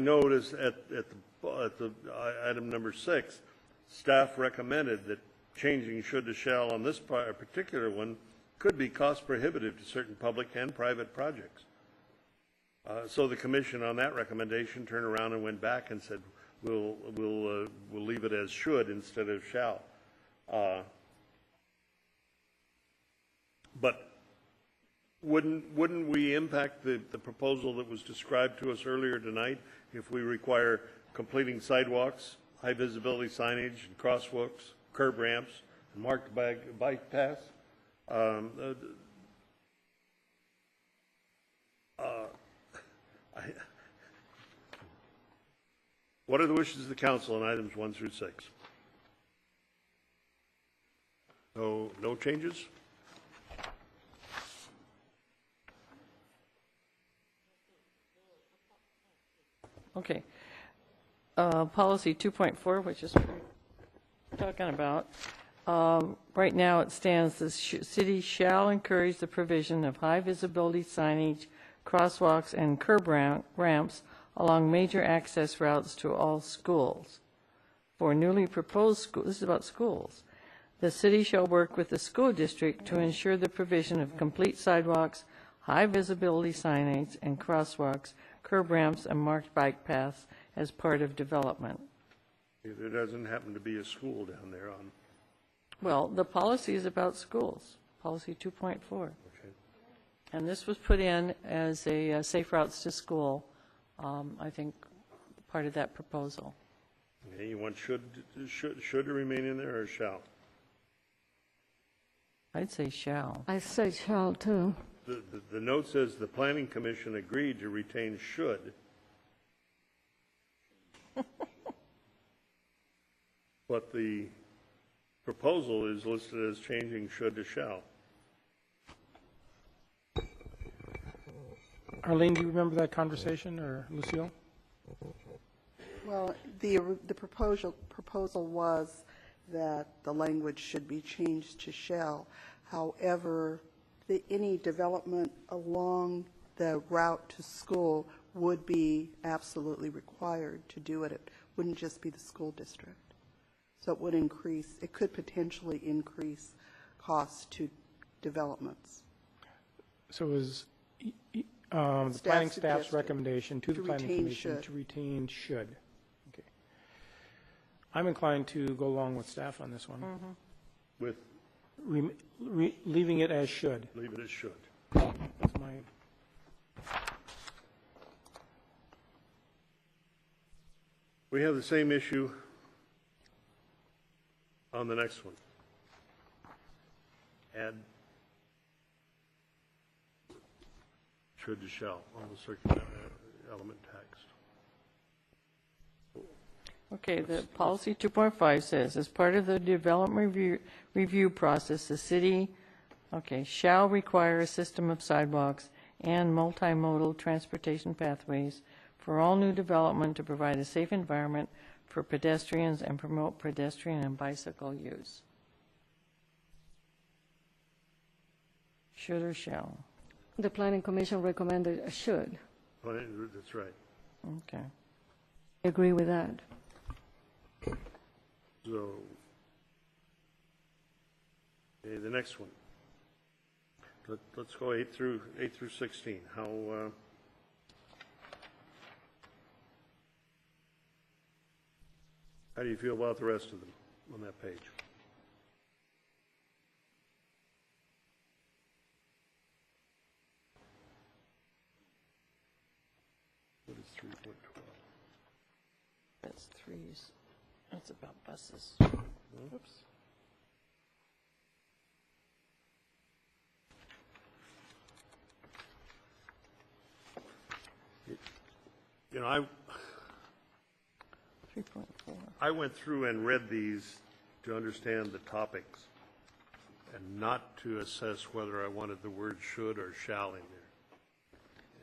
S1: noticed at the item number 6, staff recommended that changing should to shall on this particular one could be cost prohibitive to certain public and private projects. So the commission on that recommendation turned around and went back and said, we'll leave it as should instead of shall. But wouldn't we impact the proposal that was described to us earlier tonight if we require completing sidewalks, high visibility signage, and crosswalks, curb ramps, and marked bike paths? What are the wishes of the council on items 1 through 6? No changes?
S11: Okay. Policy 2.4, which is what we're talking about. Right now it stands, the city shall encourage the provision of high visibility signage, crosswalks, and curb ramps along major access routes to all schools. For newly proposed schools, this is about schools, the city shall work with the school district to ensure the provision of complete sidewalks, high visibility signage, and crosswalks, curb ramps, and marked bike paths as part of development.
S1: There doesn't happen to be a school down there on.
S11: Well, the policy is about schools, policy 2.4.
S1: Okay.
S11: And this was put in as a safe routes to school, I think, part of that proposal.
S1: Okay, you want should remain in there or shall?
S11: I'd say shall.
S9: I say shall too.
S1: The note says the planning commission agreed to retain should. But the proposal is listed as changing should to shall.
S8: Arlene, do you remember that conversation, or Lucille?
S21: Well, the proposal was that the language should be changed to shall. However, any development along the route to school would be absolutely required to do it. It wouldn't just be the school district. So it would increase, it could potentially increase costs to developments.
S8: So is the planning staff's recommendation to the planning commission to retain should. Okay. I'm inclined to go along with staff on this one.
S1: With
S8: leaving it as should.
S1: Leave it as should.
S8: That's my.
S1: We have the same issue on the next one. Add should to shall on the circular element text.
S11: Okay, the policy 2.5 says, as part of the development review process, the city, shall require a system of sidewalks and multimodal transportation pathways for all new development to provide a safe environment for pedestrians and promote pedestrian and bicycle use. Should or shall?
S9: The planning commission recommended a should.
S1: That's right.
S11: Okay.
S9: I agree with that.
S1: So, okay, the next one. Let's go 8 through 16. How do you feel about the rest of them on that page? What is 3.12?
S11: That's threes. That's about buses. Oops.
S1: You know,
S11: 3.4.
S1: I went through and read these to understand the topics and not to assess whether I wanted the word should or shall in there.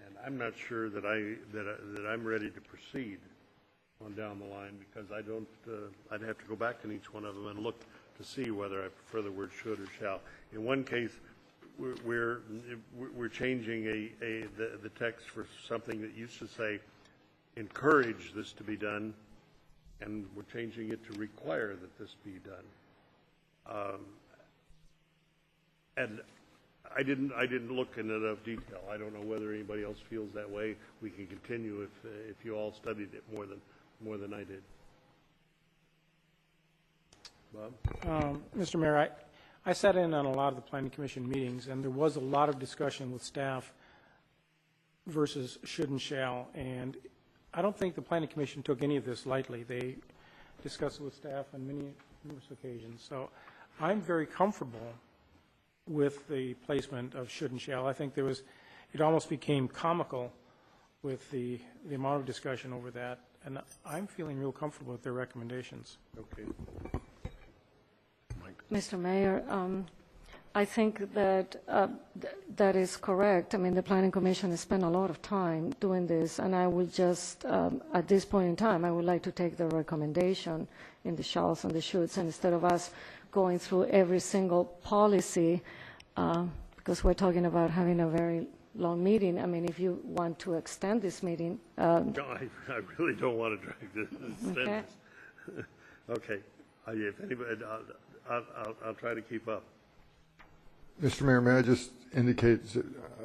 S1: And I'm not sure that I'm ready to proceed on down the line, because I don't, I'd have to go back in each one of them and look to see whether I prefer the word should or shall. In one case, we're changing the text for something that used to say encourage this to be done, and we're changing it to require that this be done. And I didn't look in enough detail. I don't know whether anybody else feels that way. We can continue if you all studied it more than I did. Bob?
S8: Mr. Mayor, I sat in on a lot of the Planning Commission meetings, and there was a lot of discussion with staff versus should and shall, and I don't think the Planning Commission took any of this lightly. They discussed it with staff on numerous occasions. So I'm very comfortable with the placement of should and shall. I think it almost became comical with the amount of discussion over that, and I'm feeling real comfortable with their recommendations.
S1: Okay.
S9: Mr. Mayor, I think that that is correct. I mean, the Planning Commission has spent a lot of time doing this, and I would just, at this point in time, I would like to take the recommendation in the shalls and the shoulds, and instead of us going through every single policy, because we're talking about having a very long meeting. I mean, if you want to extend this meeting.
S1: No, I really don't want to drag this.
S9: Okay.
S1: Okay. If anybody, I'll try to keep up.
S15: Mr. Mayor, may I just indicate,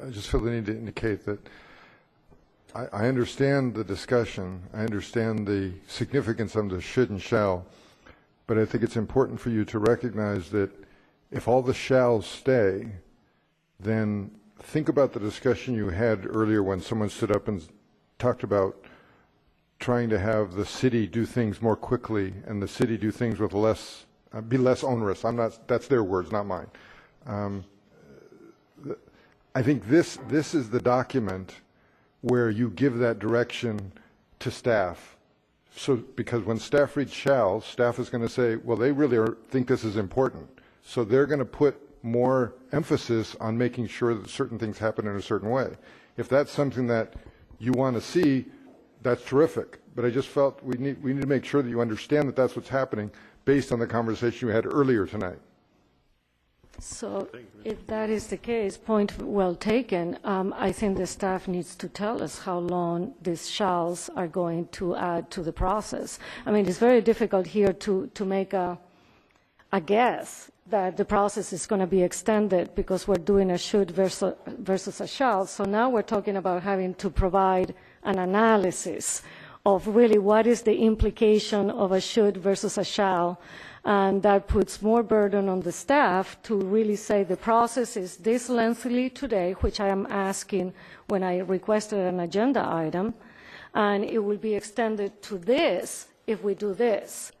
S15: I just feel the need to indicate that I understand the discussion. I understand the significance of the should and shall, but I think it's important for you to recognize that if all the shalls stay, then think about the discussion you had earlier when someone stood up and talked about trying to have the city do things more quickly and the city do things with less, be less onerous. That's their words, not mine. I think this is the document where you give that direction to staff. So, because when staff reads shall, staff is going to say, well, they really think this is important. So they're going to put more emphasis on making sure that certain things happen in a certain way. If that's something that you want to see, that's terrific. But I just felt we need to make sure that you understand that that's what's happening based on the conversation you had earlier tonight.
S9: So if that is the case, point well taken, I think the staff needs to tell us how long these shalls are going to add to the process. I mean, it's very difficult here to make a guess that the process is going to be extended because we're doing a should versus a shall. So now we're talking about having to provide an analysis of really what is the implication of a should versus a shall. And that puts more burden on the staff to really say the process is this lengthy today, which I am asking when I requested an agenda item, and it will be extended to this if we do this.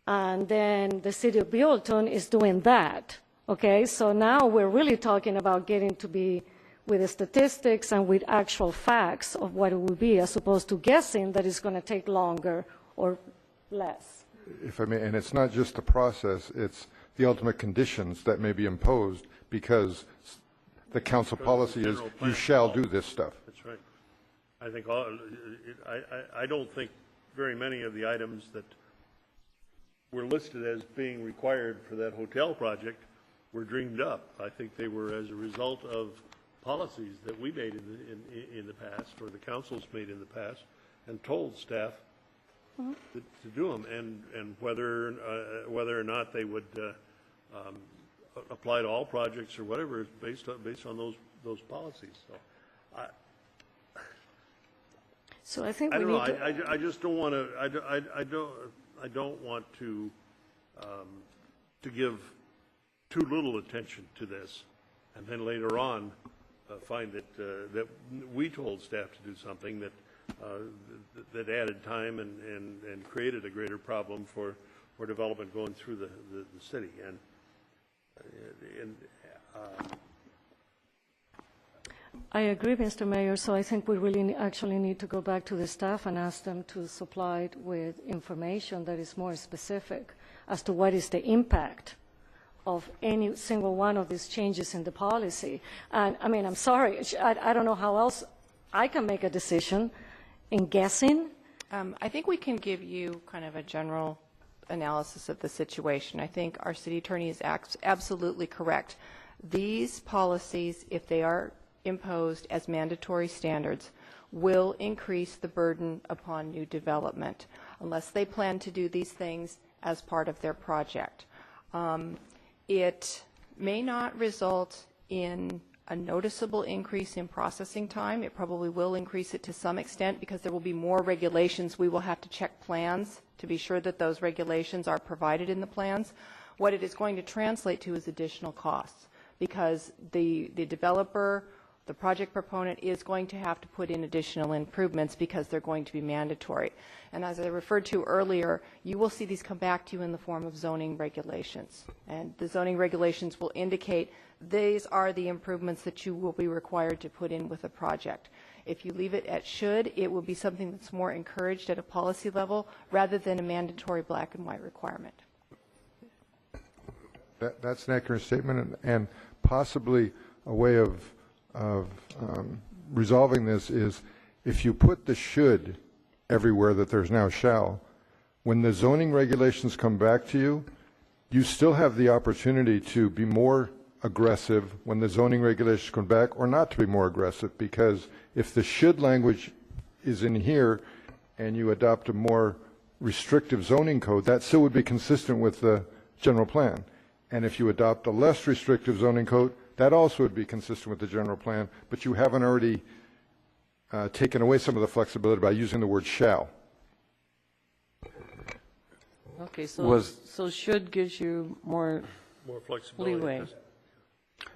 S9: And then the city of Buellton is doing that. Okay, so now we're really talking about getting to be with the statistics and with actual facts of what it will be, as opposed to guessing that it's going to take longer or less.
S15: If I may, and it's not just the process, it's the ultimate conditions that may be imposed because the council policy is you shall do this stuff.
S1: That's right. I think I don't think very many of the items that were listed as being required for that hotel project were dreamed up. I think they were as a result of policies that we made in the past, or the councils made in the past, and told staff to do them, and whether or not they would apply to all projects or whatever is based on those policies.
S9: So I think
S1: I don't know. I just don't want to. I don't want to give too little attention to this, and then later on find that we told staff to do something that added time and created a greater problem for development going through the city.
S9: I agree, Mr. Mayor, so I think we really actually need to go back to the staff and ask them to supply it with information that is more specific as to what is the impact of any single one of these changes in the policy. And I mean, I'm sorry, I don't know how else I can make a decision in guessing.
S14: I think we can give you kind of a general analysis of the situation. I think our city attorney is absolutely correct. These policies, if they are imposed as mandatory standards, will increase the burden upon new development unless they plan to do these things as part of their project. It may not result in a noticeable increase in processing time. It probably will increase it to some extent because there will be more regulations. We will have to check plans to be sure that those regulations are provided in the plans. What it is going to translate to is additional costs because the developer, the project proponent is going to have to put in additional improvements because they're going to be mandatory. And as I referred to earlier, you will see these come back to you in the form of zoning regulations. And the zoning regulations will indicate these are the improvements that you will be required to put in with a project. If you leave it at should, it will be something that's more encouraged at a policy level rather than a mandatory black and white requirement.
S15: That's an accurate statement, and possibly a way of resolving this is if you put the should everywhere that there's now shall, when the zoning regulations come back to you, you still have the opportunity to be more aggressive when the zoning regulations come back or not to be more aggressive, because if the should language is in here and you adopt a more restrictive zoning code, that still would be consistent with the general plan. And if you adopt a less restrictive zoning code, that also would be consistent with the general plan, but you haven't already taken away some of the flexibility by using the word shall.
S11: Okay, so should gives you more
S17: flexibility.
S11: leeway.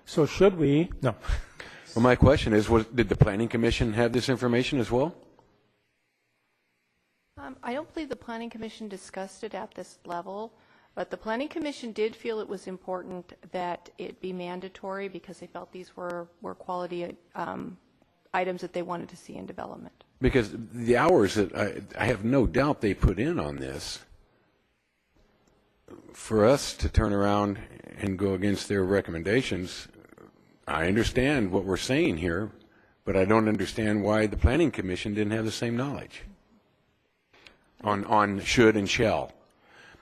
S8: So should we? No.
S10: Well, my question is, did the Planning Commission have this information as well?
S14: I don't believe the Planning Commission discussed it at this level, but the Planning Commission did feel it was important that it be mandatory because they felt these were quality items that they wanted to see in development.
S10: Because the hours that I have no doubt they put in on this, for us to turn around and go against their recommendations, I understand what we're saying here, but I don't understand why the Planning Commission didn't have the same knowledge on should and shall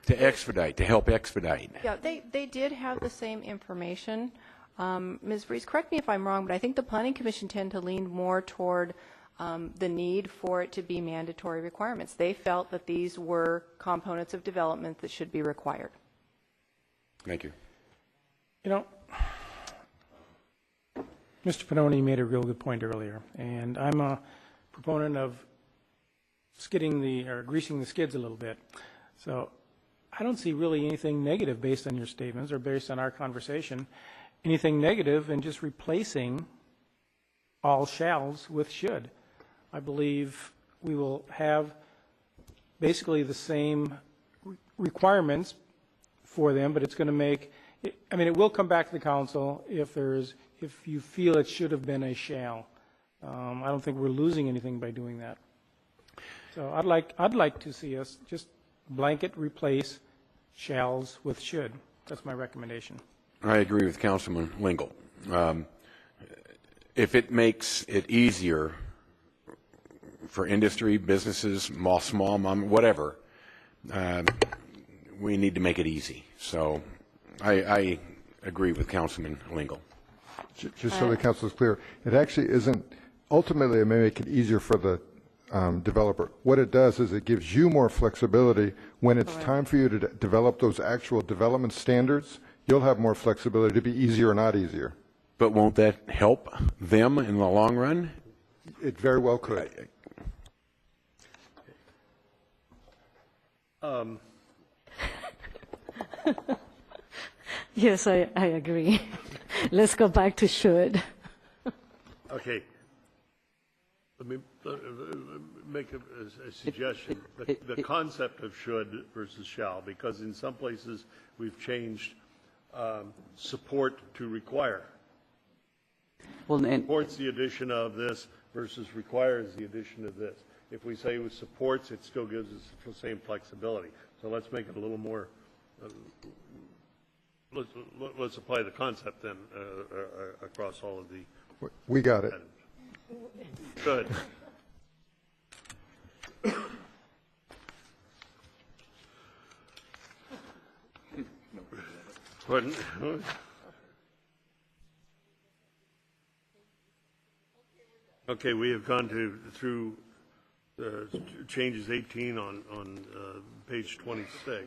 S10: to expedite, to help expedite.
S14: Yeah, they did have the same information. Ms. Breeze, correct me if I'm wrong, but I think the Planning Commission tend to lean more toward the need for it to be mandatory requirements. They felt that these were components of development that should be required.
S10: Thank you.
S8: You know, Mr. Pannoni made a real good point earlier, and I'm a proponent of greasing the skids a little bit. So I don't see really anything negative based on your statements or based on our conversation, anything negative in just replacing all shalls with should. I believe we will have basically the same requirements for them, but it's going to make, I mean, it will come back to the council if you feel it should have been a shall. I don't think we're losing anything by doing that. So I'd like to see us just blanket replace shalls with should. That's my recommendation.
S10: I agree with Councilman Lingle. If it makes it easier for industry, businesses, small, whatever, we need to make it easy. So I agree with Councilman Lingle.
S15: Just so the council is clear, it actually isn't, ultimately it may make it easier for the developer. What it does is it gives you more flexibility when it's time for you to develop those actual development standards. You'll have more flexibility to be easier or not easier.
S10: But won't that help them in the long run?
S15: It very well could.
S9: Yes, I agree. Let's go back to should.
S1: Okay. Let me make a suggestion. The concept of should versus shall, because in some places we've changed support to require.
S20: Well, and
S1: supports the addition of this versus requires the addition of this. If we say it supports, it still gives us the same flexibility. So let's make it a little more, let's apply the concept then across all of the.
S15: We got it.
S1: Good. Pardon? Okay, we have gone through changes 18 on page 26.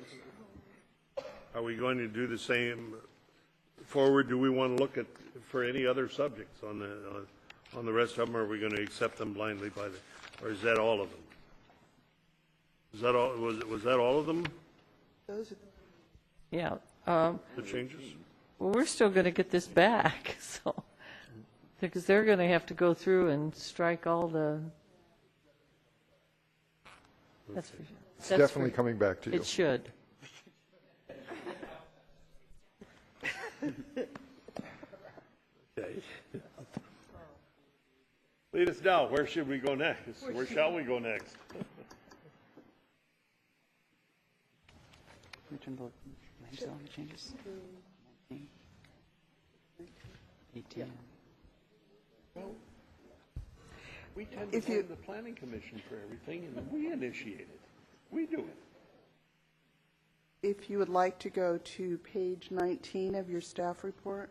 S1: Are we going to do the same forward? Do we want to look at for any other subjects on the rest of them? Or are we going to accept them blindly or is that all of them? Is that all? Was that all of them?
S21: Those are
S11: Yeah.
S1: The changes?
S11: Well, we're still going to get this back, so, because they're going to have to go through and strike all the. That's for sure.
S15: It's definitely coming back to you.
S11: It should.
S1: Okay. Lead us now. Where should we go next? Where shall we go next?
S20: return vote. Land development changes. 18.
S1: Well, we tend to blame the planning commission for everything, and we initiate it. We do it.
S21: If you would like to go to page 19 of your staff report.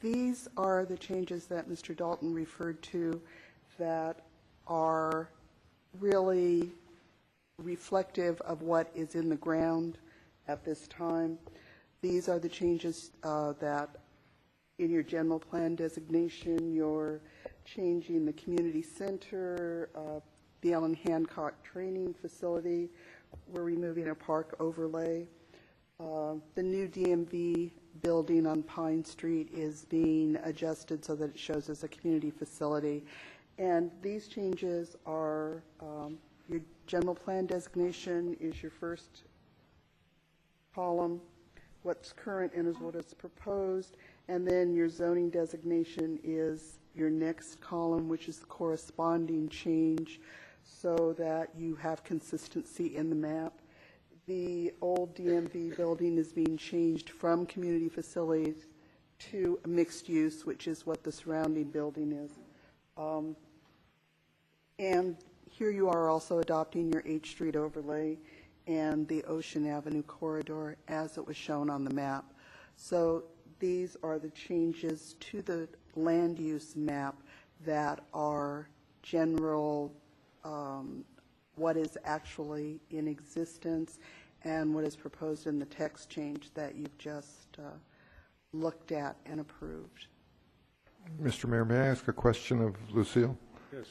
S21: These are the changes that Mr. Dalton referred to that are really reflective of what is in the ground at this time. These are the changes that in your general plan designation, you're changing the community center, the Ellen Hancock training facility. We're removing a park overlay. The new DMV building on Pine Street is being adjusted so that it shows as a community facility. And these changes are your general plan designation is your first column, what's current and is what is proposed, and then your zoning designation is your next column, which is the corresponding change so that you have consistency in the map. The old DMV building is being changed from community facilities to a mixed use, which is what the surrounding building is. And here you are also adopting your H Street overlay and the Ocean Avenue corridor as it was shown on the map. So these are the changes to the land use map that are general, what is actually in existence and what is proposed in the text change that you've just looked at and approved.
S15: Mr. Mayor, may I ask a question of Lucille?
S1: Yes.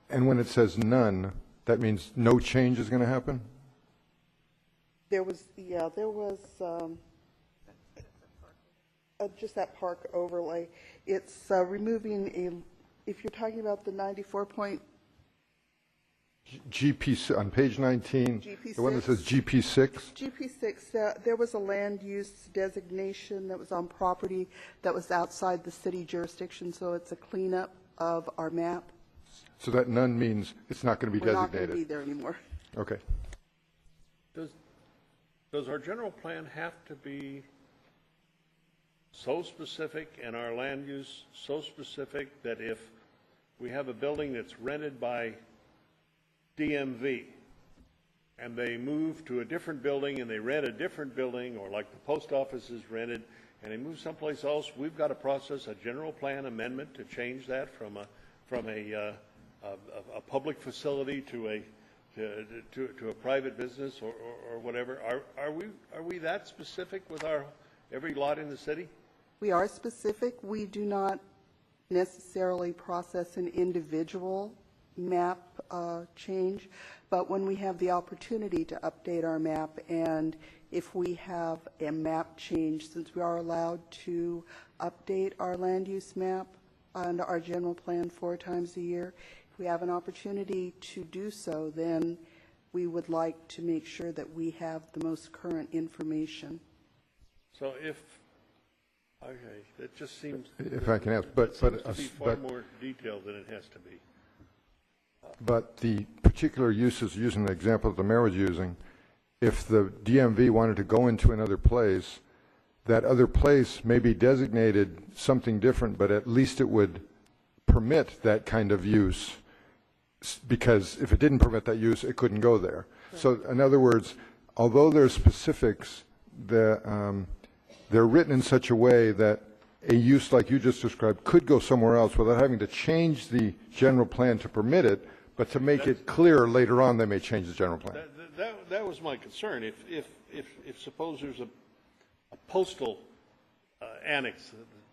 S15: And when it says none, that means no change is going to happen?
S21: There was just that park overlay. It's removing if you're talking about the 94 point.
S15: GP, on page 19,
S21: GP6.
S15: the one that says GP6?
S21: GP6, there was a land use designation that was on property that was outside the city jurisdiction, so it's a cleanup of our map.
S15: So that none means it's not going to be
S21: We're
S15: designated?
S21: not going to be there anymore.
S15: Okay.
S1: Does our general plan have to be so specific and our land use so specific that if we have a building that's rented by DMV and they move to a different building and they rent a different building, or like the post office is rented and they move someplace else, we've got to process a general plan amendment to change that from a public facility to a private business or whatever. Are we that specific with our every lot in the city?
S21: We are specific. We do not necessarily process an individual map change, but when we have the opportunity to update our map, and if we have a map change, since we are allowed to update our land use map under our general plan 4 times a year. If we have an opportunity to do so, then we would like to make sure that we have the most current information.
S1: So okay, that just seems.
S15: If I can ask,
S1: that seems to be far more detailed than it has to be.
S15: But the particular uses, using the example that the mayor was using, if the DMV wanted to go into another place, that other place may be designated something different, but at least it would permit that kind of use, because if it didn't permit that use, it couldn't go there. So in other words, although there's specifics, they're written in such a way that a use like you just described could go somewhere else without having to change the general plan to permit it, but to make it clear later on they may change the general plan.
S1: That was my concern. If suppose there's a postal annex,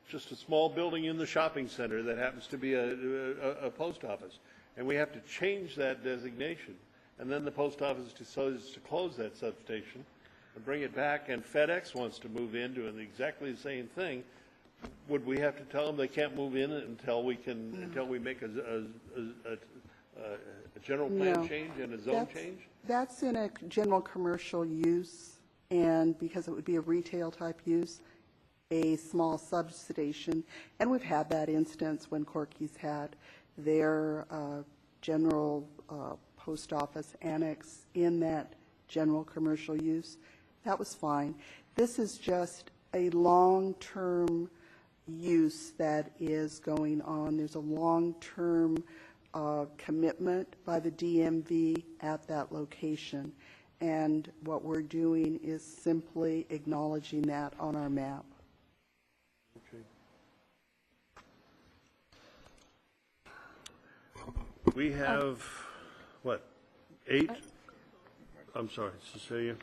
S1: just a small building in the shopping center that happens to be a post office, and we have to change that designation, and then the post office decides to close that substation and bring it back, and FedEx wants to move in doing exactly the same thing, would we have to tell them they can't move in until we make a general plan change and a zone change?
S21: That's in a general commercial use, and because it would be a retail type use, a small substation, and we've had that instance when Corky's had their general post office annex in that general commercial use. That was fine. This is just a long-term use that is going on. There's a long-term commitment by the DMV at that location, and what we're doing is simply acknowledging that on our map.
S1: Okay. We have, what, 8? I'm sorry, Cecilia?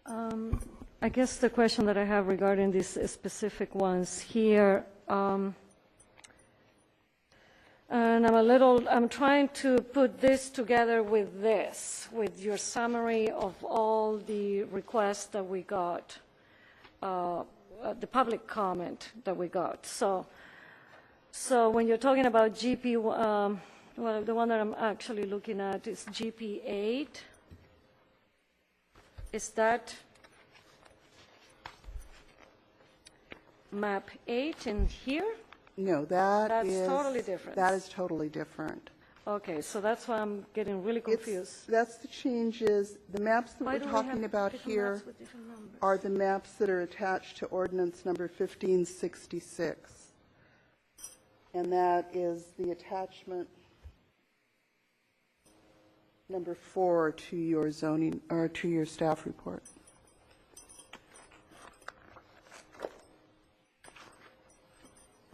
S9: I guess the question that I have regarding these specific ones here, and I'm trying to put this together with this, with your summary of all the requests that we got, the public comment that we got. So when you're talking about GP, well, the one that I'm actually looking at is GP8. Is that map 8 in here?
S21: No,
S9: That's totally different.
S21: That is totally different.
S9: Okay, so that's why I'm getting really confused.
S21: That's the changes. The maps that
S9: Why
S21: we're
S9: do we
S21: talking
S9: have
S21: about
S9: different
S21: here
S9: maps with different numbers?
S21: are the maps that are attached to ordinance number 1566. And that is the attachment number 4 to your zoning, or to your staff report.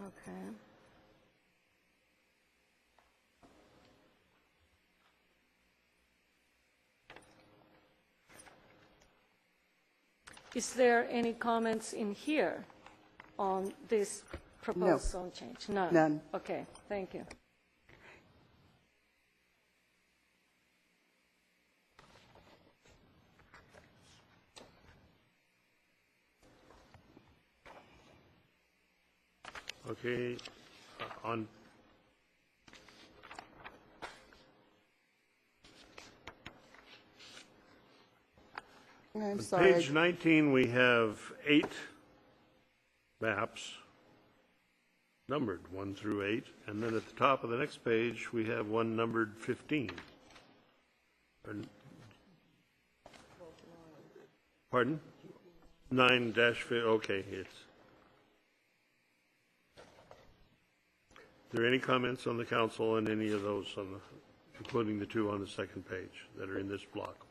S9: Okay. Is there any comments in here on this proposed zone change? None?
S21: None.
S9: Okay, thank you.
S1: Okay, on
S21: I'm sorry.
S1: page 19, we have 8 maps numbered 1 through 8, and then at the top of the next page, we have one numbered 15. Pardon? 9-5, okay, it's. Are there any comments on the council on any of those, including the 2 on the second page that are in this block?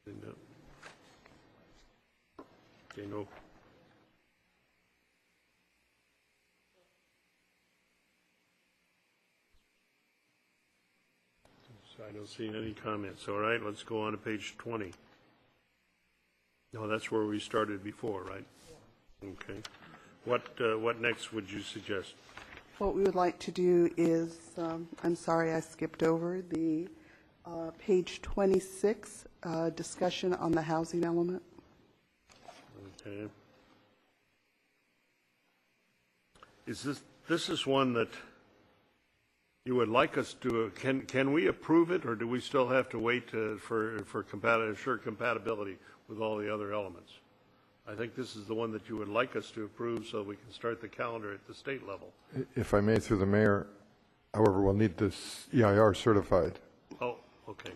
S1: No. Okay, no. So I don't see any comments. All right, let's go on to page 20. No, that's where we started before, right? Okay. What next would you suggest?
S21: What we would like to do is, I'm sorry I skipped over the page 26, discussion on the housing element.
S1: Okay. this is one that you would like us to, can we approve it, or do we still have to wait for ensure compatibility with all the other elements? I think this is the one that you would like us to approve so we can start the calendar at the state level.
S15: If I may, through the mayor, however, we'll need this EIR certified.
S1: Oh, okay.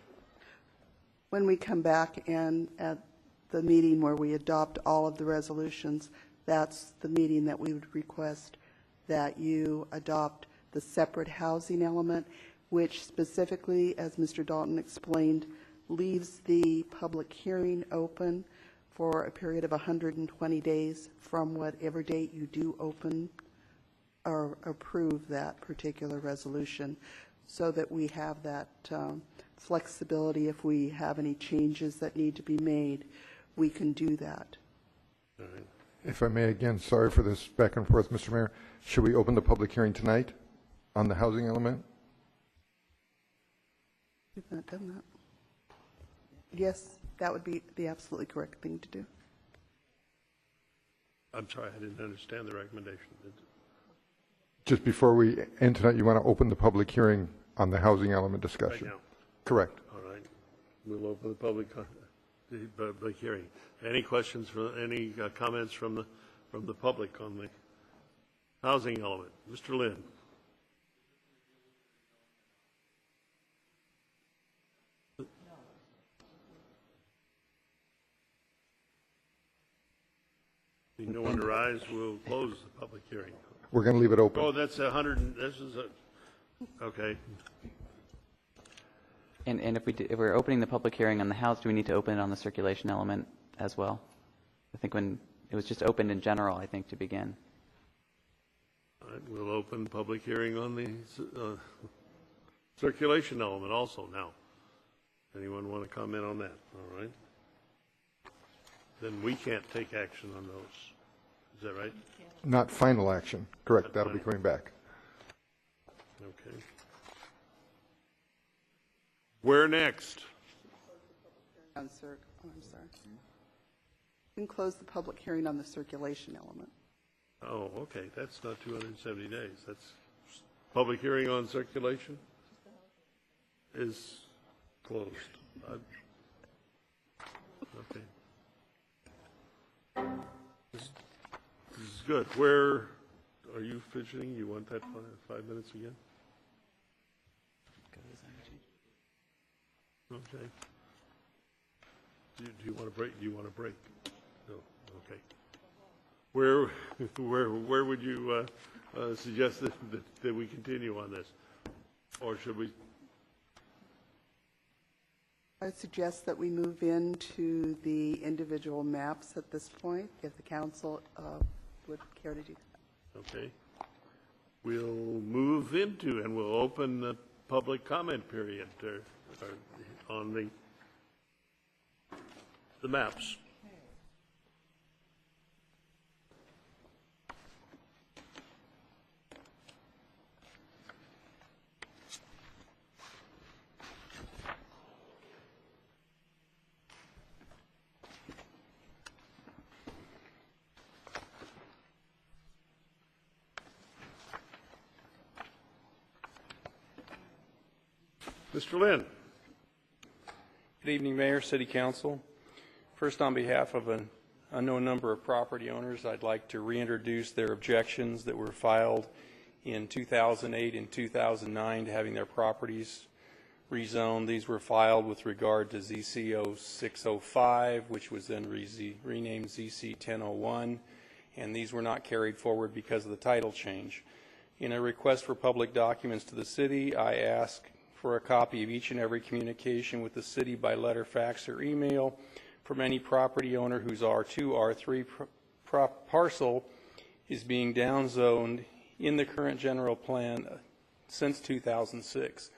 S21: When we come back and at the meeting where we adopt all of the resolutions, that's the meeting that we would request that you adopt the separate housing element, which specifically, as Mr. Dalton explained, leaves the public hearing open for a period of 120 days from whatever date you do open or approve that particular resolution, so that we have that flexibility. If we have any changes that need to be made, we can do that.
S1: All right.
S15: If I may, again, sorry for this back and forth, Mr. Mayor. Should we open the public hearing tonight on the housing element?
S21: We've not done that. Yes, that would be the absolutely correct thing to do.
S1: I'm sorry, I didn't understand the recommendation.
S15: Just before we end tonight, you want to open the public hearing on the housing element discussion?
S1: Right now.
S15: Correct.
S1: All right. We'll open the public hearing. Any questions, any comments from the public on the housing element? Mr. Lynn. Seeing no one to rise, we'll close the public hearing.
S15: We're going to leave it open.
S1: Oh, that's 100, this is okay.
S20: And if we're opening the public hearing on the house, do we need to open it on the circulation element as well? I think when it was just opened in general, I think, to begin.
S1: All right, we'll open public hearing on the circulation element also now. Anyone want to comment on that? All right. Then we can't take action on those. Is that right?
S15: Not final action. Correct. That'll be coming back.
S1: Okay. Where next?
S21: I'm sorry. We can close the public hearing on the circulation element.
S1: Oh, okay. That's not 270 days. That's public hearing on circulation is closed. Okay. This is good. Where are you fidgeting? You want that 5 minutes again? Okay. Do you want a break? Do you want a break? No. Okay. Where would you suggest that we continue on this, or should we?
S21: I would suggest that we move into the individual maps at this point, if the council would care to do that.
S1: Okay. We'll move into and we'll open the public comment period on the maps. Mr. Lynn.
S17: Good evening, Mayor, City Council. First, on behalf of an unknown number of property owners, I'd like to reintroduce their objections that were filed in 2008 and 2009 to having their properties rezoned. These were filed with regard to ZC 0605, which was then renamed ZC 1001, and these were not carried forward because of the title change. In a request for public documents to the city, I ask for a copy of each and every communication with the city by letter, fax, or email from any property owner whose R2, R3 parcel is being downzoned in the current general plan since 2006.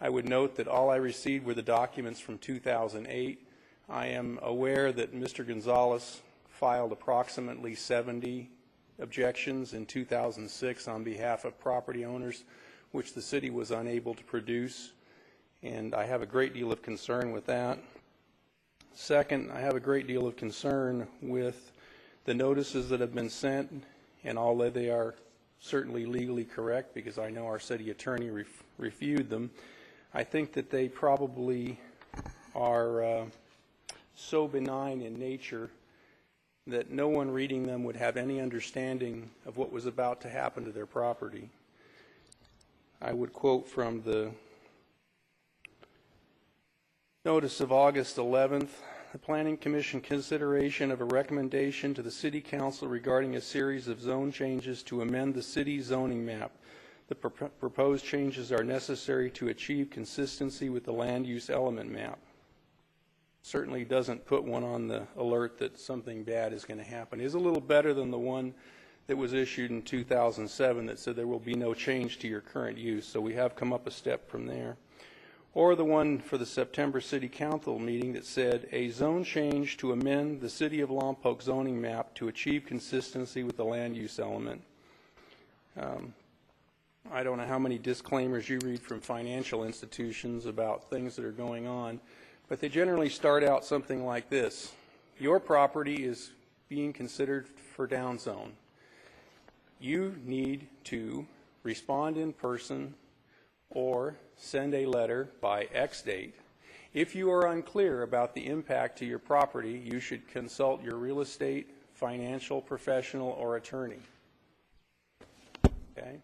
S17: I would note that all I received were the documents from 2008. I am aware that Mr. Gonzalez filed approximately 70 objections in 2006 on behalf of property owners, which the city was unable to produce, and I have a great deal of concern with that. Second, I have a great deal of concern with the notices that have been sent, and although they are certainly legally correct because I know our city attorney reviewed them. I think that they probably are so benign in nature that no one reading them would have any understanding of what was about to happen to their property. I would quote from the notice of August 11th, the Planning Commission consideration of a recommendation to the City Council regarding a series of zone changes to amend the city zoning map. The proposed changes are necessary to achieve consistency with the land use element map. Certainly doesn't put one on the alert that something bad is going to happen. It is a little better than the one that was issued in 2007 that said there will be no change to your current use. So we have come up a step from there. Or the one for the September City Council meeting that said a zone change to amend the City of Lompoc zoning map to achieve consistency with the land use element. I don't know how many disclaimers you read from financial institutions about things that are going on, but they generally start out something like this. Your property is being considered for down zone. You need to respond in person or send a letter by X date. If you are unclear about the impact to your property, you should consult your real estate, financial professional, or attorney. Okay?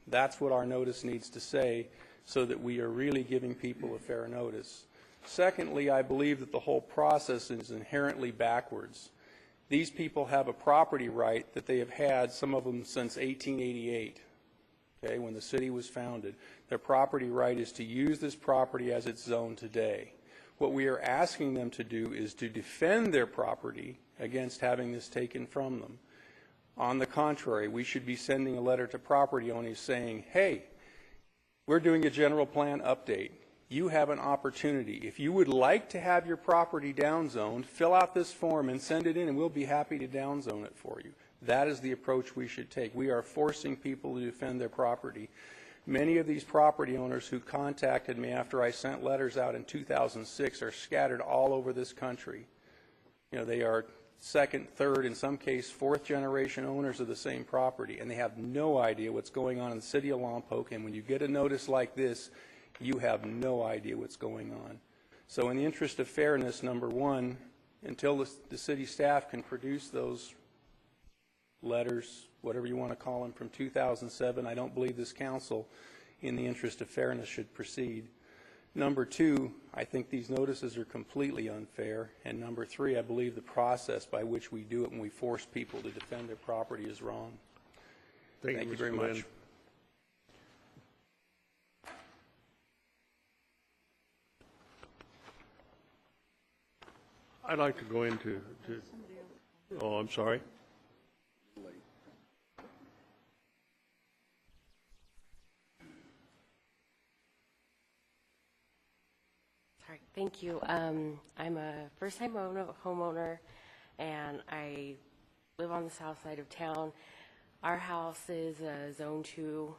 S17: That's what our notice needs to say so that we are really giving people a fair notice. Secondly, I believe that the whole process is inherently backwards. These people have a property right that they have had, some of them since 1888, okay, when the city was founded. Their property right is to use this property as it's zoned today. What we are asking them to do is to defend their property against having this taken from them. On the contrary, we should be sending a letter to property owners saying, hey, we're doing a general plan update. You have an opportunity. If you would like to have your property downzoned, fill out this form and send it in, and we'll be happy to downzone it for you. That is the approach we should take. We are forcing people to defend their property. Many of these property owners who contacted me after I sent letters out in 2006 are scattered all over this country. You know, they are second, third, in some case, fourth generation owners of the same property, and they have no idea what's going on in the city of Lompoc. And when you get a notice like this, you have no idea what's going on. So in the interest of fairness, number one, until the city staff can produce those letters, whatever you want to call them, from 2007, I don't believe this council, in the interest of fairness, should proceed. Number two, I think these notices are completely unfair. And number three, I believe the process by which we do it when we force people to defend their property is wrong. Thank you very much.
S1: I'd like to go into, oh, I'm sorry.
S2: Sorry, thank you. I'm a first-time homeowner, and I live on the south side of town. Our house is Zone 2,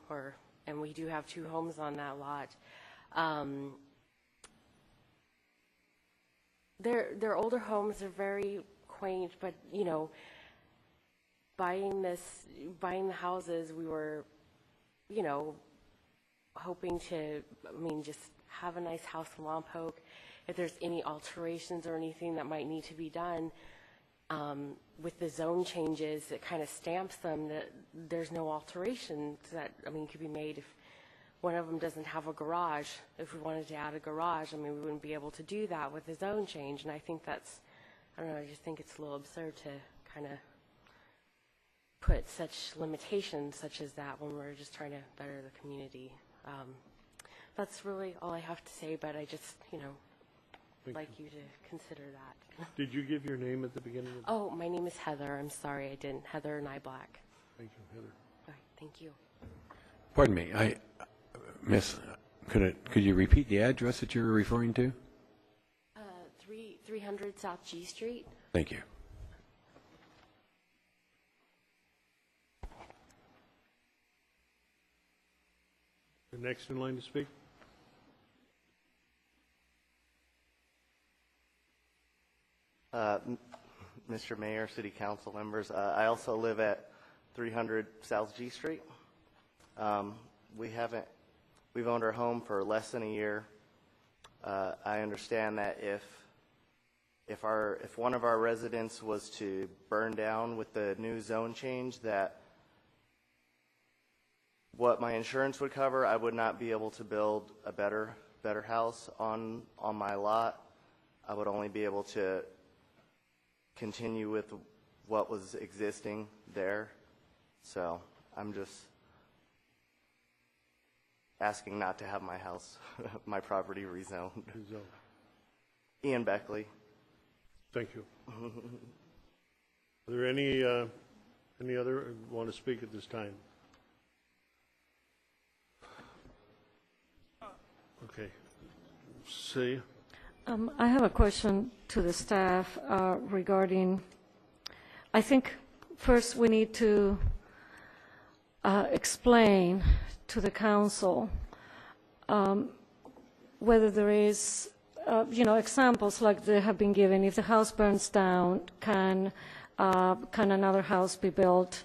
S2: and we do have 2 homes on that lot. They're older homes. They're very quaint, but you know, buying the houses, we were, you know, hoping to, just have a nice house in Lompoc. If there's any alterations or anything that might need to be done with the zone changes, it kind of stamps them that there's no alterations that could be made. If one of them doesn't have a garage, if we wanted to add a garage, we wouldn't be able to do that with the zone change. And I think that's, I don't know, I just think it's a little absurd to kind of put such limitations such as that when we're just trying to better the community. That's really all I have to say, but I just, like you to consider that.
S1: Did you give your name at the beginning?
S2: Oh, my name is Heather. I'm sorry I didn't. Heather Nyblack.
S1: Thank you, Heather.
S2: All right, thank you.
S10: Pardon me, Miss, could you repeat the address that you're referring to?
S2: 300 South G Street.
S10: Thank you.
S1: The next in line to speak.
S22: Mr. Mayor, City Council members, I also live at
S4: 300 South G Street. We've owned our home for less than a year. I understand that if one of our residents was to burn down with the new zone change, that what my insurance would cover, I would not be able to build a better house on my lot. I would only be able to continue with what was existing there. So I'm just asking not to have my house, my property rezoned. Ian Beckley.
S1: Thank you. Are there any other who want to speak at this time? Okay. See.
S9: I have a question to the staff regarding, I think first we need to explain to the council whether there is, examples like they have been given. If the house burns down, can another house be built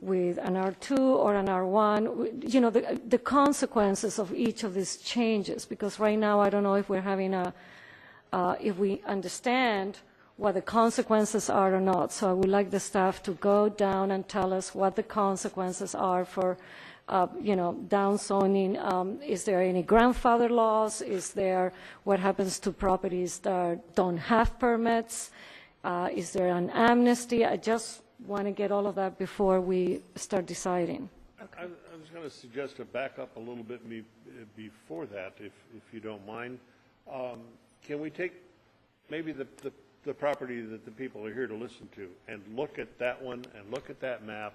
S9: with an R2 or an R1? The consequences of each of these changes, because right now I don't know if we're having if we understand what the consequences are or not. So I would like the staff to go down and tell us what the consequences are for, down zoning. Is there any grandfather laws? Is there what happens to properties that don't have permits? Is there an amnesty? I just want to get all of that before we start deciding.
S1: I was going to suggest to back up a little bit before that, if you don't mind. Can we take maybe the property that the people are here to listen to and look at that one and look at that map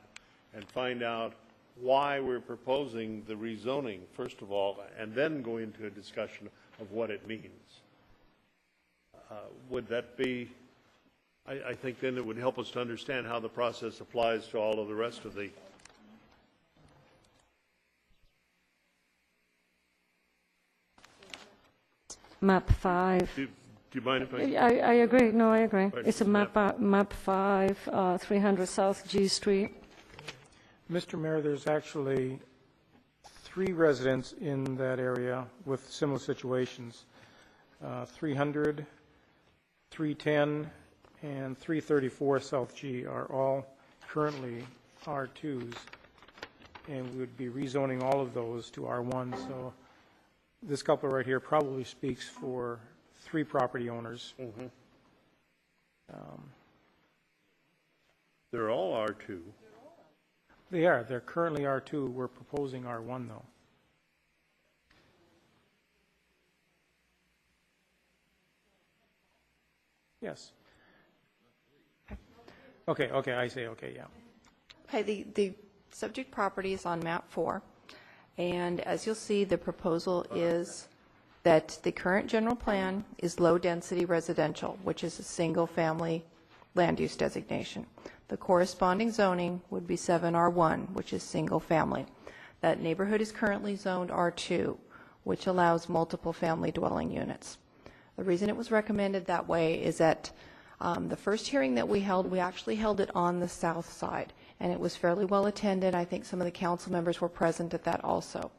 S1: and find out why we're proposing the rezoning, first of all, and then go into a discussion of what it means? Would that be, I think then it would help us to understand how the process applies to all of the rest of the
S9: Map 5.
S1: Do you mind if
S9: I agree. No, I agree.
S1: Right,
S9: It's a map 5, 300 South G Street.
S8: Mr. Mayor, there's actually 3 residents in that area with similar situations. 300, 310, and 334 South G are all currently R2s, and we would be rezoning all of those to R1. So this couple right here probably speaks for 3 property owners.
S1: Mm-hmm. They're all R2.
S8: They are. They're currently R2. We're proposing R1, though. Yes. Okay, I say okay, yeah.
S14: Okay, the subject property is on map 4, and as you'll see, the proposal is that the current general plan is low-density residential, which is a single-family land use designation. The corresponding zoning would be 7R1, which is single-family. That neighborhood is currently zoned R2, which allows multiple family dwelling units. The reason it was recommended that way is that the first hearing that we held, we actually held it on the south side, and it was fairly well attended. I think some of the council members were present at that also.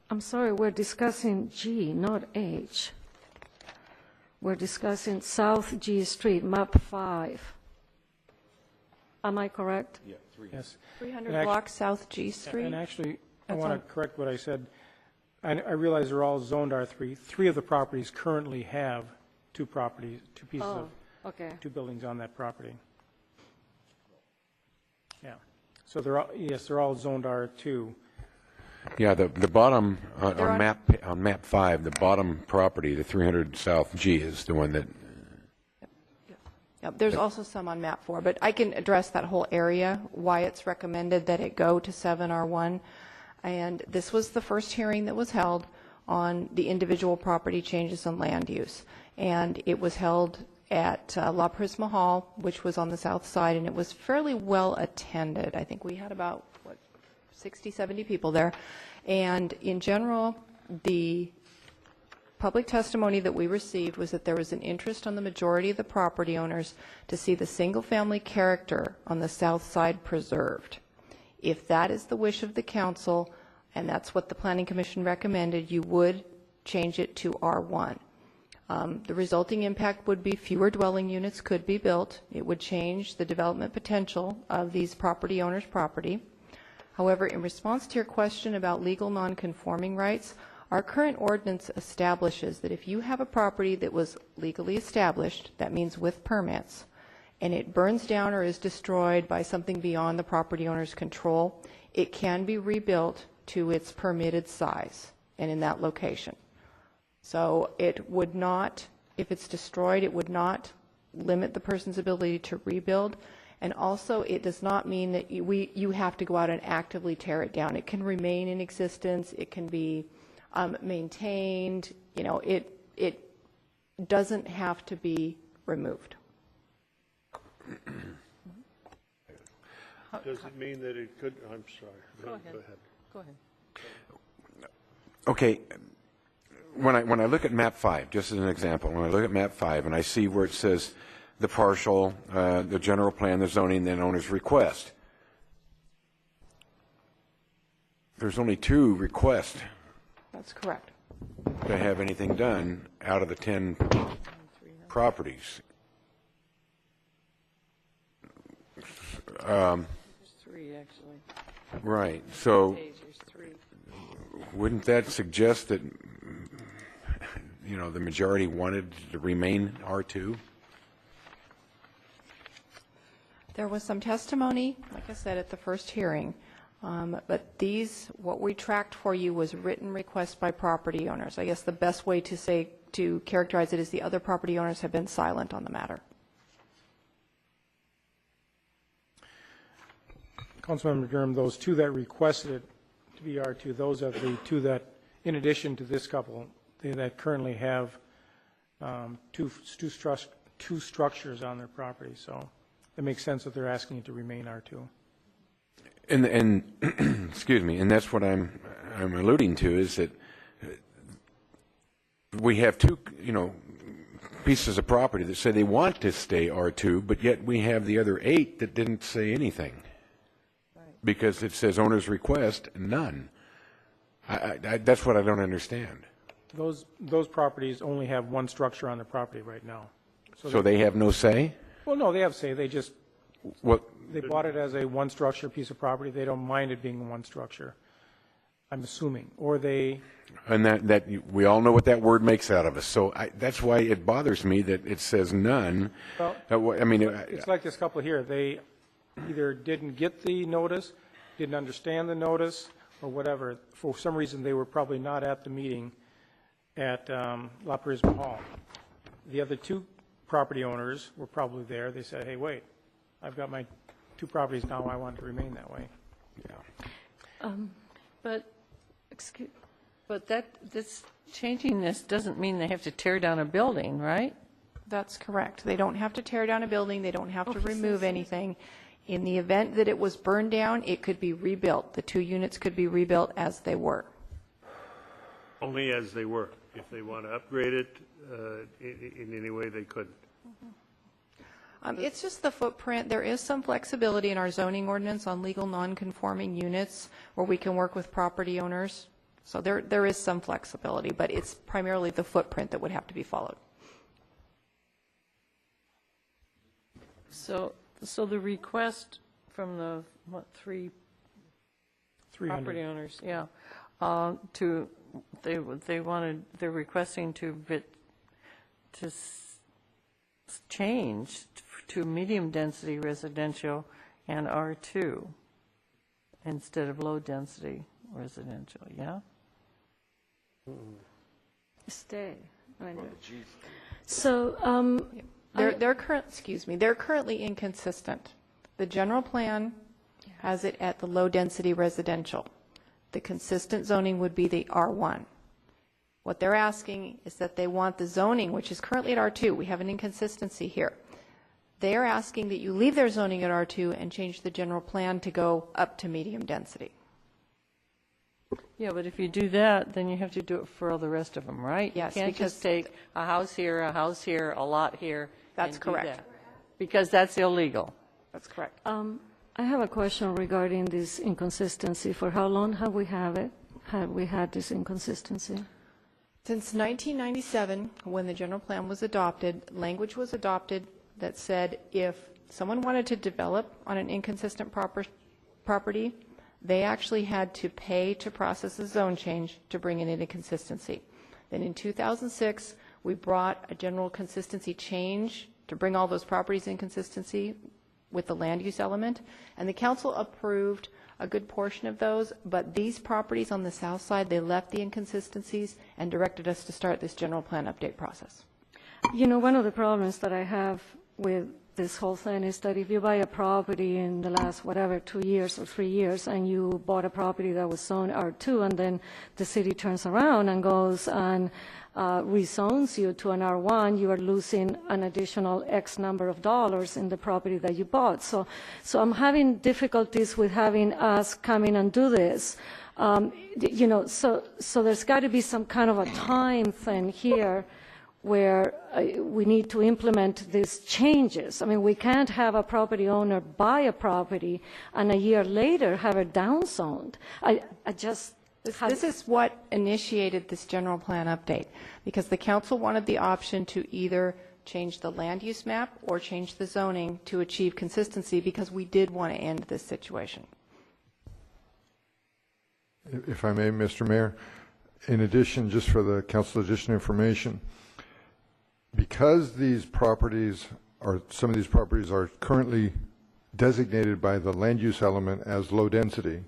S9: I'm sorry, we're discussing G, not H. We're discussing South G Street, map 5. Am I correct?
S8: Yeah, 3. Yes.
S14: 300 block South G Street.
S8: And actually, I want to correct what I said. I realize they're all zoned R3. 3 of the properties currently have 2 pieces of,
S9: okay.
S8: 2 buildings on that property. Yeah. So they're all, yes, they're all zoned R2.
S10: Yeah, the bottom on map 5, the bottom property, the 300 South G, is the one that.
S14: Yep, there's also some on map 4, but I can address that whole area, why it's recommended that it go to 7R1. And this was the first hearing that was held on the individual property changes in land use. And it was held at La Prisma Hall, which was on the south side, and it was fairly well attended. I think we had about, 60, 70 people there. And in general, the public testimony that we received was that there was an interest on the majority of the property owners to see the single-family character on the south side preserved. If that is the wish of the council, and that's what the Planning Commission recommended, you would change it to R1. The resulting impact would be fewer dwelling units could be built. It would change the development potential of these property owners' property. However, in response to your question about legal nonconforming rights, our current ordinance establishes that if you have a property that was legally established, that means with permits, and it burns down or is destroyed by something beyond the property owner's control, it can be rebuilt to its permitted size and in that location. So it would not, if it's destroyed, it would not limit the person's ability to rebuild. And also, it does not mean that you have to go out and actively tear it down. It can remain in existence. It can be maintained. You know, it doesn't have to be removed.
S1: Does it mean that it could, I'm sorry.
S11: Go ahead. Go ahead.
S10: Okay. When I look at map 5, just as an example, when I look at map 5 and I see where it says the partial, the general plan, the zoning, then owner's request, there's only 2 requests.
S14: That's correct.
S10: To have anything done out of the 10 properties.
S11: There's 3, actually.
S10: Right. So wouldn't that suggest that, you know, the majority wanted to remain R2?
S14: There was some testimony, like I said, at the first hearing, but these, what we tracked for you was written requests by property owners. I guess the best way to characterize it is the other property owners have been silent on the matter.
S8: Councilmember Durham, those 2 that requested it to be R2, those are the 2 that, in addition to this couple, that currently have two structures on their property. So it makes sense that they're asking it to remain R2.
S10: And excuse me, and that's what I'm alluding to, is that we have 2, you know, pieces of property that say they want to stay R2, but yet we have the other 8 that didn't say anything. Because it says owner's request, none. That's what I don't understand.
S8: Those properties only have 1 structure on the property right now.
S10: So they have no say?
S8: Well, no, they have say. They just
S10: what?
S8: They bought it as a 1 structure piece of property. They don't mind it being 1 structure, I'm assuming. Or they...
S10: And that we all know what that word makes out of us. So that's why it bothers me that it says none.
S8: Well,
S10: I mean...
S8: it's like this couple here. They either didn't get the notice, didn't understand the notice, or whatever. For some reason, they were probably not at the meeting at La Prisma Hall. The other 2 property owners were probably there. They said, hey, wait, I've got my 2 properties now. I want it to remain that way.
S10: Yeah.
S11: But this changing this doesn't mean they have to tear down a building, right?
S14: That's correct. They don't have to tear down a building. They don't have to remove anything. In the event that it was burned down, it could be rebuilt. The 2 units could be rebuilt as they were.
S1: Only as they were. If they want to upgrade it in any way, they could.
S14: It's just the footprint. There is some flexibility in our zoning ordinance on legal nonconforming units where we can work with property owners. So there is some flexibility, but it's primarily the footprint that would have to be followed.
S11: So the request from the, 300 property owners, yeah, they're requesting to change to medium density residential and R2 instead of low density residential, yeah?
S9: Stay. So
S14: they're currently inconsistent. The general plan has it at the low density residential. The consistent zoning would be the R1. What they're asking is that they want the zoning, which is currently at R2. We have an inconsistency here. They are asking that you leave their zoning at R2 and change the general plan to go up to medium density.
S11: Yeah, but if you do that, then you have to do it for all the rest of them, right?
S14: Yes,
S11: You can't
S14: because
S11: just take a house here, a lot here.
S14: That's
S11: and do
S14: correct.
S11: that, because that's illegal.
S14: That's correct.
S9: I have a question regarding this inconsistency. For how long have we had this inconsistency?
S14: Since 1997, when the general plan was adopted, language was adopted that said if someone wanted to develop on an inconsistent property, they actually had to pay to process a zone change to bring in a consistency. Then in 2006, we brought a general consistency change to bring all those properties in consistency with the land use element, and the council approved a good portion of those, but these properties on the south side, they left the inconsistencies and directed us to start this general plan update process.
S9: You know, one of the problems that I have with this whole thing is that if you buy a property in the last, 2 years or 3 years, and you bought a property that was zoned R2, and then the city turns around and goes and rezones you to an R1, you are losing an additional X number of dollars in the property that you bought. So I'm having difficulties with having us come in and do this. You know, so there's got to be some kind of a time thing here where we need to implement these changes. I mean, we can't have a property owner buy a property and a year later have it downzoned.
S14: This is what initiated this general plan update, because the council wanted the option to either change the land use map or change the zoning to achieve consistency, because we did want to end this situation.
S15: If I may, Mr. Mayor, in addition, just for the council additional information, because these properties or some of these properties are currently designated by the land use element as low density,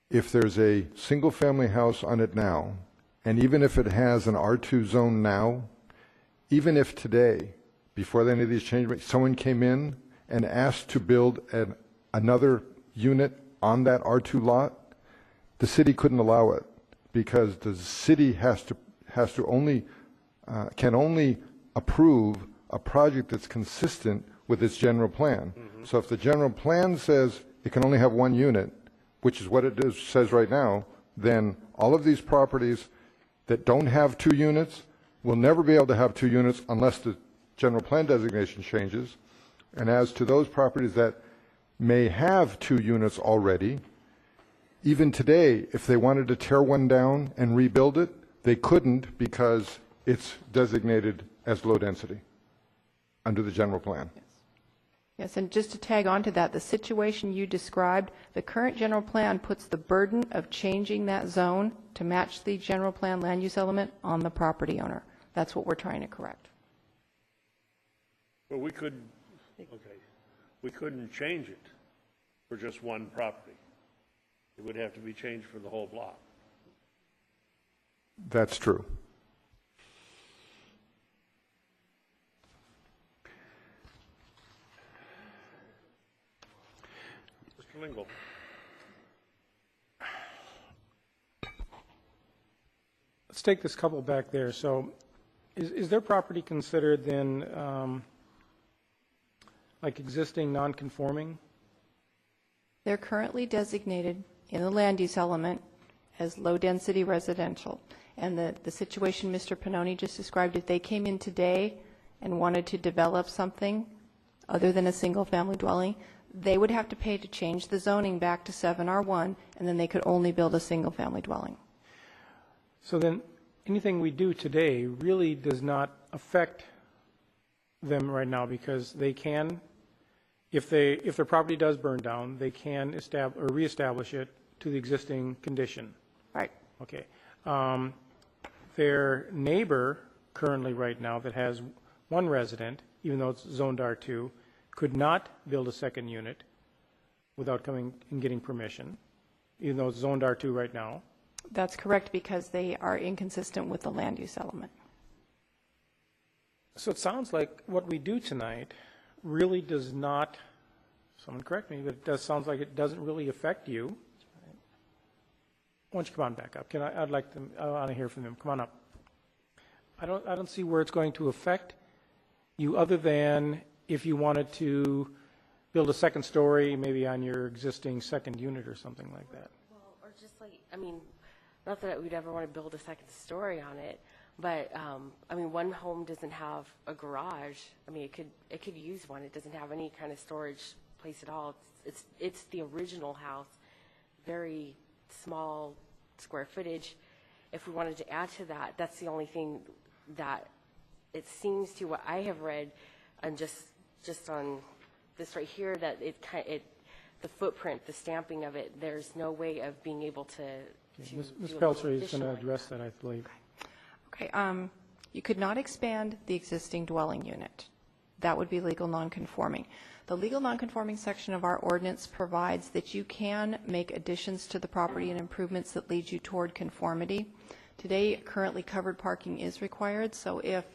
S15: if there's a single family house on it now, and even if it has an R2 zone now, even if today, before any of these changes, someone came in and asked to build another unit on that R2 lot, the city couldn't allow it, because the city can only approve a project that's consistent with its general plan. So if the general plan says it can only have one unit, which is what it says right now, then all of these properties that don't have 2 units will never be able to have 2 units unless the general plan designation changes. And as to those properties that may have 2 units already, even today, if they wanted to tear one down and rebuild it, they couldn't, because it's designated as low density under the general plan.
S14: Yes, and just to tag on to that, the situation you described, the current general plan puts the burden of changing that zone to match the general plan land use element on the property owner. That's what we're trying to correct.
S1: But we couldn't change it for just one property. It would have to be changed for the whole block.
S15: That's true.
S1: Mr. Lingle.
S8: Let's take this couple back there. So is their property considered then like existing non-conforming?
S14: They're currently designated in the land use element as low-density residential. And the situation Mr. Pannoni just described, if they came in today and wanted to develop something other than a single-family dwelling, they would have to pay to change the zoning back to 7R1, and then they could only build a single-family dwelling.
S8: So then anything we do today really does not affect them right now, because they can, if their property does burn down, they can reestablish it to the existing condition.
S14: Right.
S8: Okay. Their neighbor currently right now that has one resident, even though it's zoned R2, could not build a second unit without coming and getting permission, even though it's zoned R2 right now.
S14: That's correct, because they are inconsistent with the land use element.
S8: So it sounds like what we do tonight really does not, someone correct me, but it does sounds like it doesn't really affect you. Why don't you come on back up? I want to hear from them. Come on up. I don't see where it's going to affect you, other than if you wanted to build a second story, maybe on your existing second unit or something like that.
S2: Well, or just like, I mean, not that we'd ever want to build a second story on it, but, I mean, one home doesn't have a garage. I mean, it could use one. It doesn't have any kind of storage place at all. It's the original house, very small square footage. If we wanted to add to that, that's the only thing that it seems to what I have read, and just on this right here, that the footprint, the stamping of it, there's no way of being able to.
S8: Ms. Pelzer is going to address that, I believe.
S14: Okay. You could not expand the existing dwelling unit. That would be legal nonconforming. The legal nonconforming section of our ordinance provides that you can make additions to the property and improvements that lead you toward conformity. Today, currently covered parking is required, so if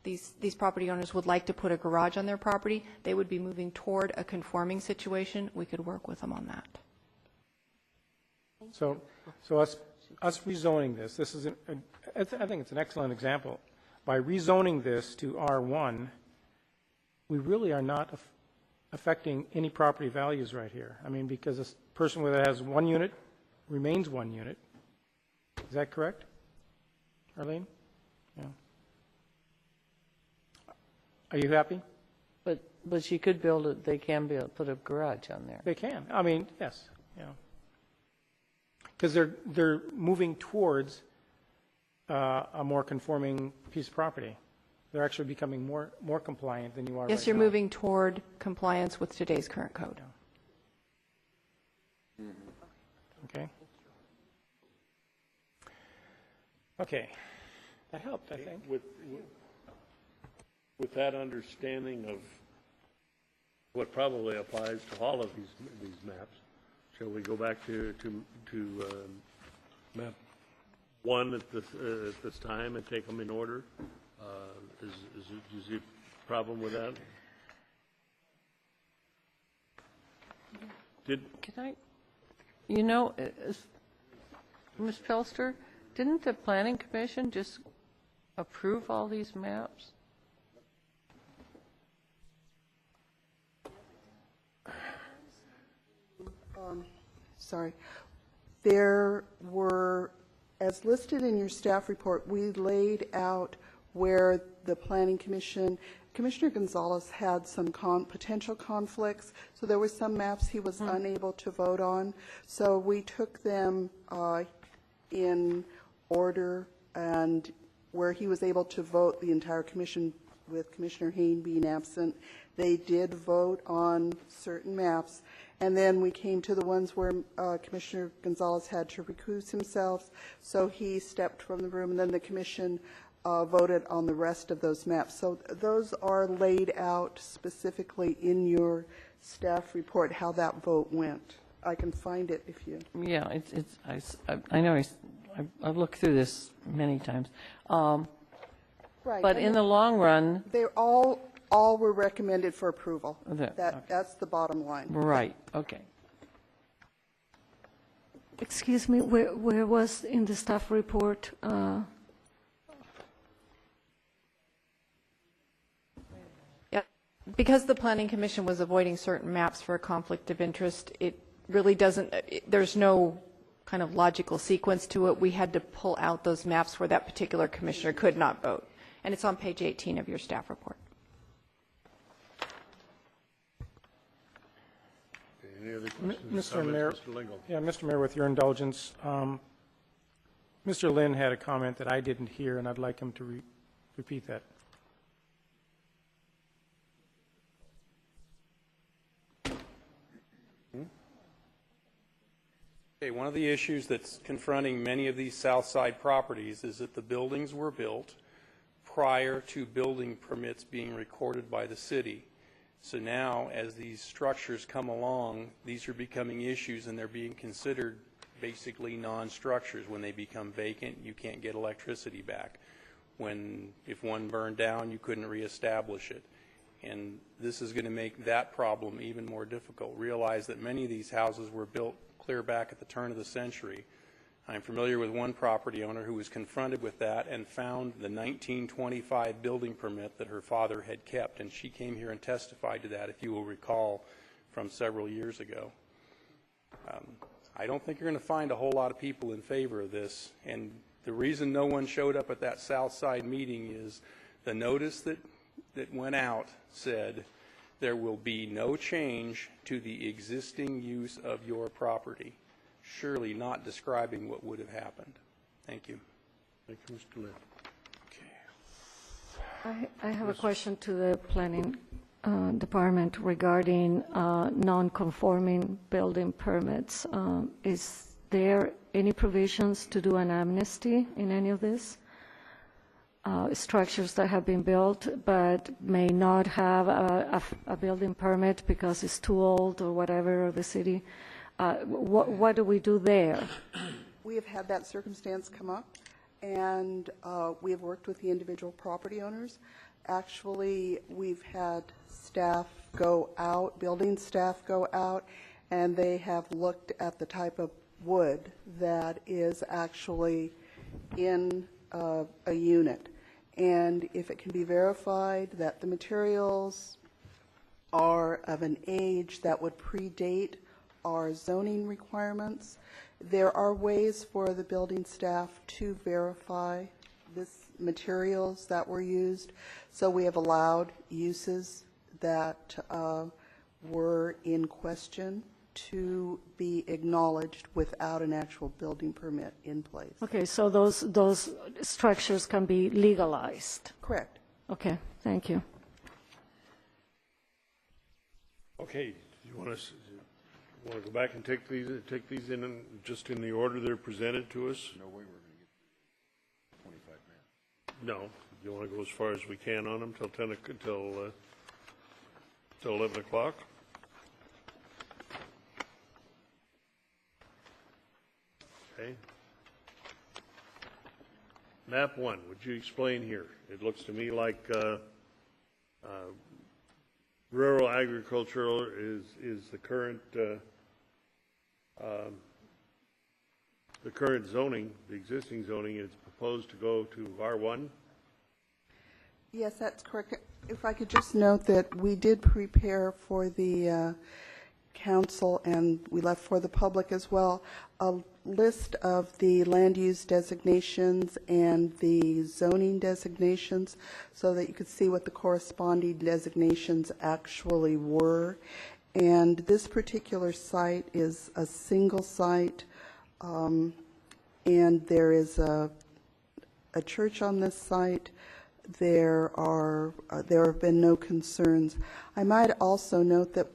S14: these property owners would like to put a garage on their property, they would be moving toward a conforming situation. We could work with them on that.
S8: So us rezoning this is, I think it's an excellent example. By rezoning this to R1, we really are not affecting any property values right here. I mean, because a person that has one unit remains one unit. Is that correct, Arlene? Yeah. Are you happy?
S11: But she could build it. They can put a garage on there.
S8: They can. I mean, yes. Yeah. Because they're moving towards a more conforming piece of property. They're actually becoming more compliant than you are.
S14: Yes,
S8: right
S14: you're
S8: now.
S14: moving toward compliance with today's current code.
S8: Okay. Okay. That helped, I think.
S1: With that understanding of what probably applies to all of these maps, shall we go back to map 1 at this time and take them in order? Do you see a problem with that?
S11: Can I? You know, Ms. Pelster, didn't the Planning Commission just approve all these maps?
S21: Sorry. There were, as listed in your staff report, we laid out where the Planning Commission, Commissioner Gonzalez had some potential conflicts, so there were some maps he was unable to vote on. So we took them in order, and where he was able to vote the entire commission with Commissioner Hayne being absent, they did vote on certain maps. And then we came to the ones where Commissioner Gonzalez had to recuse himself, so he stepped from the room, and then the commission voted on the rest of those maps. So those are laid out specifically in your staff report, how that vote went. I can find it if you...
S11: Yeah, I know I've looked through this many times.
S21: Right.
S11: But in the long run...
S21: They all were recommended for approval.
S11: Okay.
S21: That's the bottom line.
S11: Right, okay.
S9: Excuse me, where was in the staff report?
S14: Yeah, because the Planning Commission was avoiding certain maps for a conflict of interest, it really doesn't, there's no kind of logical sequence to it. We had to pull out those maps where that particular commissioner could not vote. And it's on page 18 of your staff report.
S1: Any other questions?
S8: Mr. Mayor,
S1: Mr. Lingle.
S8: yeah, Mr. Mayor, with your indulgence, Mr. Lynn had a comment that I didn't hear, and I'd like him to repeat that.
S17: Okay, one of the issues that's confronting many of these South Side properties is that the buildings were built prior to building permits being recorded by the city. So now, as these structures come along, these are becoming issues, and they're being considered basically non-structures. When they become vacant, you can't get electricity back. If one burned down, you couldn't reestablish it. And this is going to make that problem even more difficult. Realize that many of these houses were built clear back at the turn of the century. I'm familiar with one property owner who was confronted with that and found the 1925 building permit that her father had kept, and she came here and testified to that, if you will recall, from several years ago. I don't think you're going to find a whole lot of people in favor of this. And the reason no one showed up at that South Side meeting is the notice that went out said there will be no change to the existing use of your property, surely not describing what would have happened. Thank you.
S1: Thank you, Mr. Lynn.
S9: I have a question to the planning department regarding non-conforming building permits. Is there any provisions to do an amnesty in any of this? Structures that have been built but may not have a building permit because it's too old or whatever, or the city. What do we do there?
S21: We have had that circumstance come up, and we have worked with the individual property owners. Actually, we've had staff go out, building staff go out, and they have looked at the type of wood that is actually in a unit. And if it can be verified that the materials are of an age that would predate our zoning requirements, there are ways for the building staff to verify this materials that were used. So we have allowed uses that were in question to be acknowledged without an actual building permit in place.
S9: Okay, so those structures can be legalized?
S21: Correct.
S9: Okay, thank you.
S1: Okay, you want to go back and take these in just in the order they're presented to us?
S10: No way we're going to get 25 minutes.
S1: No, you want to go as far as we can on them till 11 o'clock? Okay. Map 1, would you explain here? It looks to me like rural agricultural is the current zoning, the existing zoning is proposed to go to R1.
S21: Yes, that's correct. If I could just note that we did prepare for the council, and we left for the public as well, a list of the land use designations and the zoning designations so that you could see what the corresponding designations actually were. And this particular site is a single site, and there is a church on this site. There have been no concerns. I might also note that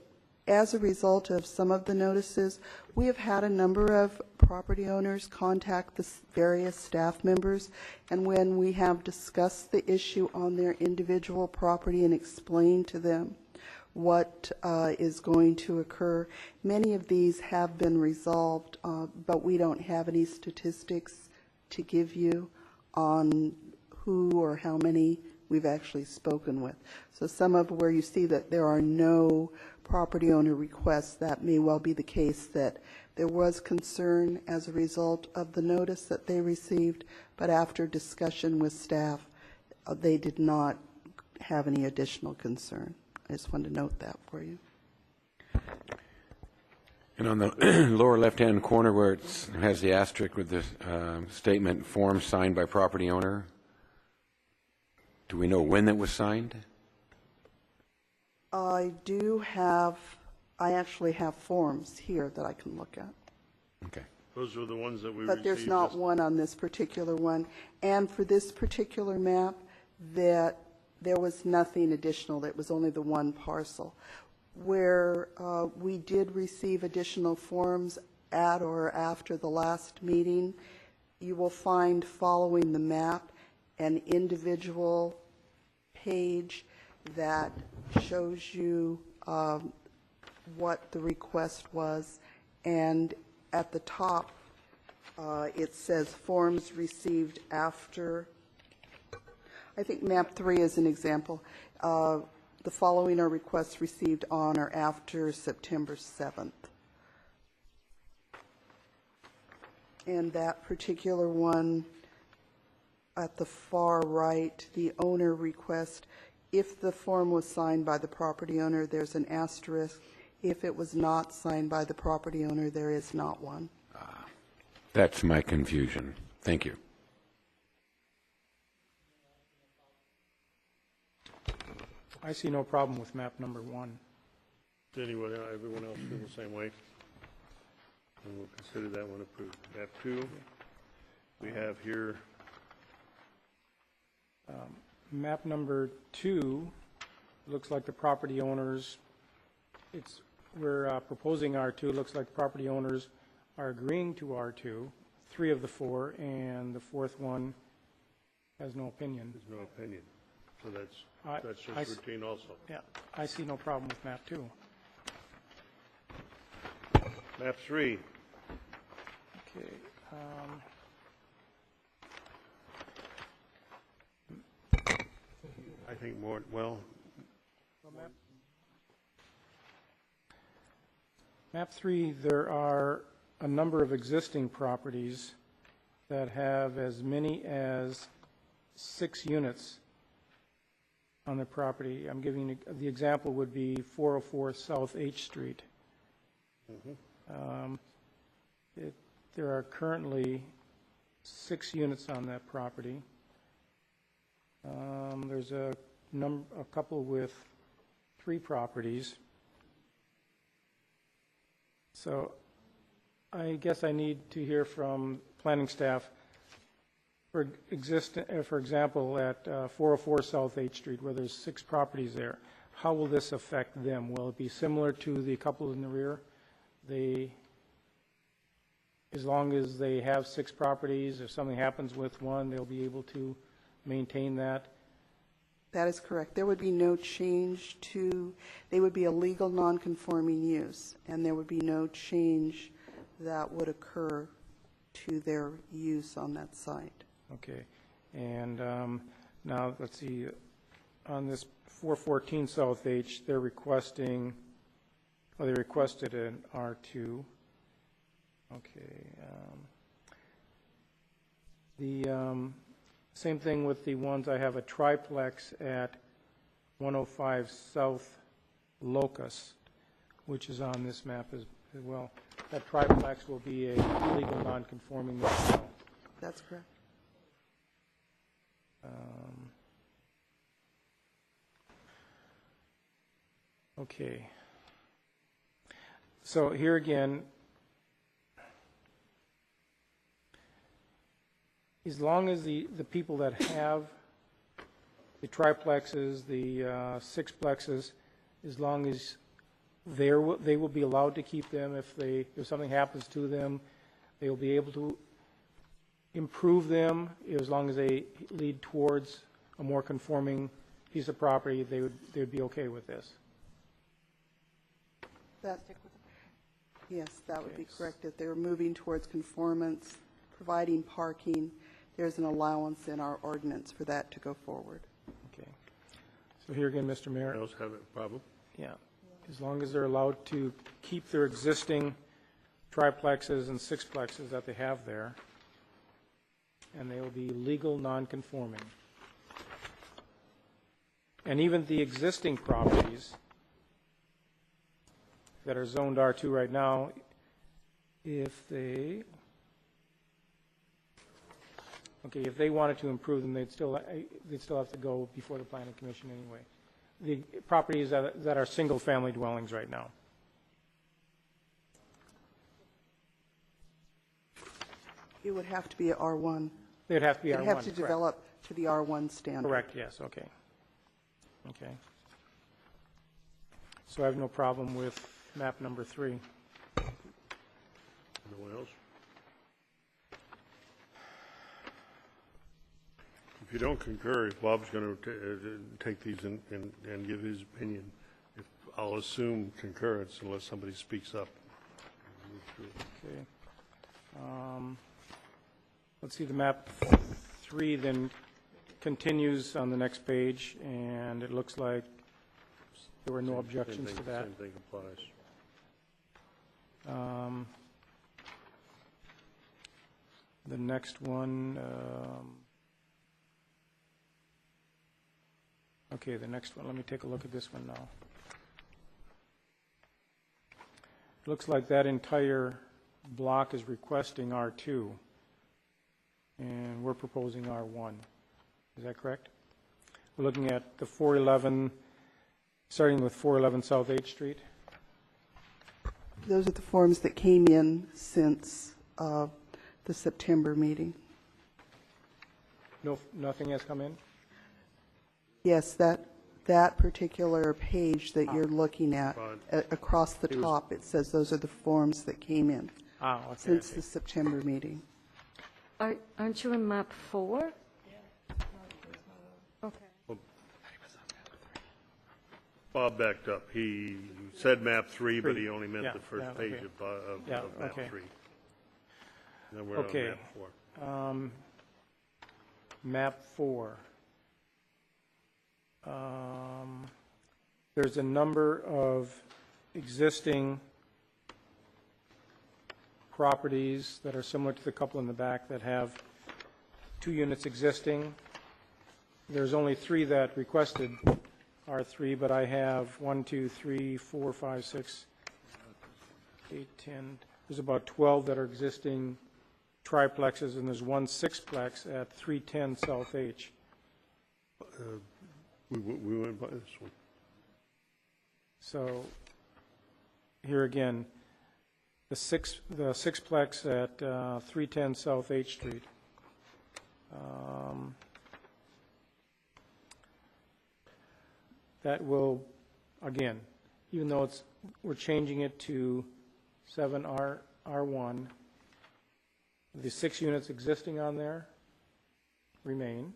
S21: as a result of some of the notices, we have had a number of property owners contact the various staff members, and when we have discussed the issue on their individual property and explained to them what is going to occur, many of these have been resolved, but we don't have any statistics to give you on who or how many we've actually spoken with. So some of where you see that there are no property owner requests, that may well be the case that there was concern as a result of the notice that they received, but after discussion with staff, they did not have any additional concern. I just wanted to note that for you.
S10: And on the lower left-hand corner where it has the asterisk with the statement, form signed by property owner, do we know when that was signed?
S21: I actually have forms here that I can look at.
S10: Okay.
S1: Those are the ones that we
S21: But there's not one on this particular one. And for this particular map, that there was nothing additional. That was only the one parcel. Where we did receive additional forms at or after the last meeting, you will find following the map an individual page that shows you what the request was, and at the top it says forms received after. I think map 3 is an example. The following are requests received on or after September 7th. And that particular one at the far right, the owner request, if the form was signed by the property owner, there's an asterisk. If it was not signed by the property owner, there is not one.
S10: That's my confusion. Thank you.
S8: I see no problem with map number 1.
S1: Does everyone else feel the same way? And we'll consider that one approved. Map 2, we have here.
S8: Map number 2 looks like the property owners, we're proposing R2, looks like the property owners are agreeing to R2, 3 of the 4, and the 4th one has no opinion.
S1: There's no opinion. So that's just routine also.
S8: Yeah, I see no problem with map 2.
S1: Map 3.
S8: Okay.
S1: I think more, well.
S8: Map 3, there are a number of existing properties that have as many as 6 units on the property. I'm giving you, the example would be 404 South H Street. There are currently 6 units on that property. There's a couple with 3 properties. So I guess I need to hear from planning staff. For example, at 404 South H Street, where there's 6 properties there, how will this affect them? Will it be similar to the couple in the rear? As long as they have 6 properties, if something happens with one, they'll be able to maintain that?
S21: That is correct. There would be no change they would be a legal non-conforming use, and there would be no change that would occur to their use on that site.
S8: Okay. And now, let's see, on this 414 South H, they requested an R2. Okay. The same thing with the ones, I have a triplex at 105 South Locust, which is on this map as well. That triplex will be a legal non-conforming as well.
S21: That's correct.
S8: Okay. So here again, as long as the people that have the triplexes, the sixplexes, as long as they will be allowed to keep them, if something happens to them, they will be able to improve them as long as they lead towards a more conforming piece of property. They would be okay with this.
S21: Yes, that would be correct. If they're moving towards conformance, providing parking, there's an allowance in our ordinance for that to go forward.
S8: Okay. So here again, Mr. Mayor.
S1: Else have a problem?
S8: Yeah. As long as they're allowed to keep their existing triplexes and sixplexes that they have there, and they will be legal non-conforming. And even the existing properties that are zoned R2 right now, if they wanted to improve them, they'd still have to go before the Planning Commission anyway. The properties that are single-family dwellings right now.
S21: It would have to be R1.
S8: They'd have to be R1.
S21: They'd have to
S8: correct.
S21: develop to the R1 standard.
S8: Correct, yes, okay. Okay. So I have no problem with map number 3.
S1: No one else? If you don't concur, if Bob's going to take these and give his opinion, I'll assume concurrence unless somebody speaks up.
S8: Okay. Let's see, the map 3 then continues on the next page, and it looks like there were no objections to that.
S1: Same thing applies.
S8: The next one, okay, the next one, let me take a look at this one now. looks like that entire block is requesting R2, and we're proposing R1. Is that correct? We're looking at the 411, starting with 411 South H Street.
S21: Those are the forms that came in since the September meeting.
S8: No, nothing has come in?
S21: Yes, that particular page that you're looking at, across the top, it says those are the forms that came in since the September meeting.
S9: Aren't you in map 4? Okay.
S1: Bob backed up. He said map 3, but he only meant the first page of map 3. Then we're on map 4.
S8: Map 4. There's a number of existing properties that are similar to the couple in the back that have 2 units existing. There's only 3 that requested R3, but I have 1, 2, 3, 4, 5, 6, 8, 10. There's about 12 that are existing triplexes, and there's 1 sixplex at 310 South H.
S1: We went by this one.
S8: So here again, the sixplex at 310 South H Street. That will, again, even though we're changing it to 7R1, the 6 units existing on there remain.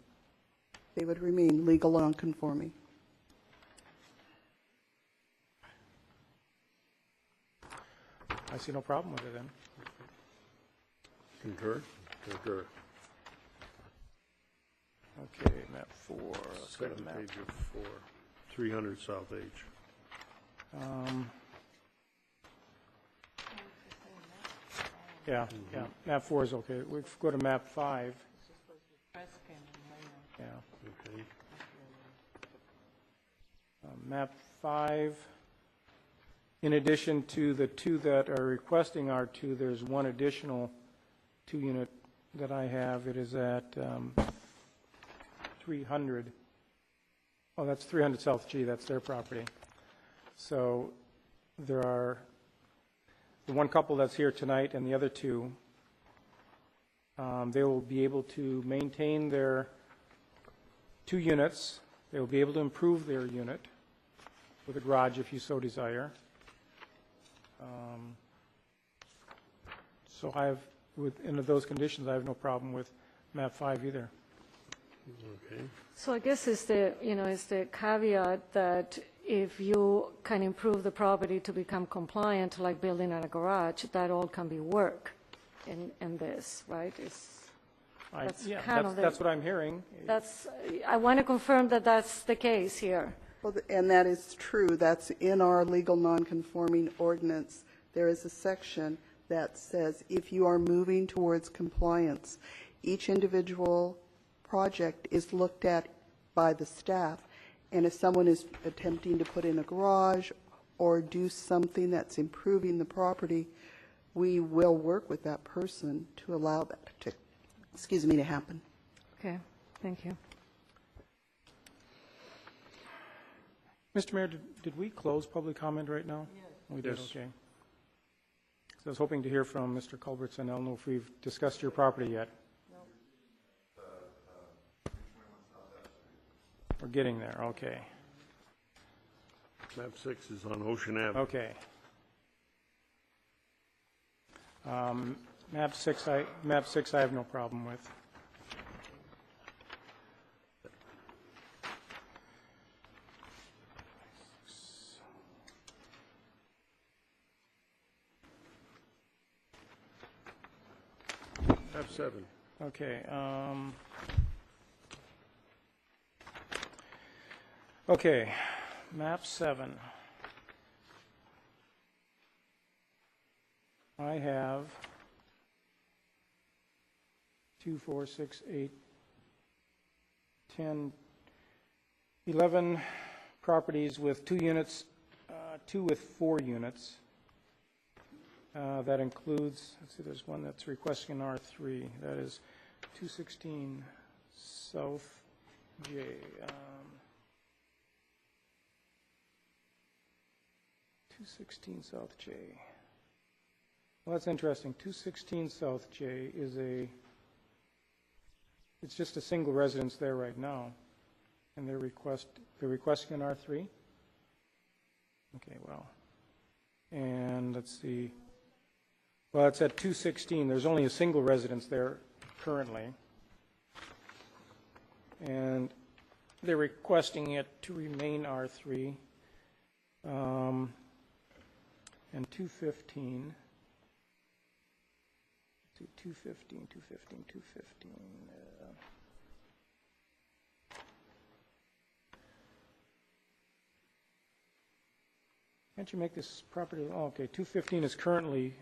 S21: They would remain legal non-conforming.
S8: I see no problem with it then.
S1: Concur? Concur.
S8: Okay, map 4. Let's go to
S1: Second
S8: map.
S1: page of 4. 300 South H.
S8: Yeah, yeah. Map 4 is okay. We go to map 5. Yeah.
S1: Okay.
S8: Map 5. In addition to the 2 that are requesting R2, there's 1 additional 2-unit that I have. It is at 300. Oh, that's 300 South G. That's their property. So there are the 1 couple that's here tonight and the other 2. They will be able to maintain their 2 units. They will be able to improve their unit with a garage if you so desire. So I have, within those conditions, I have no problem with map 5 either.
S1: Okay.
S9: So I guess it's the caveat that if you can improve the property to become compliant, like building a garage, that all can be work in this, right?
S8: That's what I'm hearing.
S21: I
S9: want to confirm that that's the case here.
S21: Well, and that is true. That's in our legal non-conforming ordinance. There is a section that says if you are moving towards compliance, each individual project is looked at by the staff, and if someone is attempting to put in a garage or do something that's improving the property, we will work with that person to allow that to happen.
S9: Okay, thank you.
S8: Mr. Mayor, did we close public comment right now? Yes. We did, okay. So I was hoping to hear from Mr. Culbertson. I don't know if we've discussed your property yet. We're getting there, okay.
S1: Map 6 is on Ocean Avenue.
S8: Okay. Map 6 I have no problem with.
S1: Map 7.
S8: Okay. Okay, map 7. I have 2, 4, 6, 8, 10, 11 properties with 2 units, 2 with 4 units. That includes, let's see, there's one that's requesting an R3. That is 216 South J. 216 South J. Well, that's interesting. 216 South J is it's just a single residence there right now. And they're requesting an R3? Okay, well. And let's see. Well, it's at 216. There's only a single residence there currently. And they're requesting it to remain R3. And 215. 215. Can't you make this property? Oh, okay, 215 is currently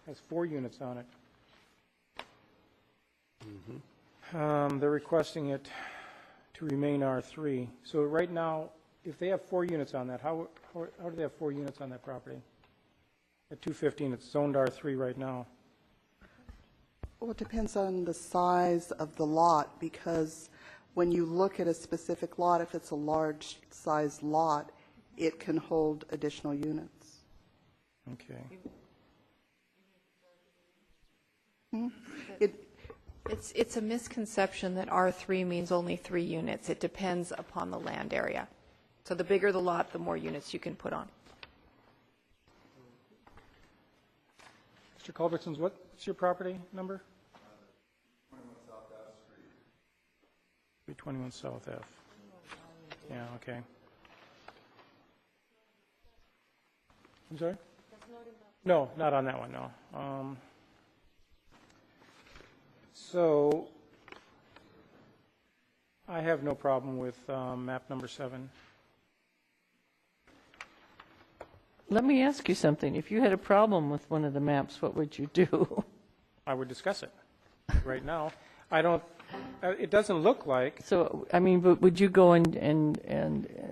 S8: has 4 units on it. They're requesting it to remain R3. So right now, if they have 4 units on that, how do they have 4 units on that property? At 215, it's zoned R3 right now.
S21: Well, it depends on the size of the lot, because when you look at a specific lot, if it's a large size lot, it can hold additional units.
S8: Okay.
S14: It's a misconception that R3 means only 3 units. It depends upon the land area. So the bigger the lot, the more units you can put on.
S8: Mr. Culbertson's, what's your property number? 321 South F. Yeah, okay. I'm sorry? No, not on that one, no. So I have no problem with map number 7.
S11: Let me ask you something. If you had a problem with one of the maps, what would you do?
S8: I would discuss it. Right now, I don't. It doesn't look like.
S11: So, I mean, but would you go and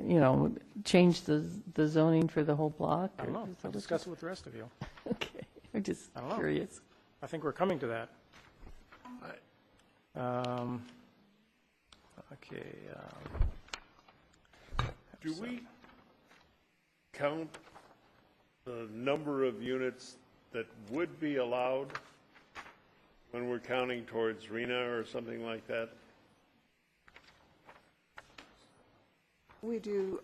S11: you know, change the zoning for the whole block?
S8: I don't know. I'll discuss it with the rest of you.
S11: Okay. I'm just
S8: I don't know.
S11: curious.
S8: I think we're coming to that. Okay.
S1: Do we count the number of units that would be allowed when we're counting towards RENA or something like that?
S21: We do.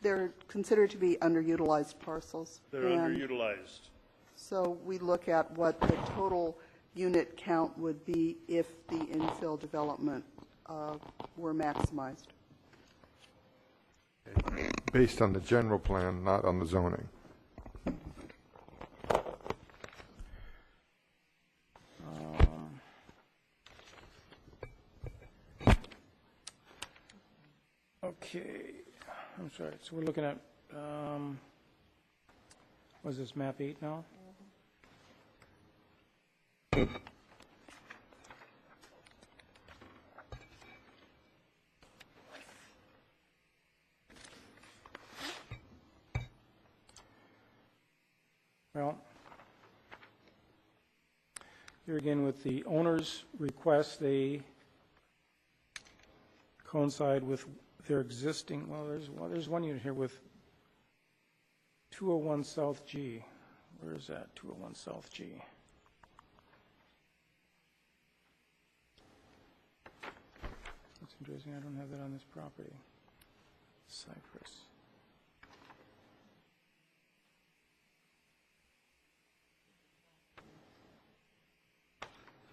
S21: They're considered to be underutilized parcels.
S1: They're underutilized.
S21: So we look at what the total unit count would be if the infill development were maximized.
S15: Based on the general plan, not on the zoning.
S8: Okay, I'm sorry. So we're looking at, what is this, map 8 now? Well, here again with the owner's request, they coincide with their existing, well, there's one unit here with 201 South G. Where is that, 201 South G? That's interesting, I don't have that on this property. Cypress.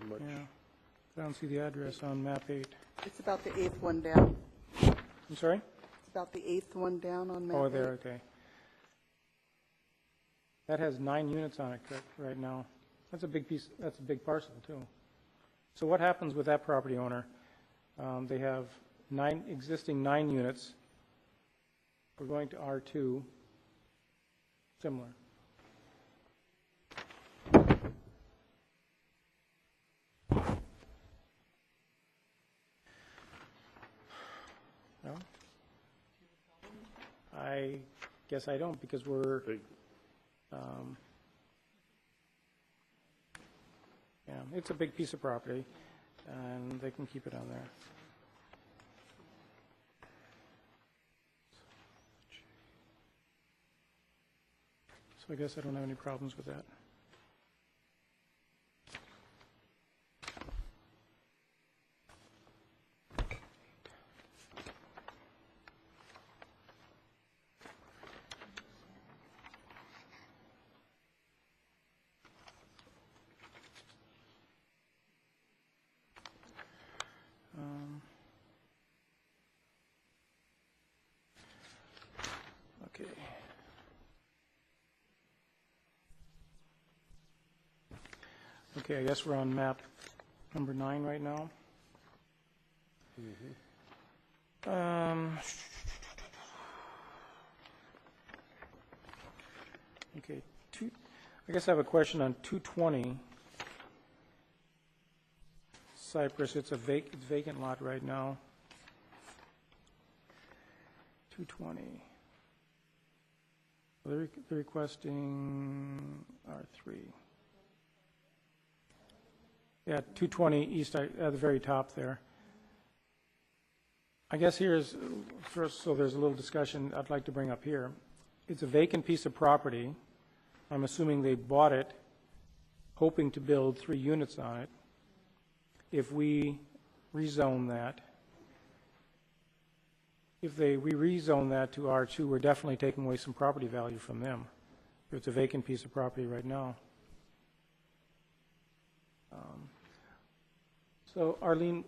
S8: Yeah, I don't see the address on map 8.
S21: It's about the 8th one down.
S8: I'm sorry?
S21: It's about the 8th one down on map 8.
S8: Oh, there, okay. That has 9 units on it right now. That's a big piece, that's a big parcel, too. So what happens with that property owner? They have existing 9 units. We're going to R2, similar. No? I guess I don't, because we're it's a big piece of property, and they can keep it on there. So I guess I don't have any problems with that. Okay. Okay, I guess we're on map number 9 right now. Okay, I guess I have a question on 220 Cypress. It's a vacant lot right now. 220. They're requesting R3. Yeah, 220 east at the very top there. I guess here's first, so there's a little discussion I'd like to bring up here. It's a vacant piece of property. I'm assuming they bought it hoping to build 3 units on it. If we rezone that, we rezone that to R2, we're definitely taking away some property value from them. It's a vacant piece of property right now. So, Arlene,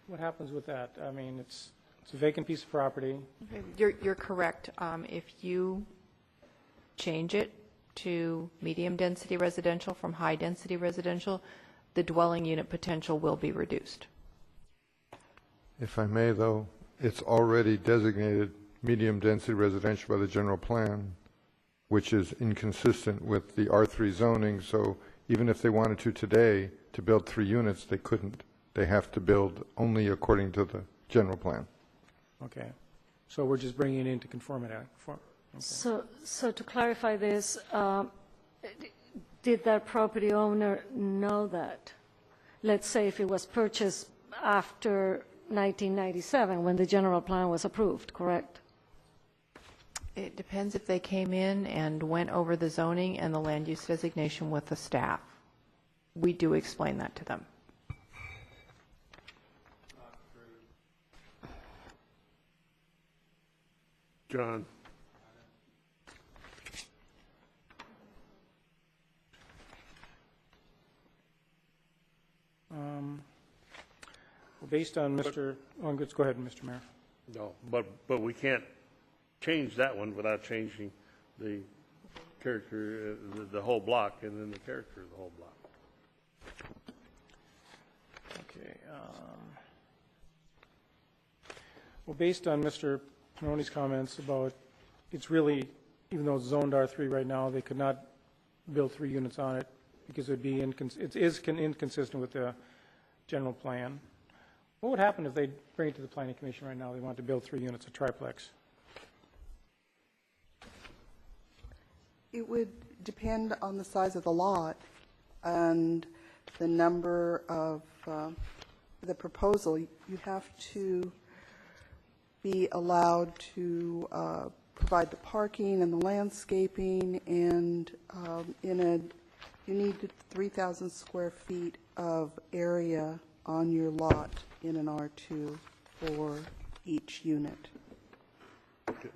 S8: what happens with that? I mean, it's a vacant piece of property.
S14: You're correct. If you change it to medium-density residential from high-density residential, the dwelling unit potential will be reduced.
S15: If I may, though, it's already designated medium-density residential by the general plan, which is inconsistent with the R3 zoning, so even if they wanted to today to build 3 units, they couldn't. They have to build only according to the general plan.
S8: Okay. So we're just bringing it into conformity. Okay.
S9: So to clarify this, did that property owner know that? Let's say if it was purchased after 1997 when the general plan was approved, correct?
S14: It depends if they came in and went over the zoning and the land use designation with the staff. We do explain that to them.
S1: John.
S8: Well, based on Mr. Oh, go ahead, Mr. Mayor.
S1: No, but we can't change that one without changing the character, the whole block, and then the character of the whole block.
S8: Okay. Well, based on Mr. Panoni's comments about it's really, even though it's zoned R3 right now, they could not build 3 units on it because it would be inconsistent with the general plan. What would happen if they bring it to the Planning Commission right now? They want to build 3 units of triplex.
S21: It would depend on the size of the lot and the number of the proposal. You have to be allowed to provide the parking and the landscaping, and you need 3,000 square feet of area on your lot in an R2 for each unit.
S8: Okay.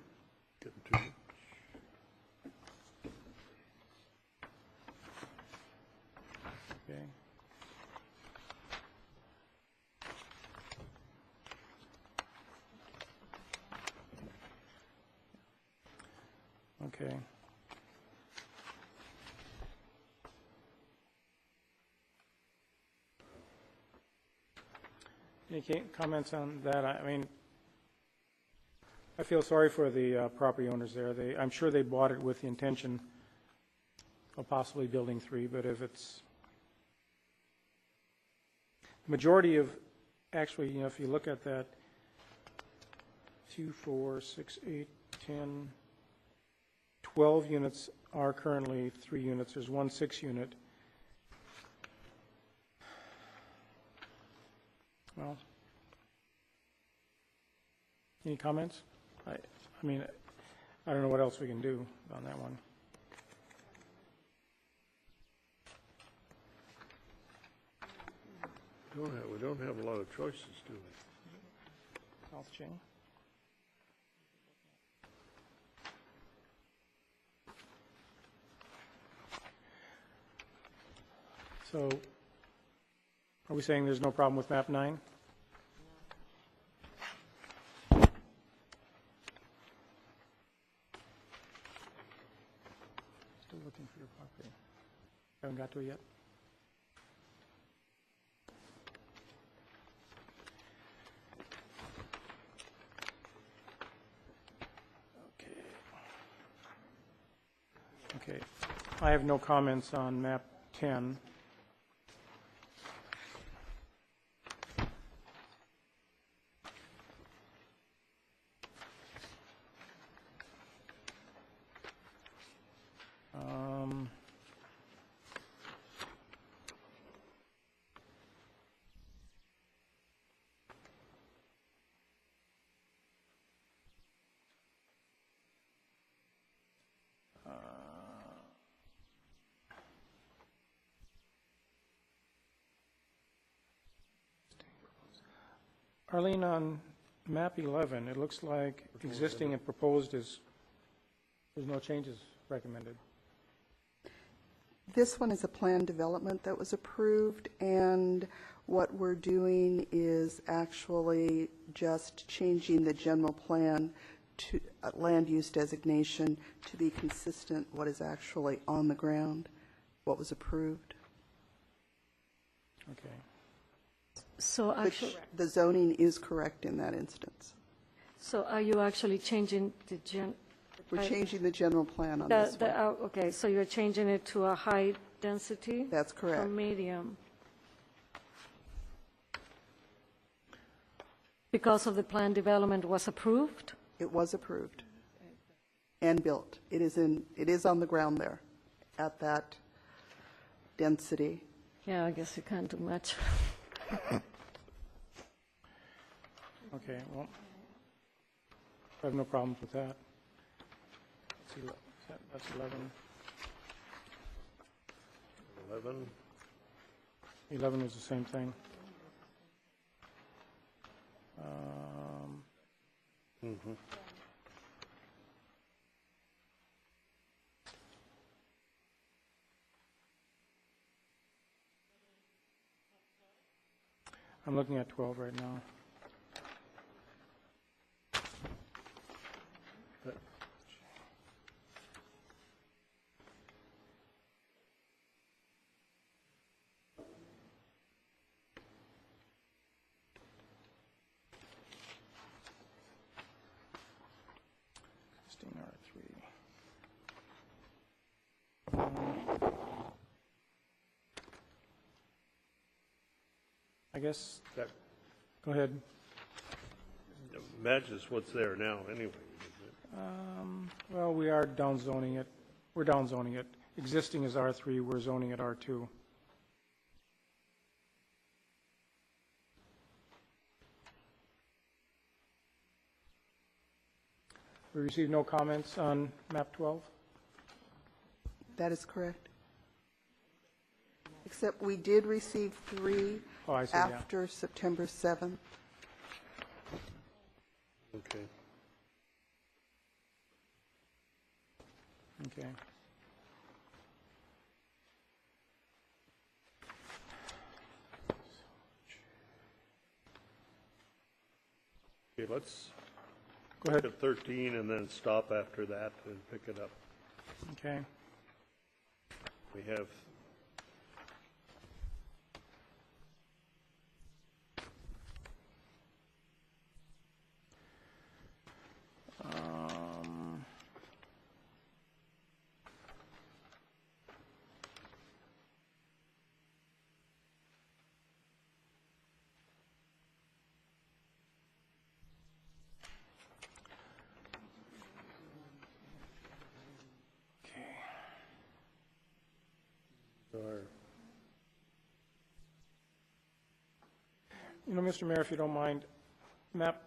S8: Okay. Any comments on that? I mean, I feel sorry for the property owners there. I'm sure they bought it with the intention of possibly building 3, but if it's the majority of, actually, you know, if you look at that, 2, 4, 6, 8, 10, 12 units are currently 3 units. There's 1 6 unit. Well, any comments? I mean, I don't know what else we can do on that one.
S1: We don't have a lot of choices, do we?
S8: South Ching. So, are we saying there's no problem with map 9? Still looking for your property. Haven't got to it yet? Okay. I have no comments on map 10. Arlene, on map 11, it looks like existing and proposed is, there's no changes recommended.
S21: This one is a plan development that was approved, and what we're doing is actually just changing the general plan to land use designation to be consistent what is actually on the ground, what was approved.
S8: Okay.
S9: So actually,
S21: The zoning is correct in that instance.
S9: so are you actually changing the
S21: We're changing the general plan on this one.
S9: Okay, so you're changing it to a high density?
S21: That's correct.
S9: From medium? Because of the plan development was approved?
S21: It was approved and built. It is on the ground there at that density.
S9: Yeah, I guess you can't do much.
S8: Okay, well, I have no problems with that. That's 11.
S1: 11.
S8: 11 was the same thing. I'm looking at 12 right now. I guess, go ahead.
S1: Matches what's there now, anyway.
S8: Well, we are downzoning it. We're downzoning it. Existing is R3, we're zoning it R2. We received no comments on map 12?
S21: That is correct. Except we did receive 3 after September 7th.
S1: Okay.
S8: Okay.
S1: Okay, let's
S8: go ahead
S1: at 13 and then stop after that and pick it up.
S8: Okay.
S1: We have
S8: Mr. Mayor, if you don't mind, map,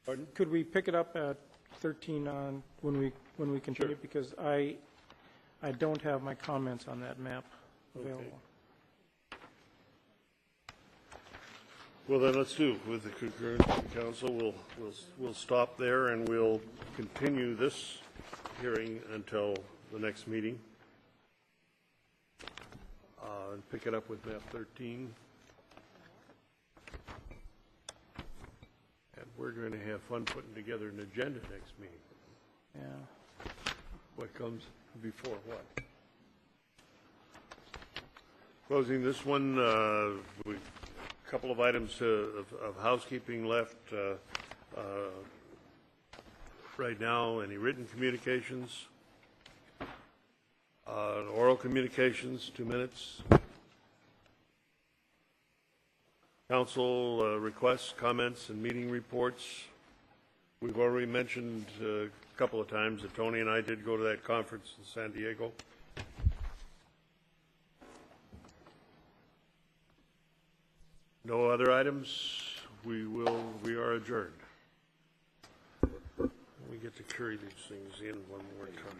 S1: Pardon?
S8: could we pick it up at 13 on when we continue?
S1: Sure.
S8: Because I don't have my comments on that map available.
S1: Okay. Well, then let's do, with the concurrence of the council, we'll stop there and we'll continue this hearing until the next meeting. And pick it up with map 13. And we're going to have fun putting together an agenda next meeting.
S8: Yeah.
S1: What comes before what? Closing this one, a couple of items of housekeeping left. Right now, any written communications? Oral communications, 2 minutes. Council requests, comments, and meeting reports. We've already mentioned a couple of times that Tony and I did go to that conference in San Diego. No other items. We are adjourned. We get to carry these things in one more time.